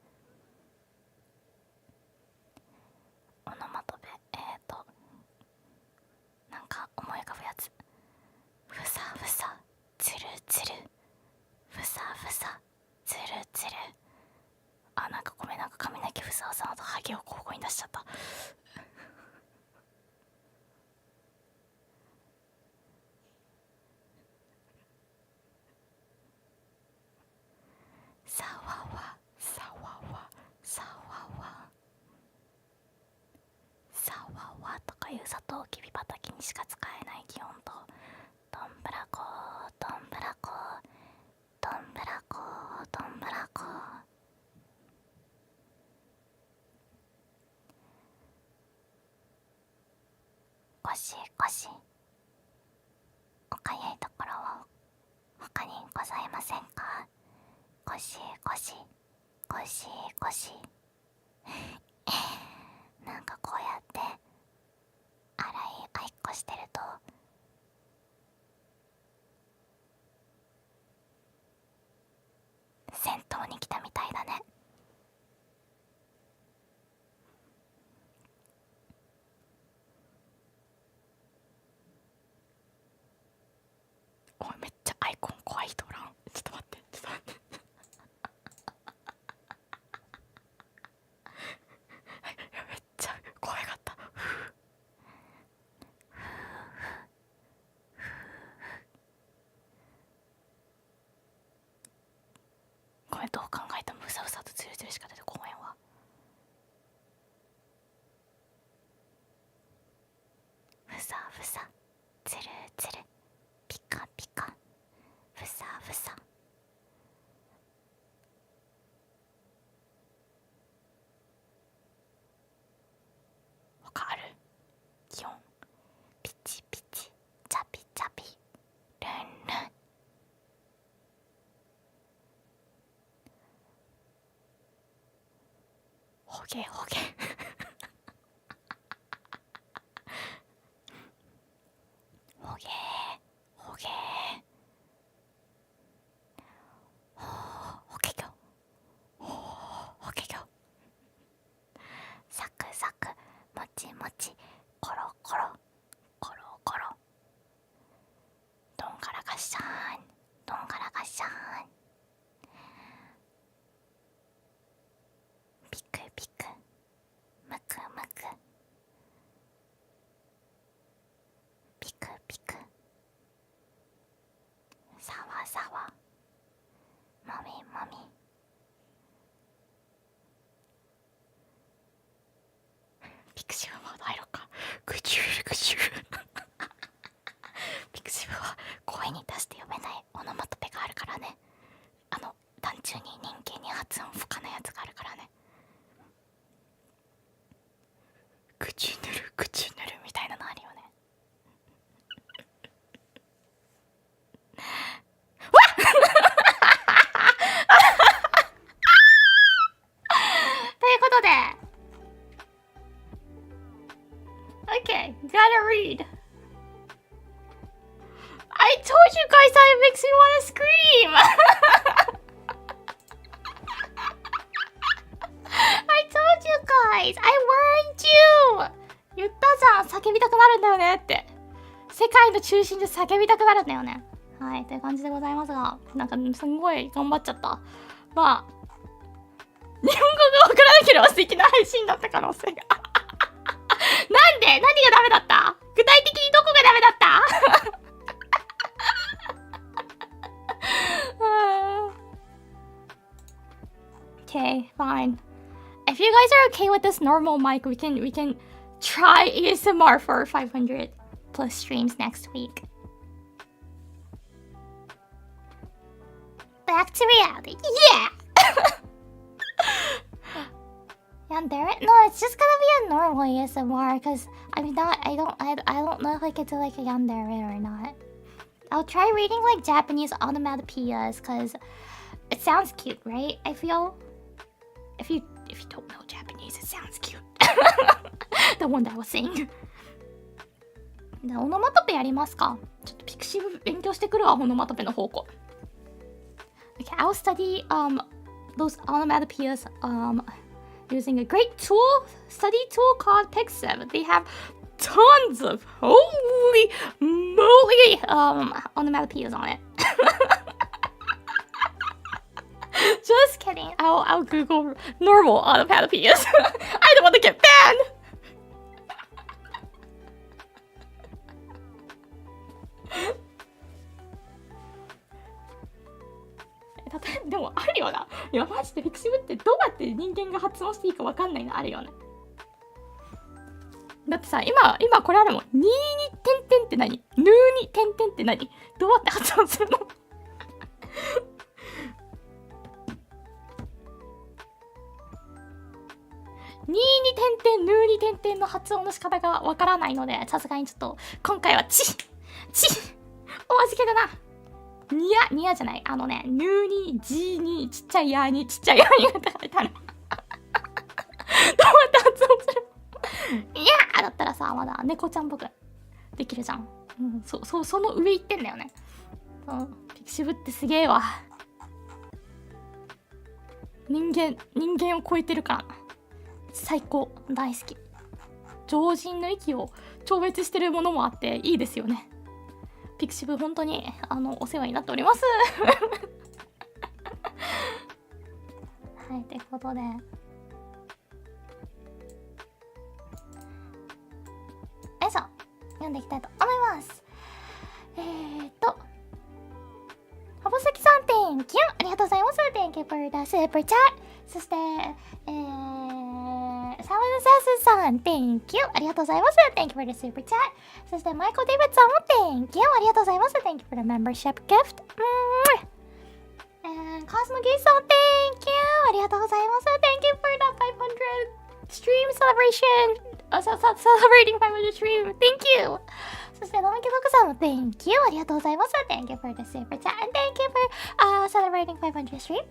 オノマトペ、なんか思い浮かぶやつ。ふさふさつるつる、ふさふさつるつる。あ、なんかごめん、なんか髪の毛ふさふさとハゲを交互に出しちゃった。さわわさわわさわわさわわとかいうサトウキビ畑にしか使えない擬音と、どんぶらこどんぶらこどんぶらこどんぶらこ。ゴシゴシ。おかゆいところは他にございませんか？ゴシゴシゴシゴシ。なんかこうやって洗いあいっこしてると銭湯に来たみたいだね。おい、めっちゃアイコン怖い人おらん？ちょっと待ってちょっと待って。めっちゃ怖かった。ごめん、どう考えてもふさふさとつるつるしか出てこへんわ。ふさふさつるつるピカピカふさふさ。他ある？擬音。ピチピチチャピチャピルンルン。ほげほげ。ほげほげ。ほけぎょほけぎょ。サクサクもちもちコロコロコロコロ。どんがらがっしゃーんどんがらがっしゃーん。ピクピクむくむくピクピクさわさわもみもみ。ピクシブモード入ろうか。グチュールグチュール。ピクシブは声に出して読めないオノマトペがあるからね。単純に人間に発音不可なやつがあるからね。グチュヌルグチュヌルみたいなのあるよね。ということで Okay, gotta read. I told you guys that it makes me wanna scream. I told you guys. I warned you. 言ったじゃん。叫びたくなるんだよねって。世界の中心で叫びたくなるんだよね。はい、という感じでございますが、なんかすんごい頑張っちゃった。まあ、日本語がわからなければ素敵な配信だった可能性が。なんで？何がダメだった？具体的にどこがダメだった？ Okay, fine. If you guys are okay with this normal mic, we can try ASMR for 500 plus streams next week. Back to reality. Yeah. Yandere? No, it's just gonna be a normal ASMR because I don't know if I can do like a yandere or not. I'll try reading like Japanese onomatopoeias because it sounds cute, right? I feel if you don't know Japanese, it sounds cute. The one that I was saying. でオノマトペやりますか？ちょっとピクシブ勉強してくるわ、オノマトペの方向。Okay, I'll study those onomatopoeias using a great study tool called Pixiv. They have tons of holy moly onomatopoeias on it. Just kidding. I'll Google normal onomatopoeias. I don't want to get banned. でもあるよな。いやマジでピクシブってどうやって人間が発音していいかわかんないのあるよね。だってさ、今これあるもん。にーにてんてんって何？ぬーにてんてんって何？どうやって発音するの？にーにてんてん、ぬーにてんてんの発音の仕方がわからないので、さすがにちょっと今回はお預けだな。ニヤじゃない。ぬーに、じーに、ちっちゃいやーに、ちっちゃいやーにが書いてある。どうやって発音する？いやーだったらさ、まだ猫ちゃんっぽくできるじゃん。うん、その上行ってんだよね。ピクシブってすげえわ。人間を超えてるからな。最高、大好き。常人の域を超越してるものもあっていいですよね。ピクシブ本当にお世話になっております。はい、ということで。よいしょ、読んでいきたいと思います。はぼさきさん、Thank you! ありがとうございます。Thank you for the super chat! そして、サワナサスさん、Thank you! ありがとうございます。Thank you for the super chat! そして、マイコ・デイビッドさんも Thank you! ありがとうございます。Thank you for the membership gift! And Cosmo Gay さん、Thank you! ありがとうございます。Thank you for the 500 stream celebration! Celebrating 500 stream! Thank you! そして、ナミキドクさんも Thank you! ありがとうございます。Thank you for the super chat! And thank you for celebrating 500 stream!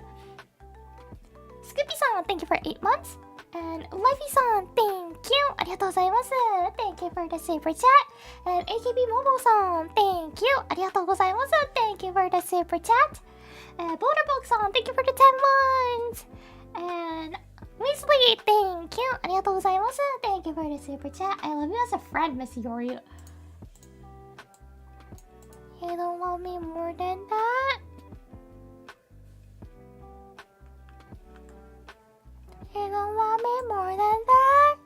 スクーピーさんは Thank you for 8 months! And Lifey さん Thank you! ありがとうございます。Thank you for the super chat! And AKB モボさん Thank you! ありがとうございます。Thank you for the super chat! Boulderbox さん Thank you for the 10 months! And Weasley Thank you! ありがとうございます。Thank you for the super chat! I love you as a friend, Miss Yori! You don't want me more than that? You don't want me more than that?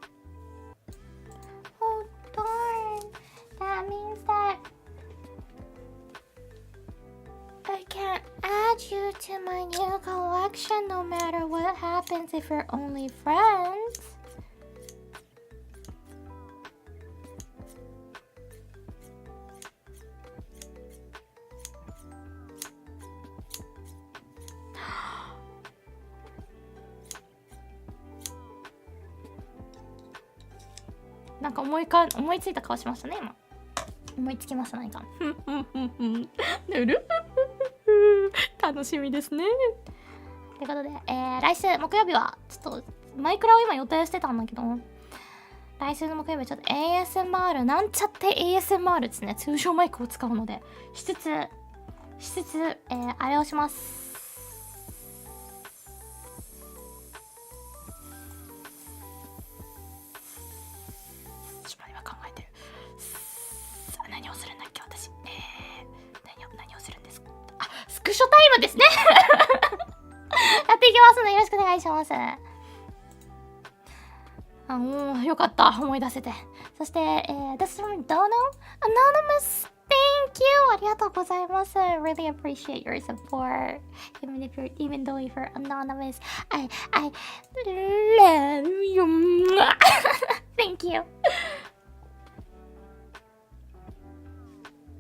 Oh darn, that means that I can't add you to my new collection no matter what happens if we're only friends.なんか思いついた顔しましたね今。思いつきました何か。ぬる楽しみですね。ということで、来週木曜日はちょっとマイクラを今予定してたんだけど、来週の木曜日はちょっと ASMR なんちゃって ASMR ですね。通常マイクを使うのでしつつ、あれをします。何をするんだっけ私。何をするんですか。あ、スクショタイムですね。やっていきますのでよろしくお願いします。もうよかった思い出せて。そして、This one Dono Anonymous Thank you! ありがとうございます。Really appreciate your support. Even though you're anonymous, I love you. Thank you.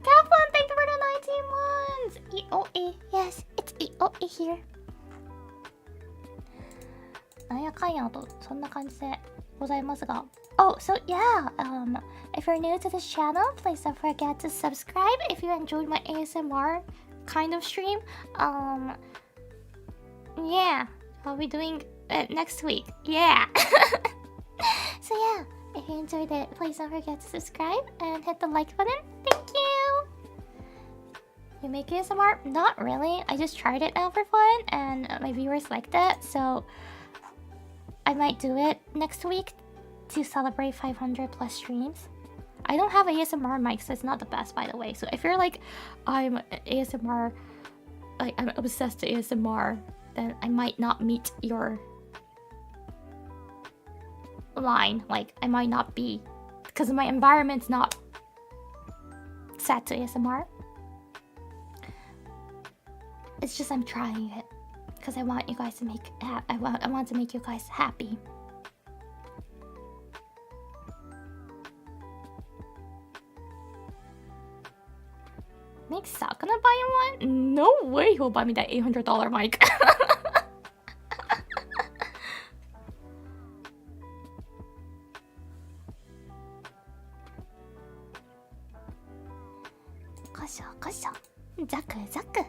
Kaplan, thank you for the 19 months. EOA, yes, it's EOA here. なんやかんやとそんな感じでございますが。Oh, so yeah, if you're new to this channel, please don't forget to subscribe if you enjoyed my ASMR kind of stream. Yeah, I'll be doing it next week. Yeah. So yeah, if you enjoyed it, please don't forget to subscribe and hit the like button. Thank you. You make ASMR? Not really. I just tried it out for fun and my viewers liked it, so I might do it next week to celebrate 500 plus streams. I don't have ASMR mics, so it's not the best, by the way. So if you're like, I'm ASMR, like I'm obsessed to ASMR, then I might not meet your line. Like I might not be, because my environment's not set to ASMR. It's just I'm trying it because I want you guys to make I want to make you guys happy. Nick's not gonna buy you one? No way he'll buy me that $800 mic. Kosho, kosho. Zaku, zaku.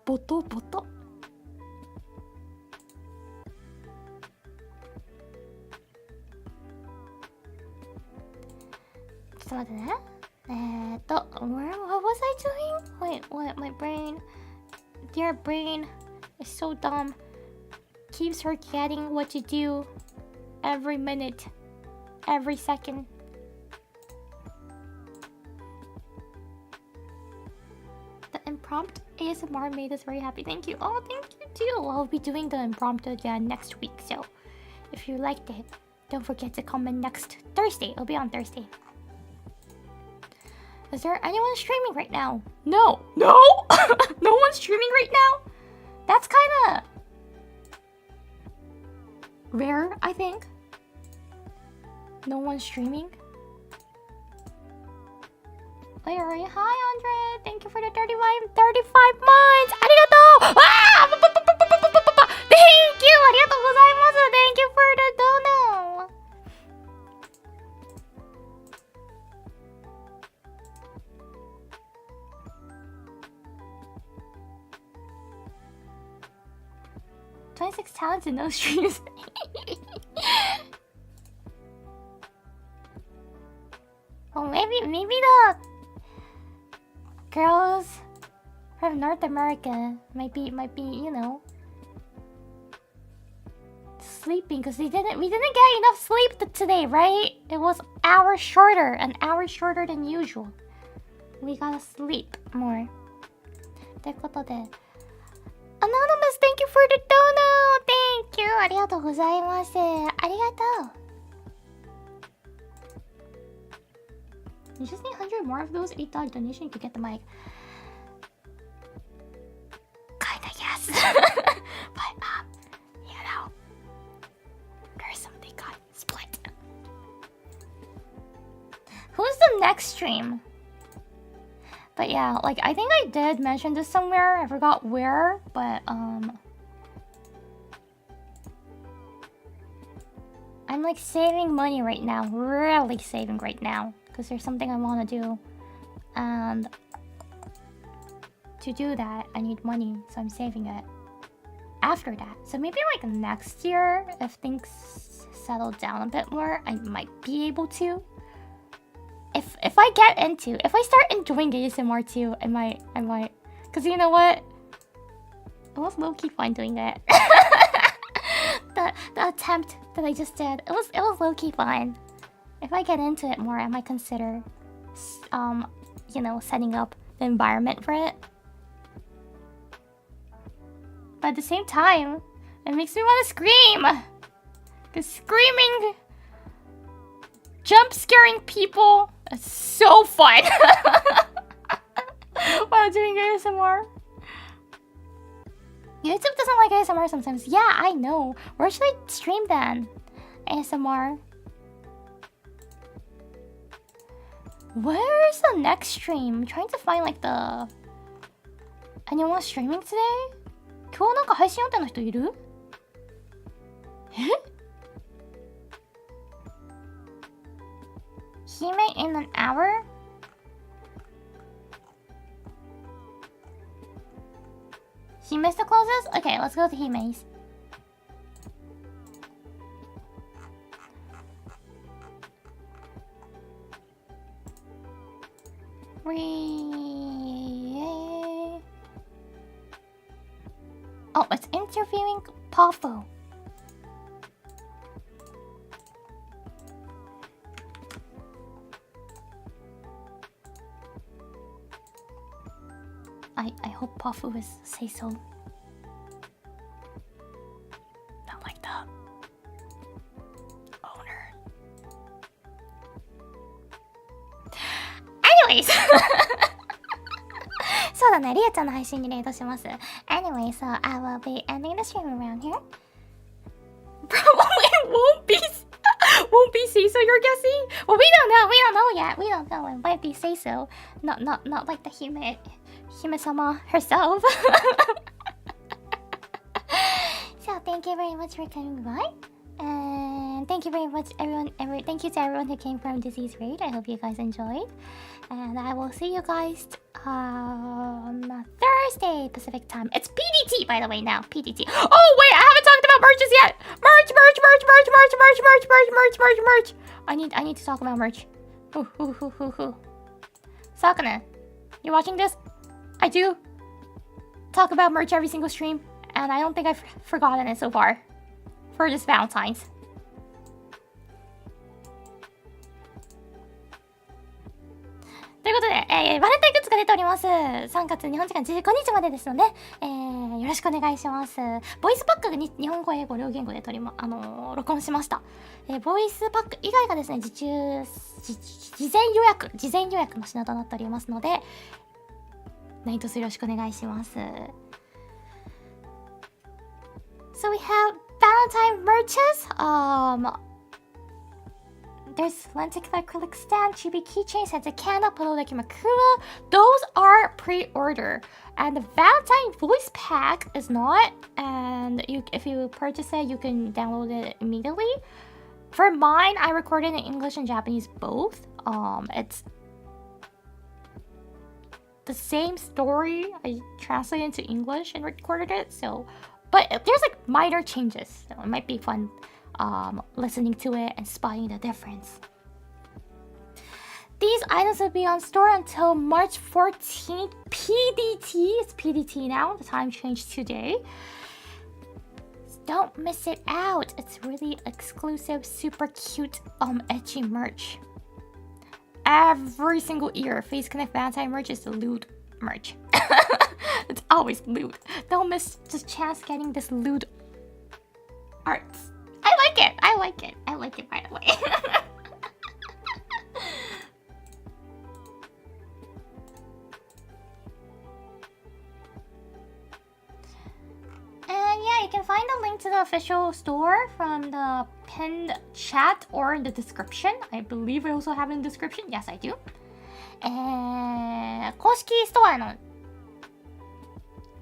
Boto, boto. ちょっと待ってね。what was I doing? Wait, what? My brain. Dear brain is so dumb. Keeps forgetting what to do every minute, every second. The impromptu ASMR made us very happy. Thank you. Oh, thank you too. I'll be doing the impromptu again next week. So if you liked it, don't forget to comment next Thursday. It'll be on Thursday. Is there anyone streaming right now? No. No? No one's streaming right now? That's kind of rare, I think. No one's streaming. Wait, are you? Hi, Andre. Thank you for the 35 months. Arigato! Ah! Thank you! Arigatou gozaimasu. Thank you for the dono. $26 talents and no streams. Well, maybe the girls from North America might be, you know, sleeping because we didn't get enough sleep today, right? It was an hour shorter than usual. We gotta sleep more. ということで Anonymous, thank you for the dono! Thank you! ありがとうございます。ありがとう。You just need 100 more of those $8 donation to get the mic. Kinda yes. But you know, there's something got split. Who's the next stream? But yeah, like I think I did mention this somewhere. I forgot where, but I'm like saving money right now. Really saving right now. Because there's something I want to do. And to do that, I need money. So I'm saving it. After that. So maybe like next year, if things settle down a bit more, I might be able to. If I start enjoying ASMR too, I might. Because you know what? It was low-key fun doing that. the attempt that I just did, it was low-key fun. If I get into it more, I might consider, you know, setting up the environment for it. But at the same time, it makes me want to scream. Because screaming, jump scaring people It's so fun while doing ASMR. YouTube doesn't like ASMR sometimes. Yeah, I know. Where should I stream then? ASMR. Where's the next stream? I'm trying to find like the... Anyone streaming today? 今日なんか配信予定の人いる？え？ Hime in an hour? Hime's the closest? Okay, let's go to Hime's. Oh, it's interviewing Pofu. I hope Pofu is say so. Not like the owner. Anyways! そうだね、リエちゃんの配信にレイドします。Anyway, so I will be ending the stream around here. Probably won't be say so, you're guessing? Well, we don't know yet. We don't know. It might be say so. Not like the Hime-sama herself. So thank you very much for coming by. And thank you very much thank you to everyone who came from Disease Raid. I hope you guys enjoyed. And I will see you guys on Thursday Pacific time. It's PDT by the way now. PDT. Oh wait, I haven't talked about merches yet. Merch. I need to talk about merch. Sakane, you watching this? I do talk about merch every single stream, and I don't think I've forgotten it so far for this Valentine's. Toいうことで、バレンタイングッズが出ております。3月日本時間15日までですので、よろしくお願いします。ボイスパックが日本語、英語両言語で録音しました。ボイスパック以外がですね、事前予約の品となっておりますので、何卒よろしくお願いします。So we have Valentine merches. There's lenticular acrylic stand, chibi keychains, and a candle, Pododeki Makura. Those are pre-order. And the Valentine voice pack is not. And if you purchase it, you can download it immediately. For mine, I recorded in English and Japanese both. It's the same story. I translated into English and recorded it. But there's like minor changes. So it might be fun listening to it and spotting the difference. These items will be on store until March 14th. PDT. It's PDT now. The time changed today. Don't miss it out. It's really exclusive, super cute, edgy merch. Every single year, Face Connect Valentine merch is the lewd merch. It's always lewd. Don't miss the chance getting this lewd art. I like it. I like it, by the way. And yeah, you can find the link to the official store from the pinned chat or in the description. I believe I also have it in the description. Yes, I do. 公式ストアの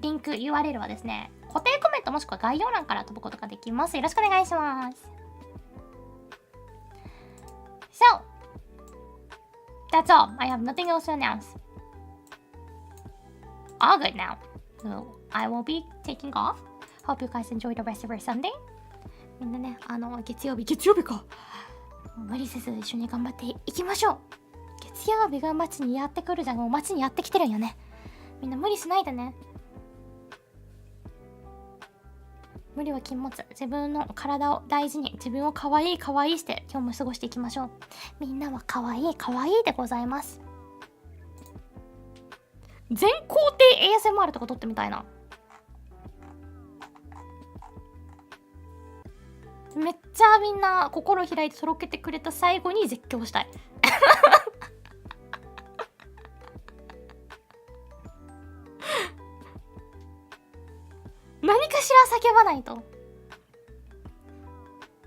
リンク URL はですね、固定コメントもしくは概要欄から飛ぶことができます。よろしくお願いします。So, that's all. I have nothing else to announce. All good now. So, I will be taking off. Hope you guys enjoy the rest of your Sunday. みんなね、月曜日か。無理せず一緒に頑張っていきましょう。月曜日が街にやってくるじゃん。もう街にやってきてるんよね。みんな無理しないでね。無理は禁物。自分の体を大事に、自分を可愛いして今日も過ごしていきましょう。みんなは可愛いでございます。全工程 ASMR とか撮ってみたいな。めっちゃみんな心開いてとろけてくれた最後に絶叫したい。しら叫ばないと。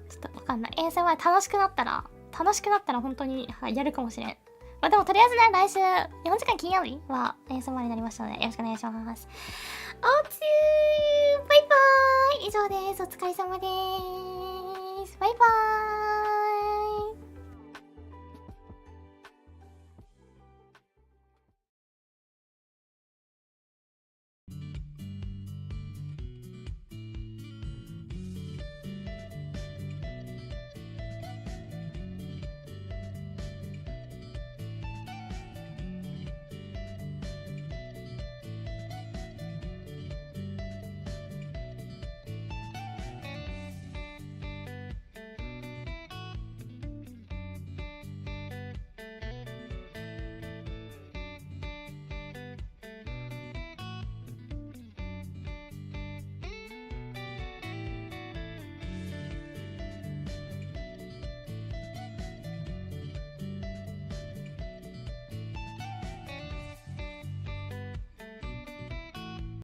ちょっとわかんない。ASMR 楽しくなったら本当に、はい、やるかもしれん。まあでもとりあえずね、来週、日本時間金曜日は ASMR になりましたので、よろしくお願いします。おつーバイバーイ以上です。お疲れ様です。バイバーイ